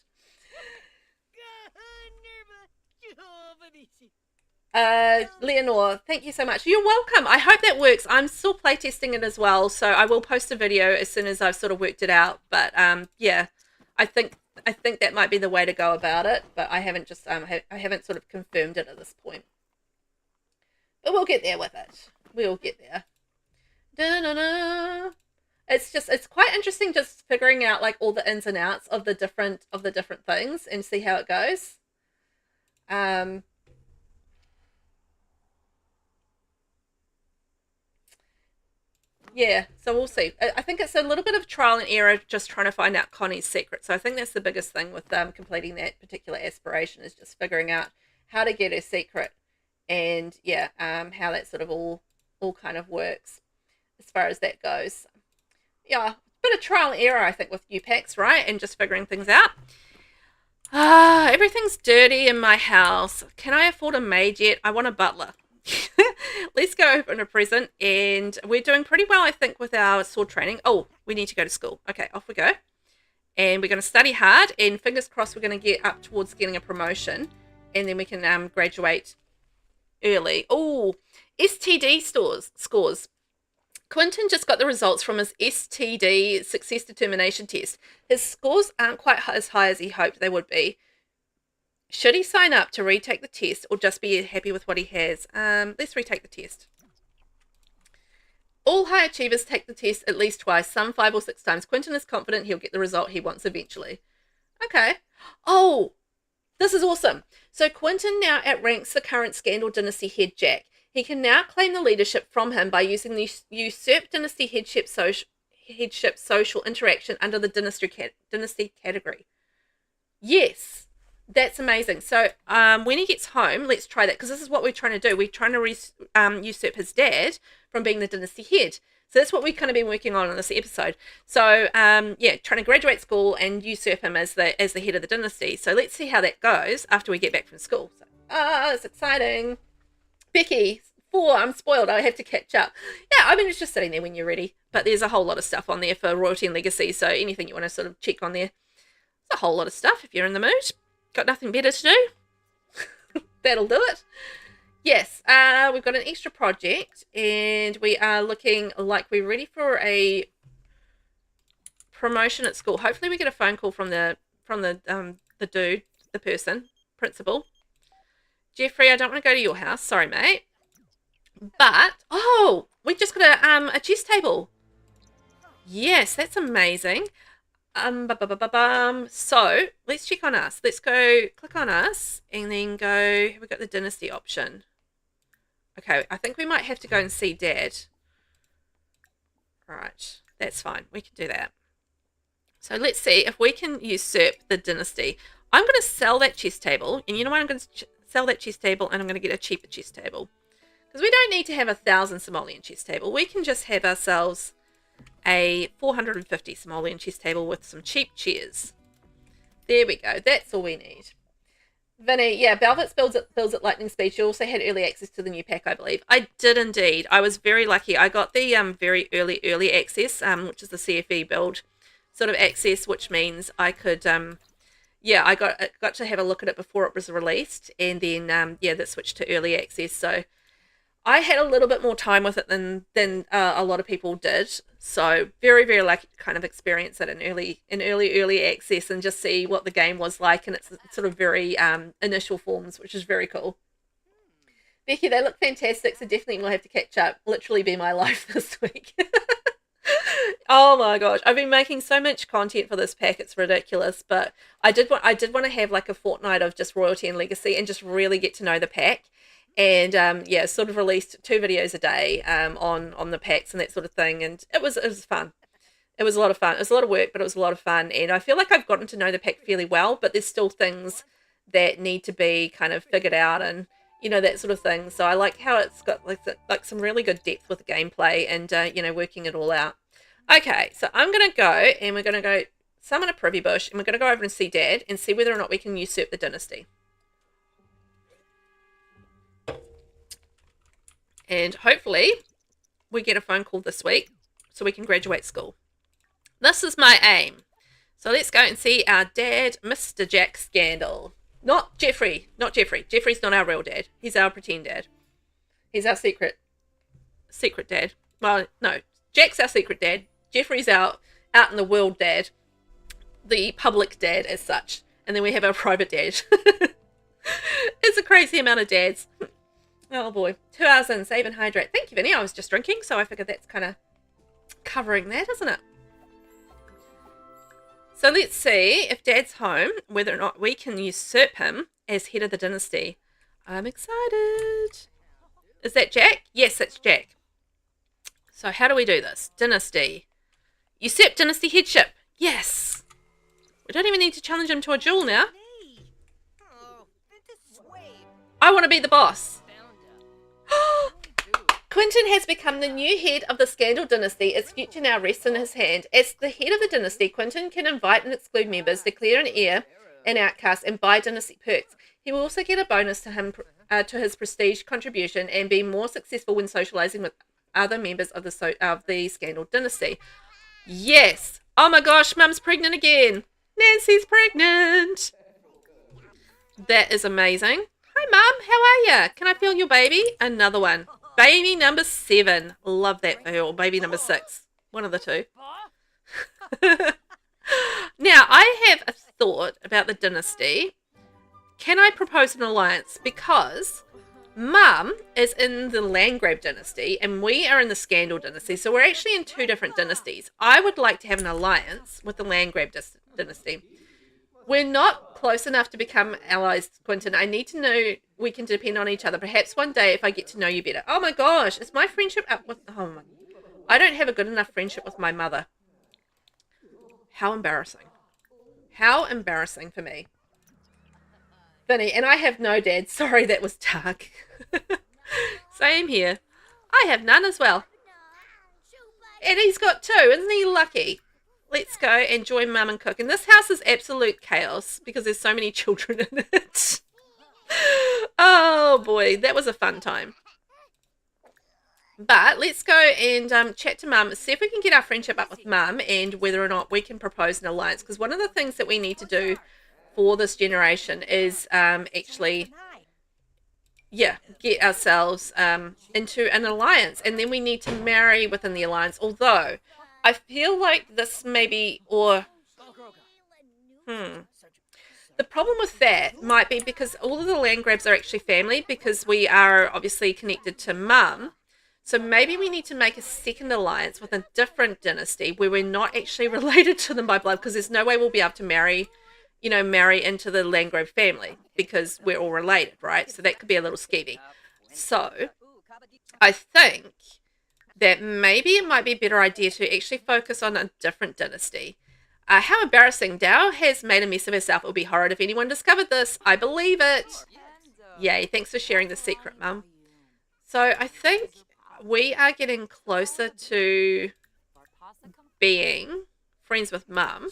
Leonore, thank you so much. You're welcome. I hope that works. I'm still playtesting it as well, so I will post a video as soon as I've sort of worked it out. But yeah, I think that might be the way to go about it. But I haven't just I haven't sort of confirmed it at this point. But we'll get there with it. We'll get there. Da-na-na. It's quite interesting just figuring out like all the ins and outs of the different things and see how it goes. Yeah, so we'll see. I think it's a little bit of trial and error just trying to find out Connie's secret. So I think that's the biggest thing with completing that particular aspiration is just figuring out how to get her secret and how that sort of all kind of works as far as that goes. Yeah, a bit of trial and error I think with new packs, right? And just figuring things out. Everything's dirty in my house. Can I afford a maid yet? I want a butler. Let's go open a present, and we're doing pretty well I think with our sword training. Oh, we need to go to school. Okay, off we go, and we're going to study hard, and fingers crossed we're going to get up towards getting a promotion, and then we can graduate early. Oh, STD scores. Quentin just got the results from his STD success determination test. His scores aren't quite as high as he hoped they would be. Should he sign up to retake the test or just be happy with what he has? Let's retake the test. All high achievers take the test at least twice, some 5 or 6 times. Quentin is confident he'll get the result he wants eventually. Okay. Oh, this is awesome. So Quentin now outranks the current Scandal Dynasty head Jack. He can now claim the leadership from him by using the usurped Dynasty headship social interaction under the Dynasty category. Yes. That's amazing. So when he gets home, let's try that because this is what we're trying to do. We're trying to usurp his dad from being the dynasty head. So that's what we've kind of been working on in this episode. So trying to graduate school and usurp him as the head of the dynasty. So let's see how that goes after we get back from school. So, it's exciting. Becky, 4. I'm spoiled. I have to catch up. Yeah, I mean it's just sitting there when you're ready. But there's a whole lot of stuff on there for royalty and legacy. So anything you want to sort of check on there. There's a whole lot of stuff if you're in the mood. Got nothing better to do? That'll do it. Yes, we've got an extra project and we are looking like we're ready for a promotion at school. Hopefully we get a phone call from the dude, the person, principal. Jeffrey, I don't want to go to your house. Sorry, mate. But, we just got a chess table. Yes, that's amazing. So let's check on us. Let's go click on us and then go, we've got the dynasty option. Okay, I think we might have to go and see Dad. Right, that's fine. We can do that. So let's see if we can usurp the dynasty. I'm going to sell that chess table, and you know what? I'm going to sell that chess table and I'm going to get a cheaper chess table. Because we don't need to have 1,000 simoleon chess table. We can just have ourselves a 450 simoleon chess table with some cheap chairs. There we go. That's all we need. Vinny, yeah, Velvet builds at lightning speed. You also had early access to the new pack, I believe. I did indeed. I was very lucky. I got the very early access, which is the CFE build sort of access, which means I could I got to have a look at it before it was released, and then that switched to early access. So I had a little bit more time with it than a lot of people did. So very, very lucky to kind of experience it in early access and just see what the game was like in its sort of very initial forms, which is very cool. Becky, they look fantastic, so definitely we'll have to catch up. Literally be my life this week. Oh my gosh, I've been making so much content for this pack, it's ridiculous. But I did want to have like a fortnight of just royalty and legacy and just really get to know the pack. And yeah, sort of released 2 videos a day on the packs and that sort of thing. And it was fun. It was a lot of fun. It was a lot of work, but it was a lot of fun. And I feel like I've gotten to know the pack fairly well, but there's still things that need to be kind of figured out and that sort of thing. So I like how it's got like some really good depth with the gameplay and working it all out. Okay, so I'm gonna go and we're gonna go summon a privy bush and we're gonna go over and see Dad and see whether or not we can usurp the dynasty. And hopefully we get a phone call this week so we can graduate school. This is my aim. So let's go and see our dad, Mr. Jack Scandal. Not Jeffrey. Not Jeffrey. Jeffrey's not our real dad. He's our pretend dad. He's our secret dad. Well, no. Jack's our secret dad. Jeffrey's out in the world dad. The public dad as such. And then we have our private dad. It's a crazy amount of dads. Oh boy. 2 hours in, save and hydrate. Thank you, Vinny. I was just drinking, so I figured that's kind of covering that, isn't it? So let's see if Dad's home, whether or not we can usurp him as head of the dynasty. I'm excited. Is that Jack? Yes, that's Jack. So how do we do this? Dynasty. Usurp dynasty headship. Yes. We don't even need to challenge him to a duel now. I want to be the boss. Quentin has become the new head of the Scandal dynasty. Its future now rests in his hand. As the head of the dynasty, Quentin can invite and exclude members, declare an heir, an outcast, and buy dynasty perks. He will also get a bonus to his prestige contribution and be more successful when socializing with other members of the Scandal dynasty. Yes. Oh my gosh, Mum's pregnant again. Nancy's pregnant. That is amazing. Hi, Mum. How are you? Can I feel your baby? Another one. Baby number 7. Love that for her. Or baby number 6. One of the two. Now, I have a thought about the dynasty. Can I propose an alliance? Because Mum is in the Landgrab dynasty and we are in the Scandal dynasty. So we're actually in 2 different dynasties. I would like to have an alliance with the Landgrab dynasty. We're not close enough to become allies, Quentin. I need to know we can depend on each other. Perhaps one day if I get to know you better. Oh my gosh, is my friendship up with... Oh my... I don't have a good enough friendship with my mother. How embarrassing. How embarrassing for me. Vinny, and I have no dad. Sorry, that was dark. Same here. I have none as well. And he's got 2. Isn't he lucky? Let's go and join Mum and cook. And this house is absolute chaos because there's so many children in it. Oh boy, that was a fun time. But let's go and chat to Mum, see if we can get our friendship up with Mum and whether or not we can propose an alliance. Because one of the things that we need to do for this generation is actually, get ourselves into an alliance. And then we need to marry within the alliance. Although... I feel like this maybe, or, the problem with that might be because all of the Landgrabs are actually family because we are obviously connected to Mum. So maybe we need to make a second alliance with a different dynasty where we're not actually related to them by blood because there's no way we'll be able to marry into the Landgrab family because we're all related, right? So that could be a little skeevy. So I think that maybe it might be a better idea to actually focus on a different dynasty. How embarrassing. Dow has made a mess of herself. It would be horrid if anyone discovered this. I believe it. Yay, thanks for sharing the secret, Mum. So I think we are getting closer to being friends with Mum.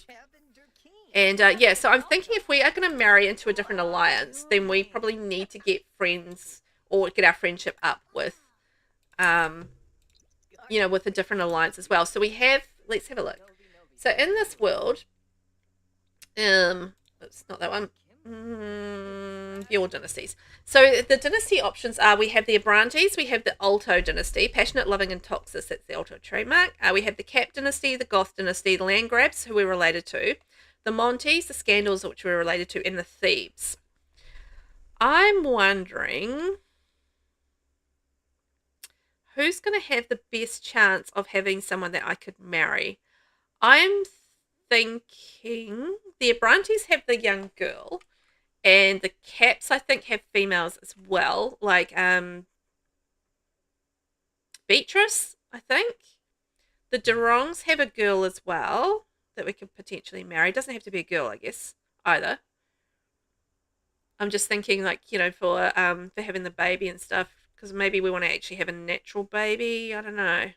And so I'm thinking if we are going to marry into a different alliance, then we probably need to get friends or get our friendship up with with a different alliance as well. So we have, let's have a look. So in this world, oops, not that one. Your dynasties. So the dynasty options are, we have the Abrantes, we have the Alto dynasty, Passionate, Loving, and Toxis, that's the Alto trademark. We have the Cap dynasty, the Goth dynasty, the Landgrabs, who we're related to, the Montes, the Scandals, which we're related to, and the Thebes. I'm wondering... who's going to have the best chance of having someone that I could marry? I'm thinking the Abrantes have the young girl, and the Caps I think have females as well, like Beatrice, I think. The Durongs have a girl as well that we could potentially marry. Doesn't have to be a girl, I guess, either. I'm just thinking, like, for having the baby and stuff, because maybe we want to actually have a natural baby. I don't know.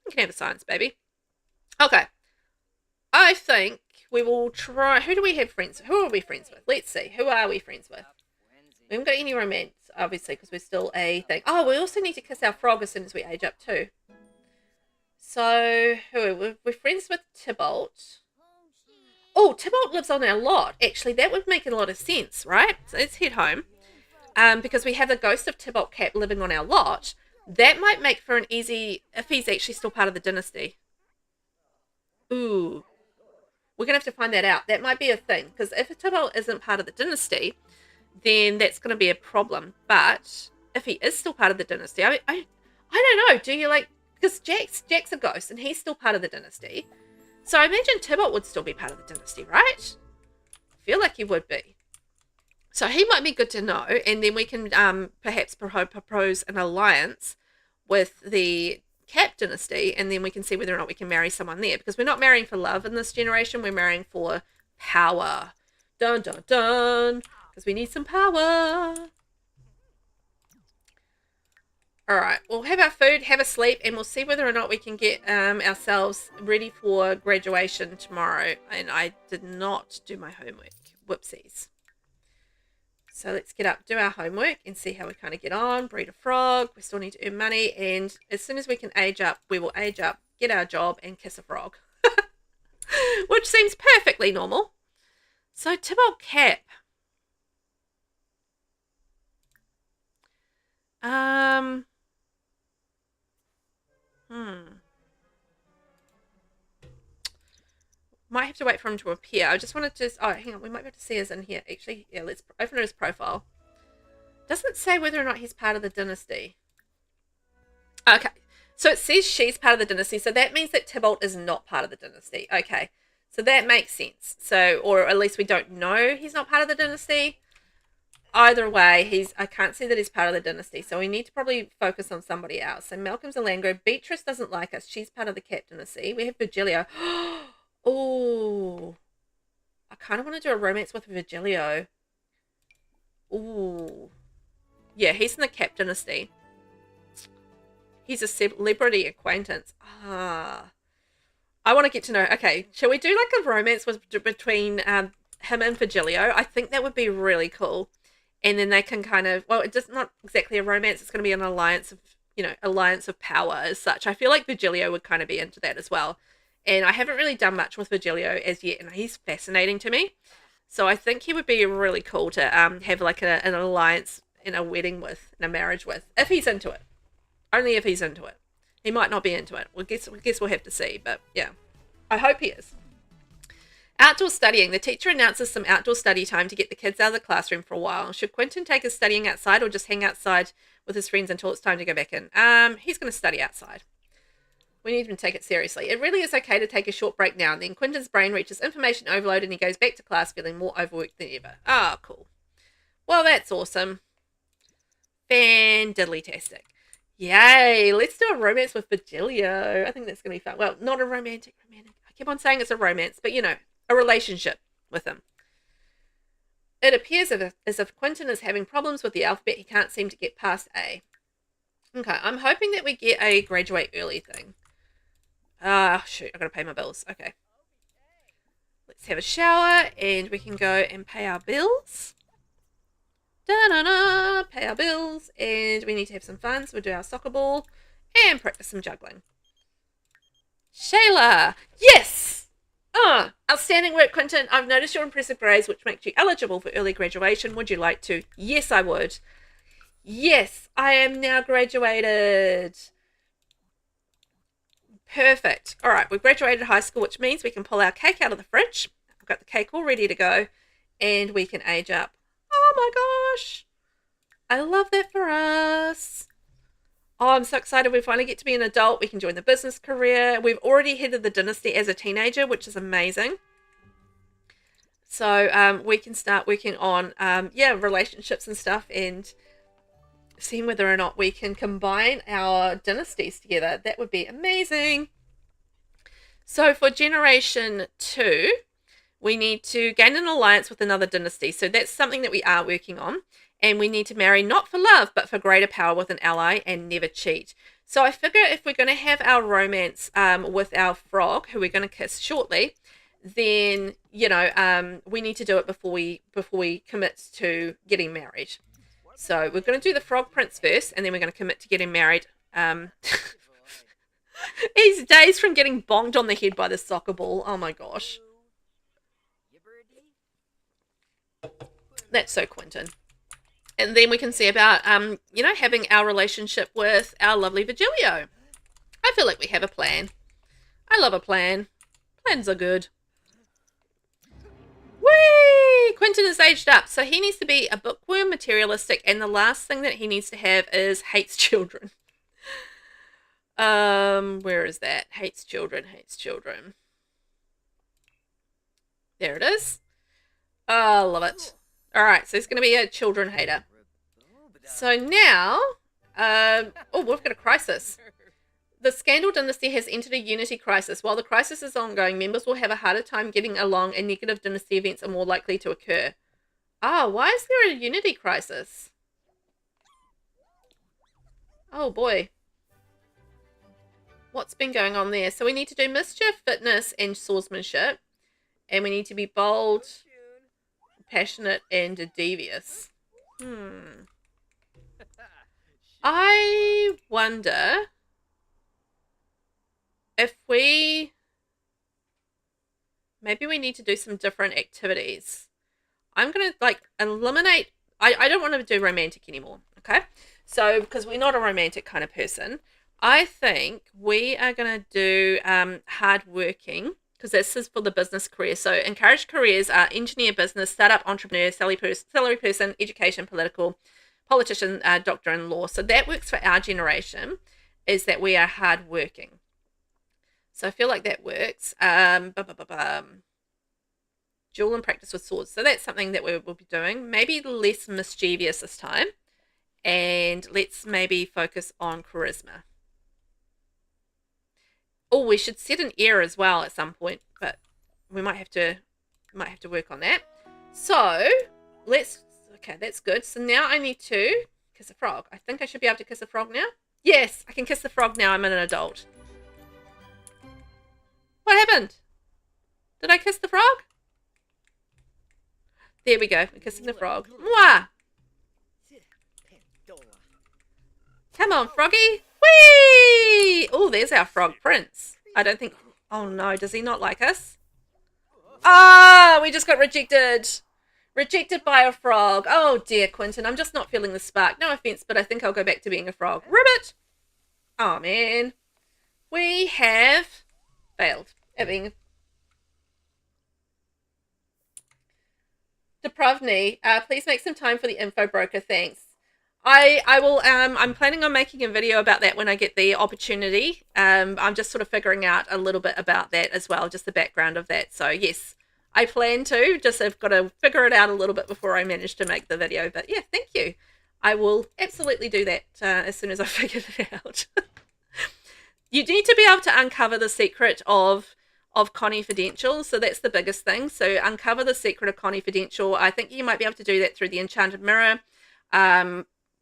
We can have a science baby. Okay. I think we will try. Who do we have friends? Who are we friends with? Let's see. Who are we friends with? We haven't got any romance, obviously, because we're still a thing. Oh, we also need to kiss our frog as soon as we age up, too. So, we're friends with Tybalt. Oh, Tybalt lives on our lot. Actually, that would make a lot of sense, right? So let's head home. Because we have the ghost of Tybalt Cap living on our lot. That might make for an easy, if he's actually still part of the dynasty. Ooh. We're going to have to find that out. That might be a thing. Because if Tybalt isn't part of the dynasty, then that's going to be a problem. But if he is still part of the dynasty, I don't know. Do you like... Because Jack's a ghost, and he's still part of the dynasty. So I imagine Tybalt would still be part of the dynasty, right? I feel like he would be. So he might be good to know, and then we can perhaps propose an alliance with the Cap dynasty, and then we can see whether or not we can marry someone there. Because we're not marrying for love in this generation, we're marrying for power. Dun, dun, dun. Because we need some power. All right, we'll have our food, have a sleep, and we'll see whether or not we can get ourselves ready for graduation tomorrow. And I did not do my homework. Whoopsies. So let's get up, do our homework, and see how we kind of get on. Breed a frog. We still need to earn money. And as soon as we can age up, we will age up, get our job, and kiss a frog. Which seems perfectly normal. So Tybalt Cap. Might have to wait for him to appear. I just wanted to... Oh, hang on. We might be able to see us in here. Actually, yeah, let's open his profile. Doesn't say whether or not he's part of the dynasty. Okay. So it says she's part of the dynasty. So that means that Tybalt is not part of the dynasty. Okay. So that makes sense. So, or at least we don't know he's not part of the dynasty. Either way, I can't see that he's part of the dynasty. So we need to probably focus on somebody else. So Malcolm's a Langro. Beatrice doesn't like us. She's part of the Cap dynasty. We have Virgilio. Oh, I kind of want to do a romance with Virgilio. Ooh. Yeah, he's in the Cap dynasty. He's a celebrity acquaintance. Ah. I want to get to know... Okay, shall we do like a romance between him and Virgilio? I think that would be really cool. And then they can kind of... Well, it's just not exactly a romance. It's going to be an alliance of, alliance of power as such. I feel like Virgilio would kind of be into that as well. And I haven't really done much with Virgilio as yet, and he's fascinating to me. So I think he would be really cool to have like an alliance in a wedding with, in a marriage with, if he's into it. Only if he's into it. He might not be into it. I guess we'll have to see, but yeah. I hope he is. Outdoor studying. The teacher announces some outdoor study time to get the kids out of the classroom for a while. Should Quentin take his studying outside or just hang outside with his friends until it's time to go back in? He's going to study outside. We need him to take it seriously. It really is okay to take a short break now and then. Quentin's brain reaches information overload and he goes back to class feeling more overworked than ever. Ah, cool. Well, that's awesome. Fan-diddly-tastic. Yay, let's do a romance with Virgilio. I think that's going to be fun. Well, not a romantic. I keep on saying it's a romance, but a relationship with him. It appears as if Quentin is having problems with the alphabet. He can't seem to get past A. Okay, I'm hoping that we get a graduate early thing. Shoot, I've got to pay my bills. Okay. Let's have a shower and we can go and pay our bills. Da-na-na, pay our bills, and we need to have some fun, so we'll do our soccer ball and practice some juggling. Shayla! Yes! Outstanding work, Quentin. I've noticed your impressive grades, which makes you eligible for early graduation. Would you like to? Yes, I would. Yes, I am now graduated. Perfect. All right, we've graduated high school, which means we can pull our cake out of the fridge. I've got the cake all ready to go, and we can age up. Oh my gosh. I love that for us. Oh, I'm so excited. We finally get to be an adult. We can join the business career. We've already headed the dynasty as a teenager, which is amazing. So we can start working on, relationships and stuff, and seeing whether or not we can combine our dynasties together. That would be amazing. So for generation 2, we need to gain an alliance with another dynasty. So that's something that we are working on. And we need to marry not for love, but for greater power with an ally, and never cheat. So I figure if we're going to have our romance with our frog, who we're going to kiss shortly, then, we need to do it before we commit to getting married. So we're going to do the frog prince first, and then we're going to commit to getting married. He's days from getting bonked on the head by the soccer ball. Oh my gosh. That's so Quentin. And then we can see about, having our relationship with our lovely Virgilio. I feel like we have a plan. I love a plan. Plans are good. Whee! Quentin is aged up, so he needs to be a bookworm, materialistic, and the last thing that he needs to have is hates children. Where is that? Hates children. There it is. Oh, love it. All right, so he's going to be a children hater. So now, we've got a crisis. The Scandal Dynasty has entered a unity crisis. While the crisis is ongoing, members will have a harder time getting along, and negative dynasty events are more likely to occur. Oh, why is there a unity crisis? Oh, boy. What's been going on there? So we need to do mischief, fitness, and swordsmanship. And we need to be bold, passionate, and devious. I wonder if maybe we need to do some different activities. I'm going to eliminate, I don't want to do romantic anymore. Okay. So, because we're not a romantic kind of person, I think we are going to do hardworking, because this is for the business career. So encouraged careers are engineer, business, startup, entrepreneur, salary person, education, politician, doctor, and law. So that works for our generation, is that we are hardworking. So I feel like that works. Duel and practice with swords. So that's something that we will be doing. Maybe less mischievous this time. And let's maybe focus on charisma. Oh, we should set an air as well at some point, but we might have to work on that. So okay, that's good. So now I need to kiss a frog. I think I should be able to kiss a frog now. Yes, I can kiss the frog now. I'm an adult. What happened? Did I kiss the frog? There we go. We're kissing the frog. Mwah! Come on, froggy. Whee! Oh, there's our frog prince. I don't think... Oh, no. Does he not like us? Ah, we just got rejected. Rejected by a frog. Oh, dear, Quentin. I'm just not feeling the spark. No offense, but I think I'll go back to being a frog. Ribbit! Oh, man. We have failed at being... Depravni, please make some time for the info broker. Thanks. I will, I'm planning on making a video about that when I get the opportunity. I'm just sort of figuring out a little bit about that as well, just the background of that. So yes, I plan to, just I've got to figure it out a little bit before I manage to make the video. But yeah, thank you. I will absolutely do that as soon as I figure it out. You need to be able to uncover the secret of Confidential. So that's the biggest thing. So uncover the secret of Confidential. I think you might be able to do that through the Enchanted Mirror.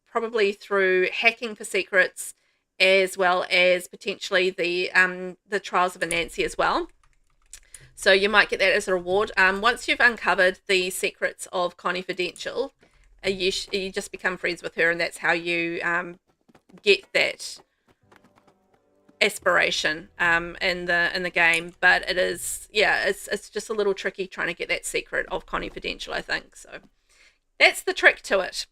Probably through hacking for secrets, as well as potentially the Trials of Anansi as well. So you might get that as a reward. Once you've uncovered the secrets of Confidential, you just become friends with her, and that's how you get that aspiration in the game. But it is, yeah, it's just a little tricky trying to get that secret of Confidential, I think. So that's the trick to it.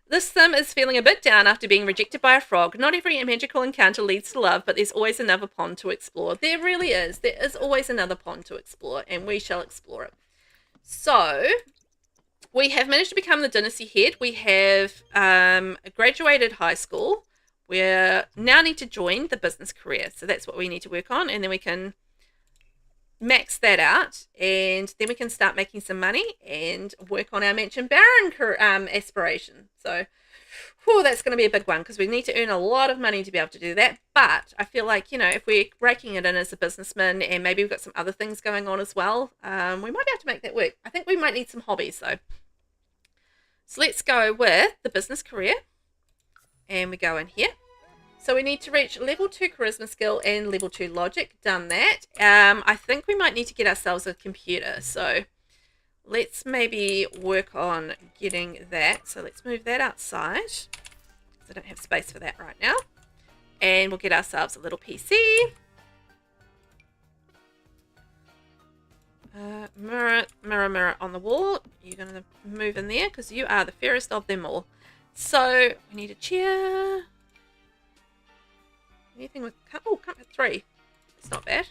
This sim is feeling a bit down after being rejected by a frog. Not every magical encounter leads to love, but there's always another pond to explore. There really is. There is always another pond to explore, and we shall explore it. So, we have managed to become the Dynasty head. We have graduated high school. we now need to join the business career. So that's what we need to work on, and then we can max that out, and then we can start making some money and work on our Mansion Baron aspiration. So that's going to be a big one, because we need to earn a lot of money to be able to do that. But I feel like, if we're raking it in as a businessman, and maybe we've got some other things going on as well, we might be able to make that work. I think we might need some hobbies though. So let's go with the business career, and we go in here. So we need to reach level 2 charisma skill and level 2 logic. Done that. I think we might need to get ourselves a computer. So let's maybe work on getting that. So let's move that outside, because I don't have space for that right now. And we'll get ourselves a little PC. Mirror, mirror, mirror on the wall. You're going to move in there because you are the fairest of them all. So we need a chair. Anything with... Oh, comfort 3. It's not bad.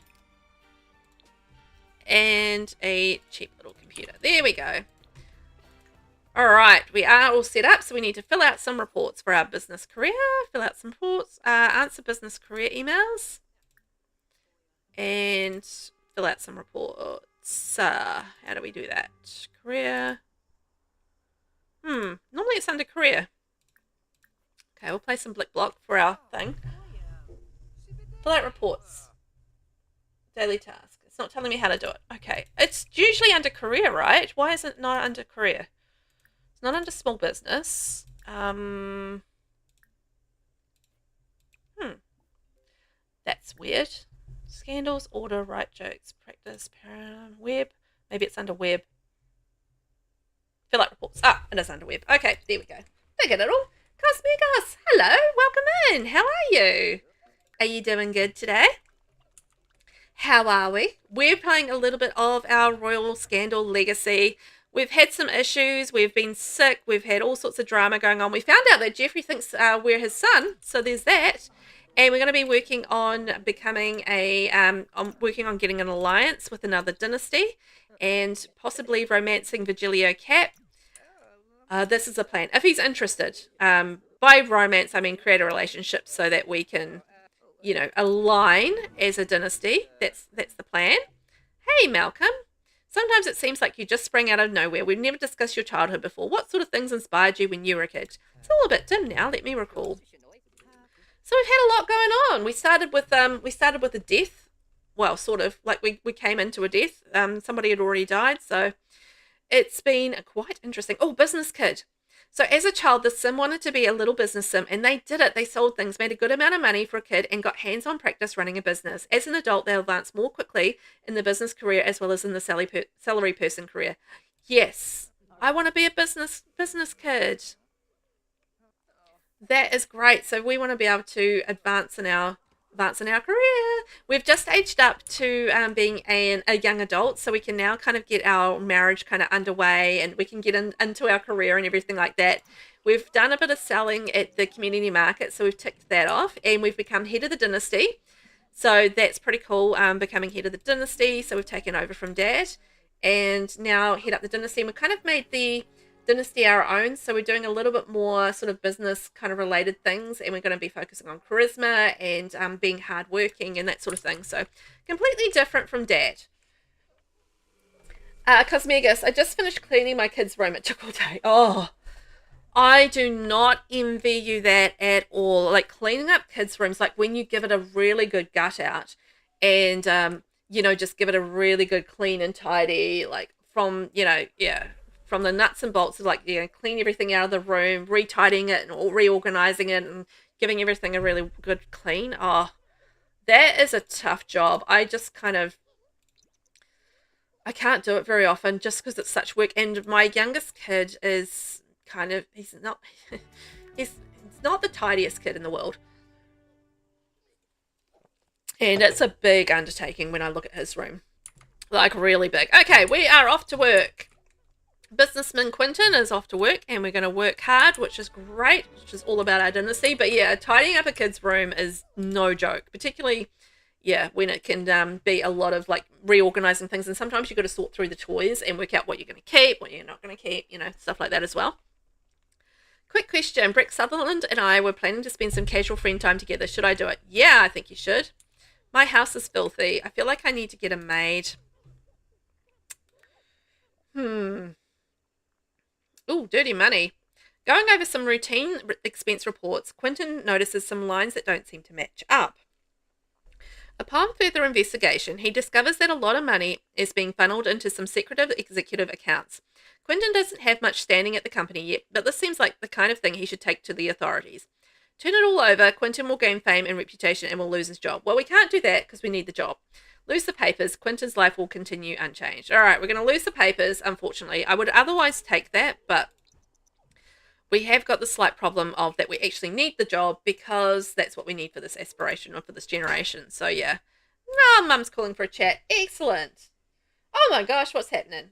And a cheap little computer. There we go. Alright, we are all set up, so we need to fill out some reports for our business career. Fill out some reports. Answer business career emails. And fill out some reports. How do we do that? Career. Normally it's under career. Okay, we'll play some Blick Block for our thing. Fill out reports. Daily task. It's not telling me how to do it. Okay. It's usually under career, right? Why is it not under career? It's not under small business. That's weird. Scandals, order, write jokes, practice, web. Maybe it's under web. Fill out reports. It is under web. Okay, there we go. Look at it all. Cosmigos, hello. Welcome in. How are you? Are you doing good today? How are we? We're playing a little bit of our Royal Scandal Legacy. We've had some issues. We've been sick. We've had all sorts of drama going on. We found out that Jeffrey thinks we're his son, so there's that. And we're going to be working on becoming working on getting an alliance with another dynasty, and possibly romancing Virgilio Cap. This is a plan. If he's interested, by romance I mean create a relationship so that we can, align as a dynasty. That's the plan. Hey, Malcolm. Sometimes it seems like you just sprang out of nowhere. We've never discussed your childhood before. What sort of things inspired you when you were a kid? It's all a bit dim now. Let me recall. So we've had a lot going on. We started with a death. Well, sort of like we came into a death. Somebody had already died, so it's been quite interesting. Oh, business kid. So as a child, the sim wanted to be a little business sim, and they did it. They sold things, made a good amount of money for a kid, and got hands-on practice running a business. As an adult, they advanced more quickly in the business career as well as in the salary person career. Yes, I want to be a business kid. That is great. So we want to be able to advance in our career. We've just aged up to being a young adult, so we can now kind of get our marriage kind of underway, and we can get into our career and everything like that. We've done a bit of selling at the community market, so we've ticked that off, and we've become head of the dynasty. So that's pretty cool, becoming head of the dynasty. So we've taken over from Dad, and now head up the dynasty. And we've kind of made the dynasty our own, so we're doing a little bit more sort of business kind of related things, and we're going to be focusing on charisma and being hardworking and that sort of thing. So completely different from Dad. Cosmegus, I just finished cleaning my kids' room. It took all day. Oh, I do not envy you that at all. Like cleaning up kids' rooms, like when you give it a really good gut out and just give it a really good clean and tidy, like from from the nuts and bolts of clean everything out of the room, retidying it and reorganizing it and giving everything a really good clean. Oh, that is a tough job. I just I can't do it very often just because it's such work. And my youngest kid is he's not the tidiest kid in the world. And it's a big undertaking when I look at his room. Like really big. Okay, we are off to work. Businessman Quinton is off to work, and we're going to work hard, which is great, which is all about our dynasty. But yeah, tidying up a kid's room is no joke, particularly when it can be a lot of like reorganizing things, and sometimes you've got to sort through the toys and work out what you're going to keep, what you're not going to keep, stuff like that as well. Quick question. Brick Sutherland and I were planning to spend some casual friend time together. Should I do it? Yeah, I think you should. My house is filthy. I feel like I need to get a maid. Ooh, dirty money. Going over some routine expense reports, Quentin notices some lines that don't seem to match up. Upon further investigation, he discovers that a lot of money is being funneled into some secretive executive accounts. Quentin doesn't have much standing at the company yet, but this seems like the kind of thing he should take to the authorities. Turn it all over, Quentin will gain fame and reputation and will lose his job. Well, we can't do that because we need the job. Lose the papers, Quentin's life will continue unchanged. All right, we're going to lose the papers, unfortunately. I would otherwise take that, but we have got the slight problem of that we actually need the job because that's what we need for this aspiration or for this generation. So, yeah. No, Mum's calling for a chat. Excellent. Oh, my gosh, what's happening?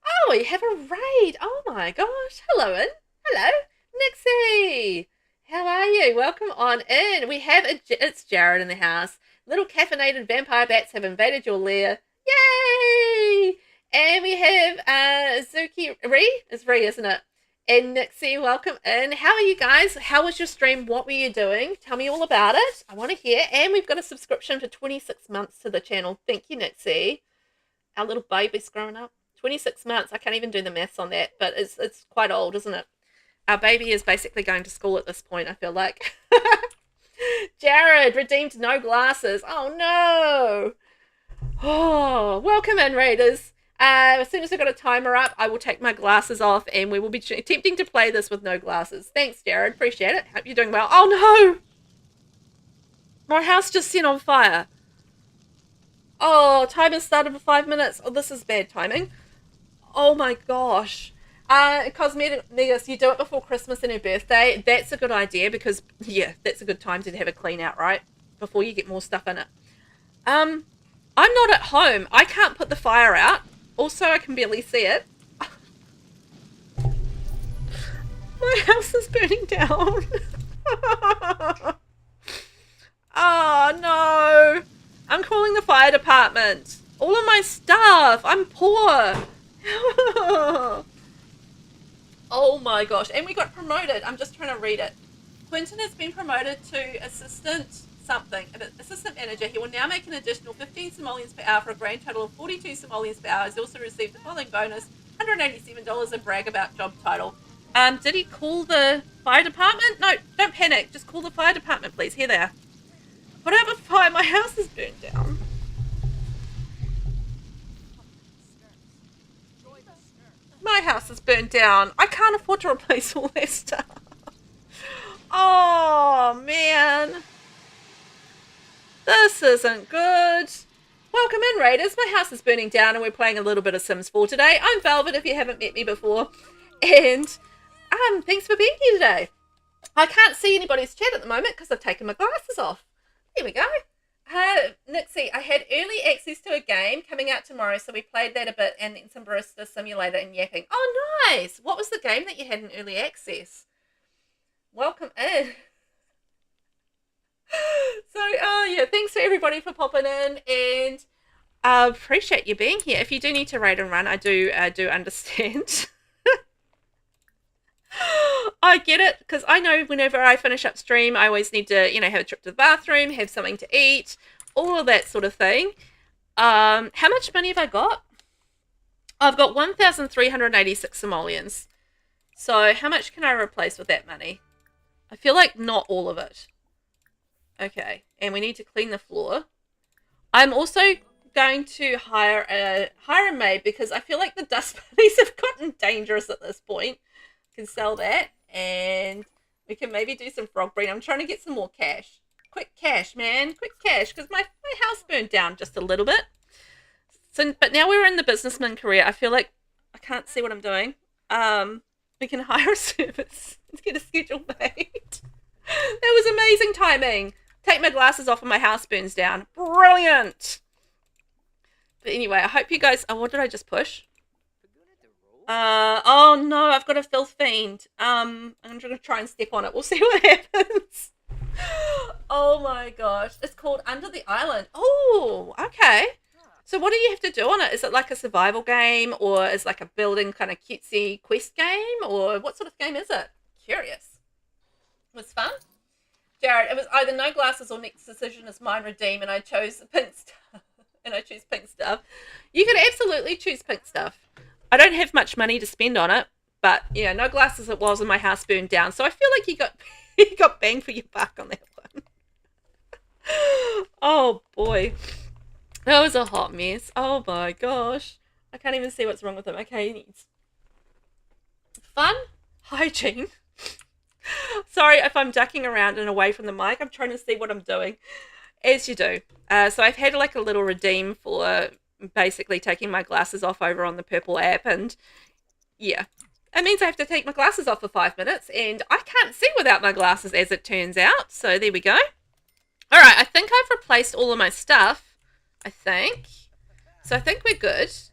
Oh, we have a raid. Oh, my gosh. Hello, In. Hello. Nixie. How are you? Welcome on in. We have it's Jared in the house. Little caffeinated vampire bats have invaded your lair. Yay! And we have Zuki Ree. It's Ree, isn't it? And Nixie, welcome in. How are you guys? How was your stream? What were you doing? Tell me all about it. I want to hear. And we've got a subscription for 26 months to the channel. Thank you, Nixie. Our little baby's growing up. 26 months. I can't even do the maths on that, but it's quite old, isn't it? Our baby is basically going to school at this point, I feel like. Jared, redeemed no glasses. Oh, no. Oh, welcome in, Raiders. As soon as I've got a timer up, I will take my glasses off and we will be attempting to play this with no glasses. Thanks, Jared. Appreciate it. Hope you're doing well. Oh, no. My house just set on fire. Oh, timer started for 5 minutes. Oh, this is bad timing. Oh, my gosh. Cosmetics, you do it before Christmas and her birthday. That's a good idea because, yeah, that's a good time to have a clean out, right? Before you get more stuff in it. I'm not at home. I can't put the fire out. Also, I can barely see it. My house is burning down. Oh, no. I'm calling the fire department. All of my stuff. I'm poor. Oh, my gosh. And we got promoted. I'm just trying to read it. Quentin has been promoted to assistant manager. He will now make an additional 15 simoleons per hour for a grand total of 42 simoleons per hour. He's also received the following bonus, $187 and brag about job title. Did he call the fire department? No, don't panic. Just call the fire department, please. Here they are. Put out the fire. My house is burned down. My house is burned down. I can't afford to replace all that stuff. Oh, man. This isn't good. Welcome in, Raiders. My house is burning down and we're playing a little bit of Sims 4 today. I'm Velvet if you haven't met me before. And thanks for being here today. I can't see anybody's chat at the moment because I've taken my glasses off. There we go. Nixie, I had early access to a game coming out tomorrow, so we played that a bit and then some Barista Simulator and yapping. Oh, nice. What was the game that you had in early access? Welcome in. So, yeah, thanks for everybody for popping in, and I appreciate you being here. If you do need to raid and run, I do understand. I get it, because I know whenever I finish up stream, I always need to, have a trip to the bathroom, have something to eat, all of that sort of thing. How much money have I got? I've got 1,386 simoleons. So how much can I replace with that money? I feel like not all of it. Okay, and we need to clean the floor. I'm also going to hire a maid because I feel like the dust bunnies have gotten dangerous at this point. Can sell that, and we can maybe do some frog breeding. I'm trying to get some more cash. Quick cash, man. Quick cash, because my house burned down just a little bit. So, but now we're in the businessman career. I feel like I can't see what I'm doing. We can hire a service. Let's get a scheduled maid. That was amazing timing. Take my glasses off and my house burns down. Brilliant. But anyway, I hope you guys... Oh, what did I just push? Oh no, I've got a filth fiend. I'm going to try and step on it. We'll see what happens. Oh my gosh. It's called Under the Island. Oh, okay. So what do you have to do on it? Is it like a survival game, or is it like a building kind of cutesy quest game, or what sort of game is it? curious. It was fun. Jared, it was either no glasses or next decision is mine redeem, and I chose the pink stuff. And I choose pink stuff. You could absolutely choose pink stuff. I don't have much money to spend on it, but yeah, no glasses it was, and my house burned down. So I feel like you got bang for your buck on that one. Oh boy, that was a hot mess. Oh my gosh, I can't even see what's wrong with him. Okay, he needs fun, hygiene. Sorry if I'm ducking around and away from the mic. I'm trying to see what I'm doing, as you do. So I've had like a little redeem for basically taking my glasses off over on the Purple app, and yeah, it means I have to take my glasses off for 5 minutes, and I can't see without my glasses, as it turns out. So there we go. All right, I think I've replaced all of my stuff. I think so. I think we're good. So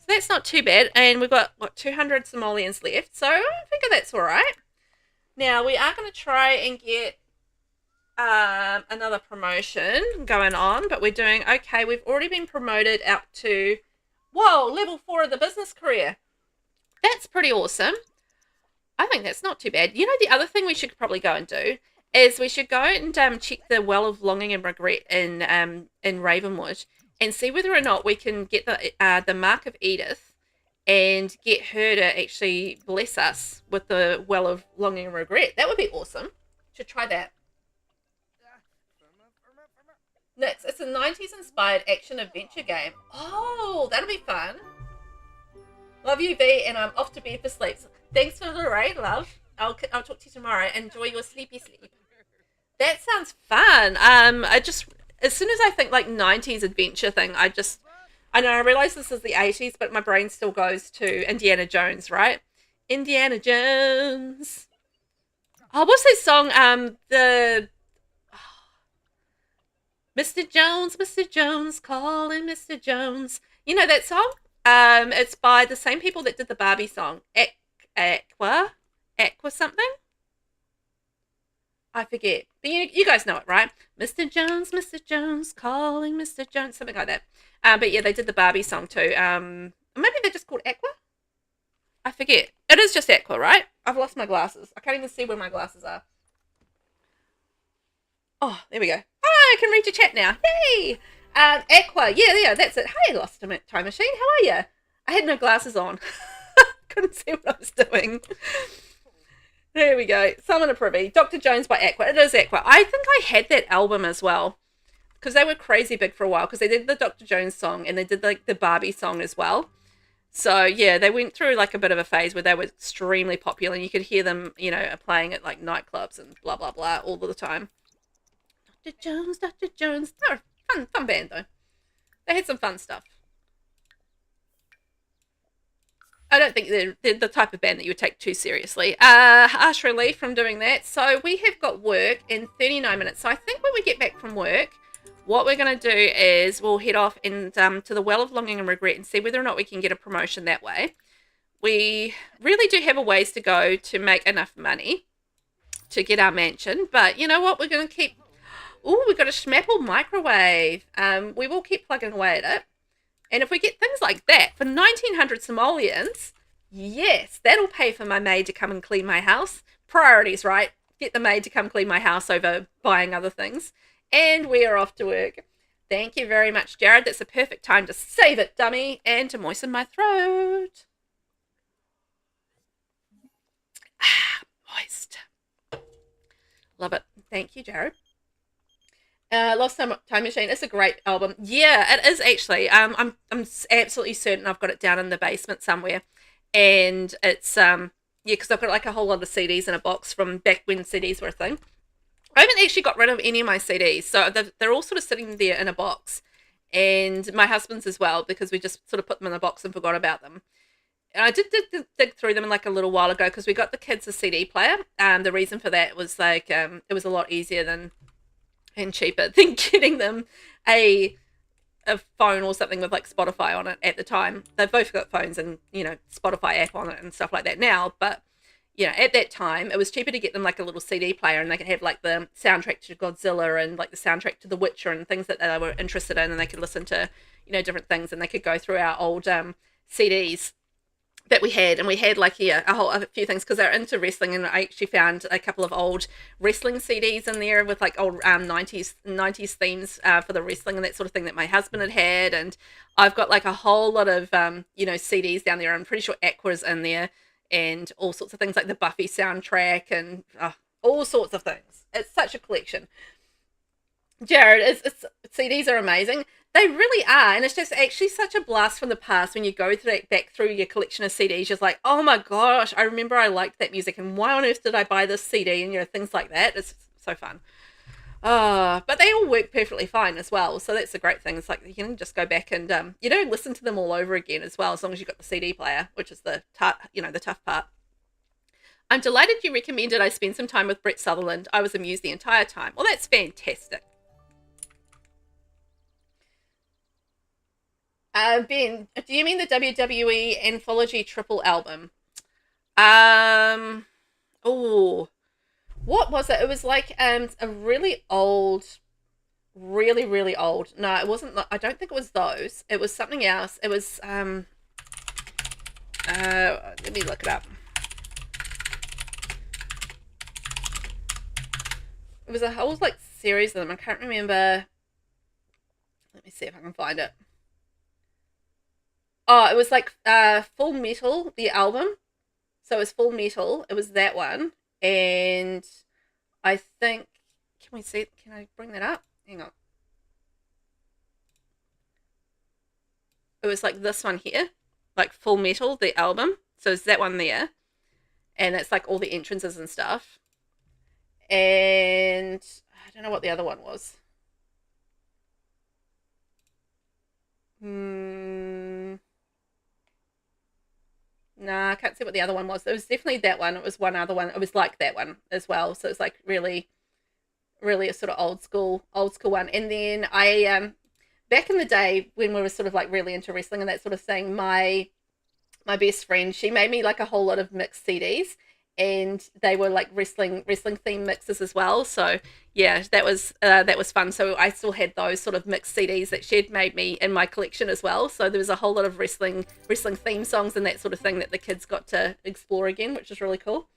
that's not too bad, and we've got what 200 simoleons left. So I figure that's all right. Now we are going to try and get another promotion going on, but we're doing okay. We've already been promoted out to level 4 of the business career. That's pretty awesome. I think that's not too bad. You know, the other thing we should probably go and do is we should go and check the Well of Longing and Regret in Ravenwood and see whether or not we can get the Mark of Edith and get her to actually bless us with the Well of Longing and Regret. That would be awesome. Should try that. Next, it's a 90s inspired action adventure game. Oh, that'll be fun. Love you, V, and I'm off to bed for sleep. Thanks for the raid, love. I'll talk to you tomorrow. Enjoy your sleepy sleep. That sounds fun. As soon as I think like 90s adventure thing, I know I realize this is the 80s, but my brain still goes to Indiana Jones, right? Indiana Jones. Oh, what's that song? Mr. Jones, calling Mr. Jones. You know that song? It's by the same people that did the Barbie song. Aqua something? I forget. But you guys know it, right? Mr. Jones, calling Mr. Jones. Something like that. But yeah, they did the Barbie song too. Maybe they're just called Aqua? I forget. It is just Aqua, right? I've lost my glasses. I can't even see where my glasses are. Oh, there we go. Oh, I can read your chat now. Yay! Aqua. Yeah, that's it. Hey, Lost Time Machine. How are you? I had no glasses on. Couldn't see what I was doing. There we go. Summon a Privy. Dr. Jones by Aqua. It is Aqua. I think I had that album as well, because they were crazy big for a while, because they did the Dr. Jones song and they did like the Barbie song as well. So yeah, they went through like a bit of a phase where they were extremely popular, and you could hear them, playing at like nightclubs and blah blah blah all the time. Dr. Jones. They're a fun band though. They had some fun stuff. I don't think they're the type of band that you would take too seriously. Harsh relief from doing that. So we have got work in 39 minutes. So I think when we get back from work, what we're going to do is we'll head off and to the Well of Longing and Regret and see whether or not we can get a promotion that way. We really do have a ways to go to make enough money to get our mansion. But you know what? We're going to keep... Oh, we've got a Schmapple microwave. We will keep plugging away at it. And if we get things like that for 1,900 simoleons, yes, that'll pay for my maid to come and clean my house. Priorities, right? Get the maid to come clean my house over buying other things. And we are off to work. Thank you very much, Jared. That's a perfect time to save it, dummy, and to moisten my throat. Moist. Love it. Thank you, Jared. Lost Time Machine. It's a great album. Yeah, it is actually. I'm absolutely certain I've got it down in the basement somewhere, and it's because I've got like a whole lot of CDs in a box from back when CDs were a thing. I haven't actually got rid of any of my CDs, so they're all sort of sitting there in a box, and my husband's as well, because we just sort of put them in a box and forgot about them. And I did dig through them like a little while ago because we got the kids a CD player. The reason for that was like it was a lot easier and cheaper than getting them a phone or something with like Spotify on it at the time. They've both got phones and, Spotify app on it and stuff like that now. But, at that time, it was cheaper to get them like a little CD player, and they could have like the soundtrack to Godzilla and like the soundtrack to The Witcher and things that they were interested in, and they could listen to, different things, and they could go through our old CDs that we had, and we had like a few things because they're into wrestling, and I actually found a couple of old wrestling CDs in there with like old 90s themes for the wrestling and that sort of thing that my husband had, and I've got like a whole lot of CDs down there. I'm pretty sure Aqua's in there, and all sorts of things like the Buffy soundtrack and all sorts of things. It's such a collection. Jared, CDs are amazing. They really are, and it's just actually such a blast from the past when you go back through your collection of CDs. Just like, oh my gosh, I remember I liked that music, and why on earth did I buy this CD? And things like that. It's so fun. But they all work perfectly fine as well, so that's the great thing. It's like you can just go back and listen to them all over again as well, as long as you've got the CD player, which is the tough part. I'm delighted you recommended I spend some time with Brett Sutherland. I was amused the entire time. Well, that's fantastic. Ben, do you mean the WWE Anthology Triple Album? Oh, what was it? It was like a really old, really, really old. No, it wasn't. I don't think it was those. It was something else. It was let me look it up. It was a whole like series of them. I can't remember. Let me see if I can find it. Oh, it was like Full Metal, the album. So it was Full Metal. It was that one. And I think, can we see, can I bring that up? Hang on. It was like this one here, like Full Metal, the album. So it's that one there. And it's like all the entrances and stuff. And I don't know what the other one was. Nah, I can't see what the other one was. It was definitely that one. It was one other one. It was like that one as well. So it's like really, really a sort of old school one. And then I back in the day when we were sort of like really into wrestling and that sort of thing, my best friend, she made me like a whole lot of mixed CDs, and they were like wrestling theme mixes as well. So yeah, that was fun. So I still had those sort of mixed CDs that she'd made me in my collection as well. So there was a whole lot of wrestling theme songs and that sort of thing that the kids got to explore again, which is really cool.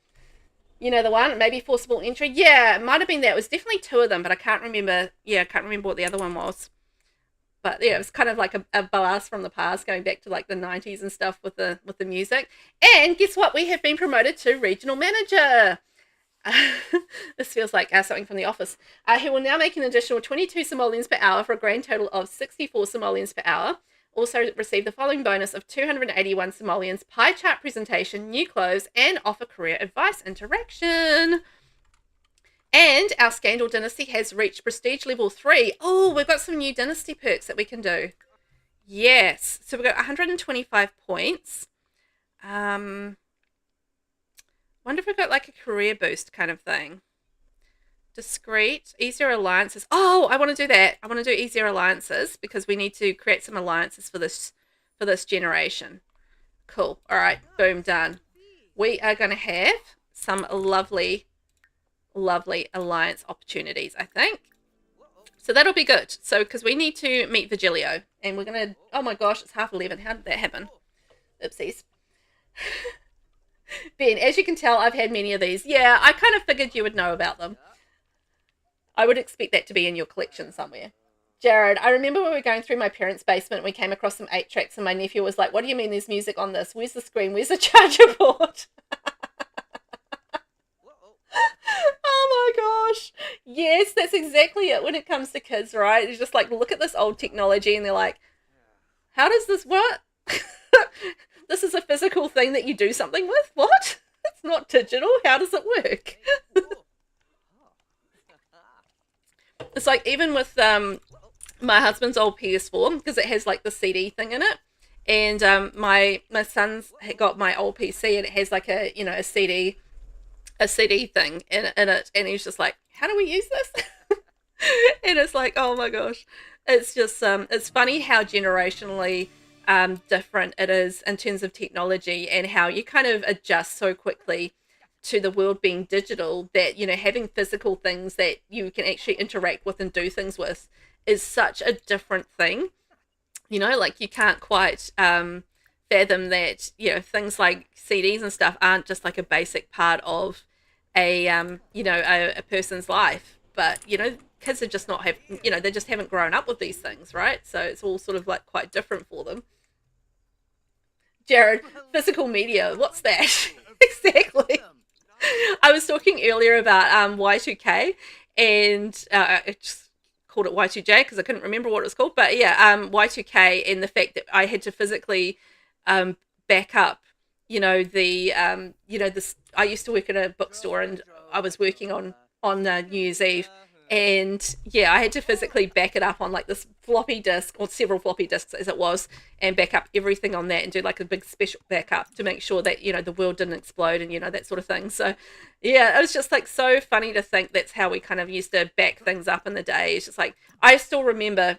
You know the one, maybe Forcible Entry. Yeah, it might have been that. It was definitely two of them, but I can't remember. Yeah, I can't remember what the other one was. But yeah, it was kind of like a blast from the past, going back to like the 90s and stuff with the music. And guess what? We have been promoted to regional manager. This feels like something from The Office. He will now make an additional 22 simoleons per hour for a grand total of 64 simoleons per hour. Also receive the following bonus of 281 simoleons, pie chart presentation, new clothes, and offer career advice interaction. And our Scandal Dynasty has reached prestige level 3. Oh, we've got some new Dynasty perks that we can do. Yes. So we've got 125 points. Wonder if we've got like a career boost kind of thing. Discreet, easier alliances. Oh, I want to do that. I want to do easier alliances because we need to create some alliances for this generation. Cool. All right. Boom. Done. We are going to have some lovely alliance opportunities, I think. So that'll be good. So, because we need to meet Virgilio, and we're going to, oh my gosh, it's 11:30. How did that happen? Oopsies. Ben, as you can tell, I've had many of these. Yeah, I kind of figured you would know about them. I would expect that to be in your collection somewhere. Jared, I remember when we were going through my parents' basement, we came across some 8-tracks, and my nephew was like, what do you mean there's music on this? Where's the screen? Where's the charger board? Oh my gosh. Yes, that's exactly it when it comes to kids, right? It's just like, look at this old technology and they're like, how does this work? This is a physical thing that you do something with? What? It's not digital. How does it work? It's like even with my husband's old PS4, because it has like the CD thing in it. And my son's got my old PC and it has like a CD thing in it, and he's just like, how do we use this? And it's like, oh my gosh, it's just it's funny how generationally different it is in terms of technology, and how you kind of adjust so quickly to the world being digital that, you know, having physical things that you can actually interact with and do things with is such a different thing. You know, like you can't quite fathom that, you know, things like CDs and stuff aren't just like a basic part of a person's life. But, you know, kids are just not have, you know, they just haven't grown up with these things, right? So it's all sort of like quite different for them. Jared, physical media, what's that? Exactly. I was talking earlier about Y2K, and I just called it Y2J because I couldn't remember what it was called. But yeah, Y2K, and the fact that I had to physically back up, you know, this. I used to work at a bookstore, and I was working on New Year's Eve, and yeah, I had to physically back it up on like this floppy disk, or several floppy disks as it was, and back up everything on that and do like a big special backup to make sure that, you know, the world didn't explode and, you know, that sort of thing. So yeah, it was just like so funny to think that's how we kind of used to back things up in the day. It's just like, I still remember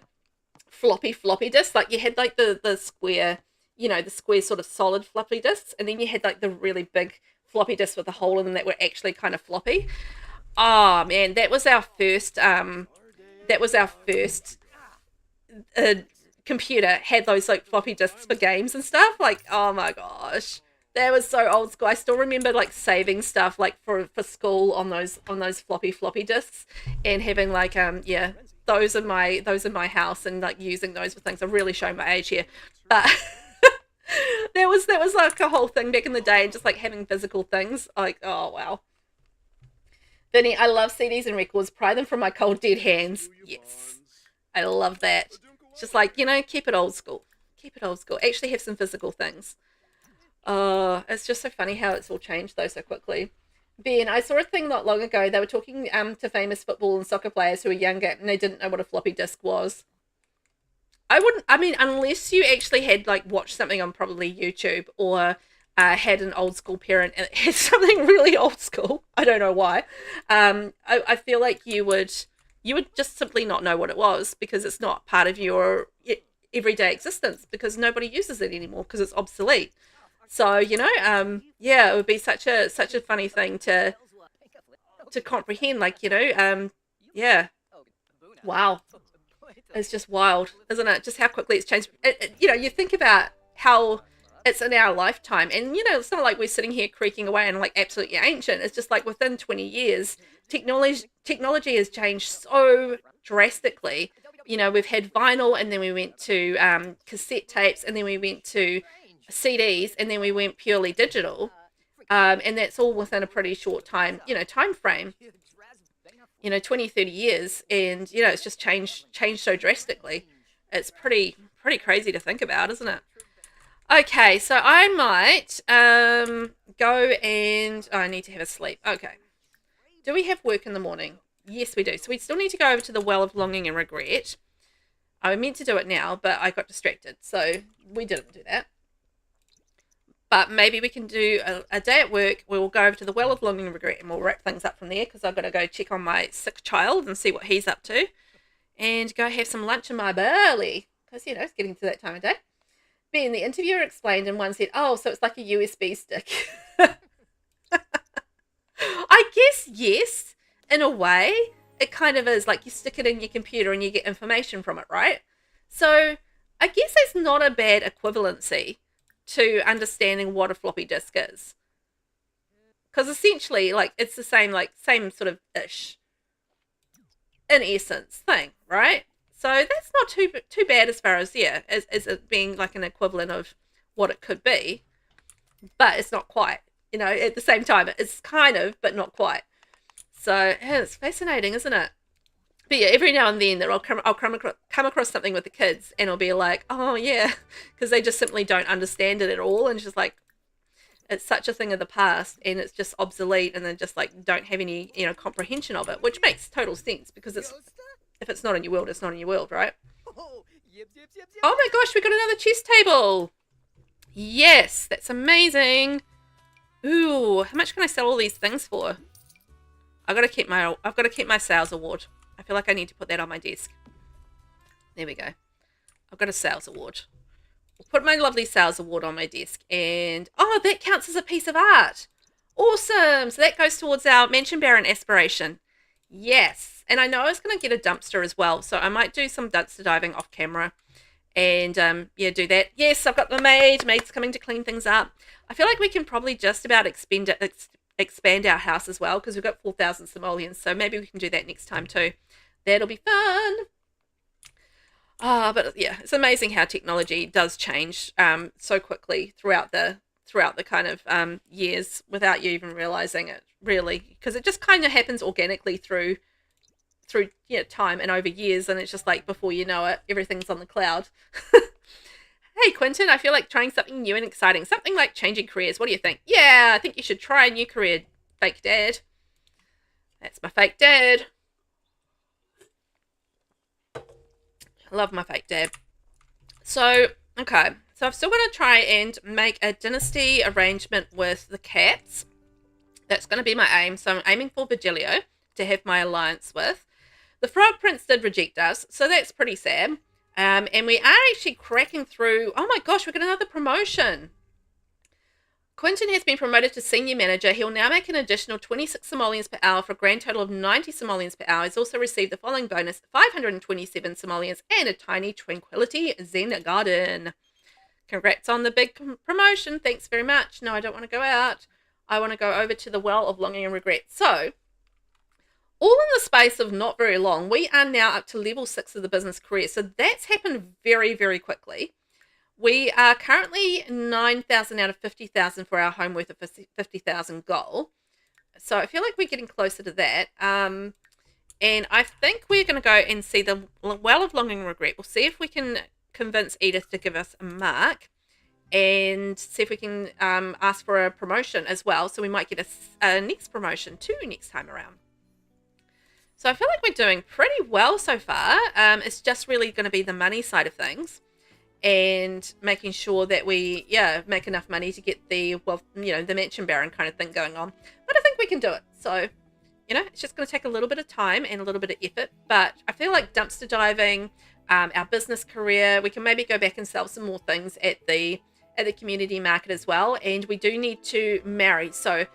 floppy disks. Like you had like the square, you know, the square sort of solid floppy disks, and then you had like the really big floppy disks with a hole in them that were actually kind of floppy. Oh man, that was our first computer, had those like floppy disks for games and stuff. Like, oh my gosh, that was so old school. I still remember like saving stuff like for school on those floppy disks, and having like yeah, those in my house, and like using those for things. I'm really showing my age here, but that was like a whole thing back in the day, and just like having physical things. Like, oh wow. Vinny, I love CDs and records. Pry them from my cold dead hands. Yes, I love that. It's just like, you know, keep it old school. Keep it old school. Actually have some physical things. It's just so funny how it's all changed though so quickly. Ben, I saw a thing not long ago. They were talking to famous football and soccer players who were younger, and they didn't know what a floppy disk was. I mean, unless you actually had like watched something on probably YouTube, or had an old school parent and had something really old school. I don't know why. I feel like you would just simply not know what it was, because it's not part of your everyday existence, because nobody uses it anymore because it's obsolete. So, you know, yeah, it would be such a funny thing to comprehend. Like, you know, yeah, wow, it's just wild, isn't it? Just how quickly it's changed. You know, you think about how it's in our lifetime, and you know, it's not like we're sitting here creaking away and like absolutely ancient. It's just like within 20 years, technology has changed so drastically. You know, we've had vinyl, and then we went to cassette tapes, and then we went to CDs, and then we went purely digital, and that's all within a pretty short time, you know, time frame. You know, 20, 30 years, and you know, it's just changed so drastically. It's pretty crazy to think about, isn't it? Okay, so I might go and I need to have a sleep. Okay. Do we have work in the morning? Yes, we do. So we still need to go over to the Well of Longing and Regret. I meant to do it now, but I got distracted, so we didn't do that. But maybe we can do a day at work. We'll go over to the Well of Longing and Regret, and we'll wrap things up from there, because I've got to go check on my sick child and see what he's up to, and go have some lunch in my belly, because, you know, it's getting to that time of day. Ben, the interviewer explained, and one said, oh, so it's like a USB stick. I guess yes, in a way. It kind of is, like you stick it in your computer and you get information from it, right? So I guess that's not a bad equivalency to understanding what a floppy disk is. Because essentially, like, it's the same sort of ish, in essence, thing, right? So that's not too bad as far as, yeah, as it being like an equivalent of what it could be. But it's not quite, you know, at the same time, it's kind of, but not quite. So yeah, it's fascinating, isn't it? But yeah, every now and then I'll come across something with the kids, and I'll be like, oh yeah, because they just simply don't understand it at all, and it's just like, it's such a thing of the past, and it's just obsolete, and they just like don't have any, you know, comprehension of it, which makes total sense, because if it's not in your world, it's not in your world, right? Oh my gosh, we got another chess table. Yes, that's amazing. Ooh, how much can I sell all these things for? I've got to keep my sales award. I feel like I need to put that on my desk. There we go. I've got a sales award. We'll put my lovely sales award on my desk, and oh, that counts as a piece of art. Awesome. So that goes towards our Mansion Baron aspiration. Yes. And I know I was going to get a dumpster as well, so I might do some dumpster diving off camera and yeah, do that. Yes, I've got the maid. Maid's coming to clean things up. I feel like we can probably just about expand our house as well, because we've got 4,000 simoleons, so maybe we can do that next time too. That'll be fun. But yeah, it's amazing how technology does change so quickly throughout the kind of years without you even realizing it, really, because it just kind of happens organically through time and over years, and it's just like before you know it, everything's on the cloud. Hey Quentin, I feel like trying something new and exciting, something like changing careers. What do you think? Yeah, I think you should try a new career, fake dad. That's my fake dad. I love my fake dad. So, okay. So I've still got to try and make a dynasty arrangement with the cats. That's going to be my aim. So I'm aiming for Virgilio to have my alliance with. The Frog Prince did reject us, so that's pretty sad. And we are actually cracking through. Oh my gosh, we got another promotion. Quentin has been promoted to senior manager. He'll now make an additional 26 simoleons per hour for a grand total of 90 simoleons per hour. He's also received the following bonus: 527 simoleons and a tiny tranquility zen garden. Congrats on the big promotion. Thanks very much. No, I don't want to go out. I want to go over to the well of longing and regret. So, all in the space of not very long, we are now up to level 6 of the business career. So that's happened very, very quickly. We are currently 9,000 out of 50,000 for our home worth of 50,000 goal. So I feel like we're getting closer to that. And I think we're going to go and see the well of longing and regret. We'll see if we can convince Edith to give us a mark, and see if we can ask for a promotion as well. So we might get a next promotion too next time around. So I feel like we're doing pretty well so far. It's just really going to be the money side of things, and making sure that we, make enough money to get the, the mansion baron kind of thing going on. But I think we can do it. So, it's just going to take a little bit of time and a little bit of effort. But I feel like dumpster diving, our business career, we can maybe go back and sell some more things at the community market as well. And we do need to marry. So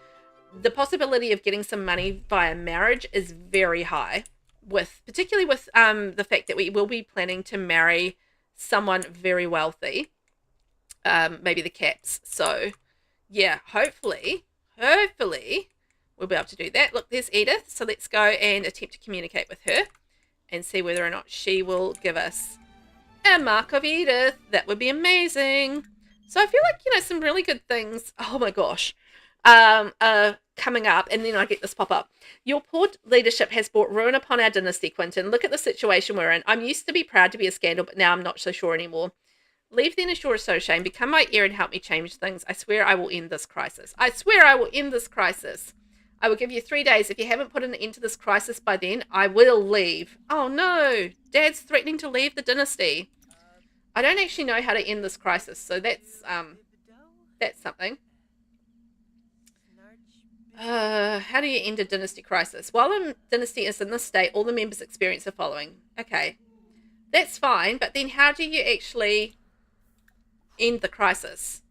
the possibility of getting some money via marriage is very high, particularly with the fact that we will be planning to marry someone very wealthy, maybe the cats. So yeah, hopefully we'll be able to do that. Look, there's Edith. So let's go and attempt to communicate with her and see whether or not she will give us a mark of Edith. That would be amazing. So I feel like, some really good things. Oh my gosh. Coming up, and then I get this pop up. Your poor leadership has brought ruin upon our dynasty, Quentin. Look at the situation we're in. I'm used to be proud to be a scandal, but now I'm not so sure anymore. Leave then as you're so shame. Become my heir and help me change things. I swear I will end this crisis. I swear I will end this crisis. I will give you 3 days. If you haven't put an end to this crisis by then, I will leave. Oh no, Dad's threatening to leave the dynasty. I don't actually know how to end this crisis, so that's something. How do you end a dynasty crisis? While a dynasty is in this state, all the members experience the following. Okay, that's fine, but then how do you actually end the crisis?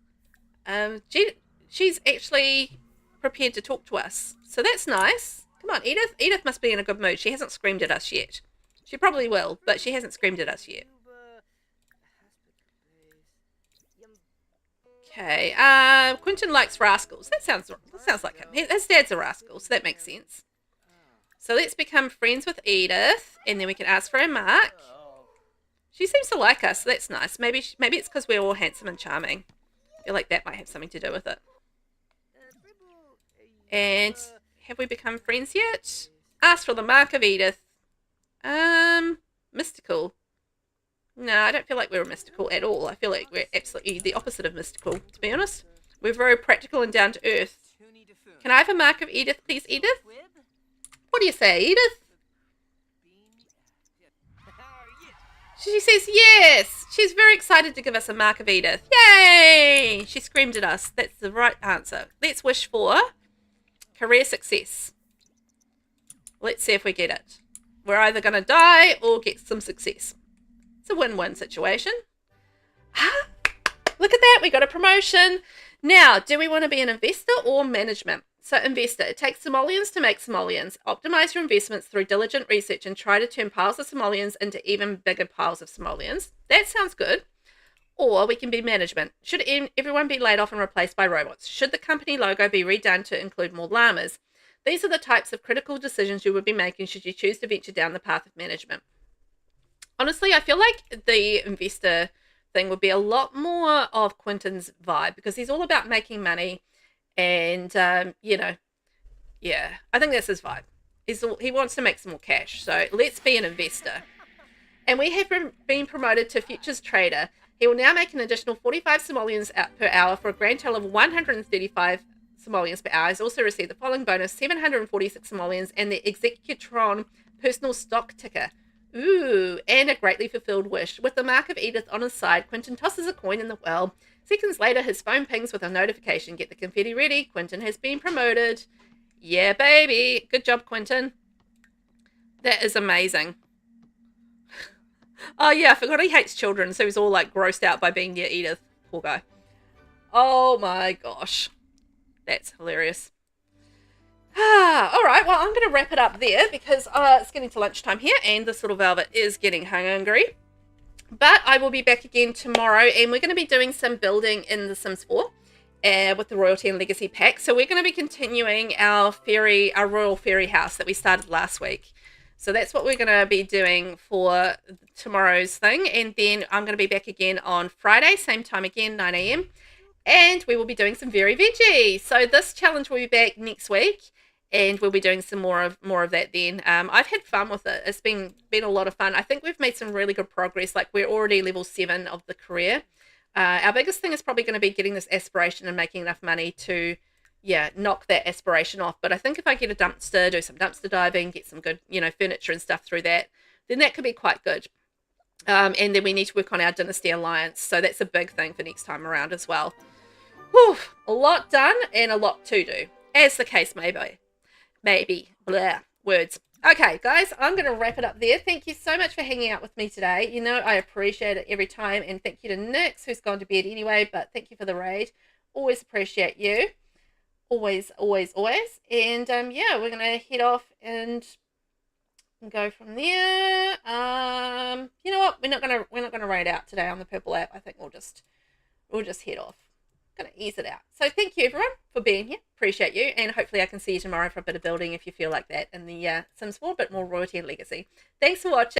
She's actually prepared to talk to us, so that's nice. Come on, Edith. Edith must be in a good mood. She hasn't screamed at us yet. She probably will, but she hasn't screamed at us yet. Okay, Quentin likes rascals. That sounds like him. His dad's a rascal, so that makes sense. So let's become friends with Edith, and then we can ask for a mark. She seems to like us, so that's nice. Maybe it's because we're all handsome and charming. I feel like that might have something to do with it. And have we become friends yet? Ask for the mark of Edith. Mystical. No, I don't feel like we're mystical at all. I feel like we're absolutely the opposite of mystical, to be honest. We're very practical and down to earth. Can I have a mark of Edith, please, Edith? What do you say, Edith? She says yes. She's very excited to give us a mark of Edith. Yay! She screamed at us. That's the right answer. Let's wish for career success. Let's see if we get it. We're either going to die or get some success. It's a win-win situation. Look at that. We got a promotion. Now, do we want to be an investor or management? So, investor, it takes simoleons to make simoleons. Optimize your investments through diligent research and try to turn piles of simoleons into even bigger piles of simoleons. That sounds good. Or we can be management. Should everyone be laid off and replaced by robots? Should the company logo be redone to include more llamas? These are the types of critical decisions you would be making should you choose to venture down the path of management. Honestly, I feel like the investor thing would be a lot more of Quentin's vibe because he's all about making money and, yeah, I think that's his vibe. He wants to make some more cash. So let's be an investor. And we have been promoted to futures trader. He will now make an additional 45 simoleons per hour for a grand total of 135 simoleons per hour. He's also received the following bonus: 746 simoleons and the Executron personal stock ticker. Ooh, and a greatly fulfilled wish. With the mark of Edith on his side, Quentin tosses a coin in the well. Seconds later, his phone pings with a notification. Get the confetti ready. Quentin has been promoted. Yeah, baby. Good job, Quentin. That is amazing. Oh, yeah, I forgot he hates children, so he's all, like, grossed out by being near Edith. Poor guy. Oh, my gosh. That's hilarious. All right, well, I'm going to wrap it up there because it's getting to lunchtime here, and this little Velvet is getting hungry. But I will be back again tomorrow, and we're going to be doing some building in The Sims 4 with the Royalty and Legacy pack. So we're going to be continuing our Royal Fairy house that we started last week. So that's what we're going to be doing for tomorrow's thing. And then I'm going to be back again on Friday, same time again, 9 a.m. And we will be doing some Very Veggie. So this challenge will be back next week. And we'll be doing some more of that then. I've had fun with it. It's been a lot of fun. I think we've made some really good progress. Like, we're already level 7 of the career. Our biggest thing is probably going to be getting this aspiration and making enough money to, knock that aspiration off. But I think if I get a dumpster, do some dumpster diving, get some good, furniture and stuff through that, then that could be quite good. And then we need to work on our Dynasty Alliance. So that's a big thing for next time around as well. Whew, a lot done and a lot to do, as the case may be. Maybe. Blah. Words. Okay, guys, I'm going to wrap it up there. Thank you so much for hanging out with me today. I appreciate it every time. And thank you to Nix, who's gone to bed anyway. But thank you for the raid. Always appreciate you. Always, always, always. And, we're going to head off and go from there. You know what? We're not going to raid out today on the purple app. I think we'll just head off. Going to ease it out. So thank you everyone for being here. Appreciate you, and hopefully I can see you tomorrow for a bit of building if you feel like that in the Sims 4, but more Royalty and Legacy. Thanks for watching.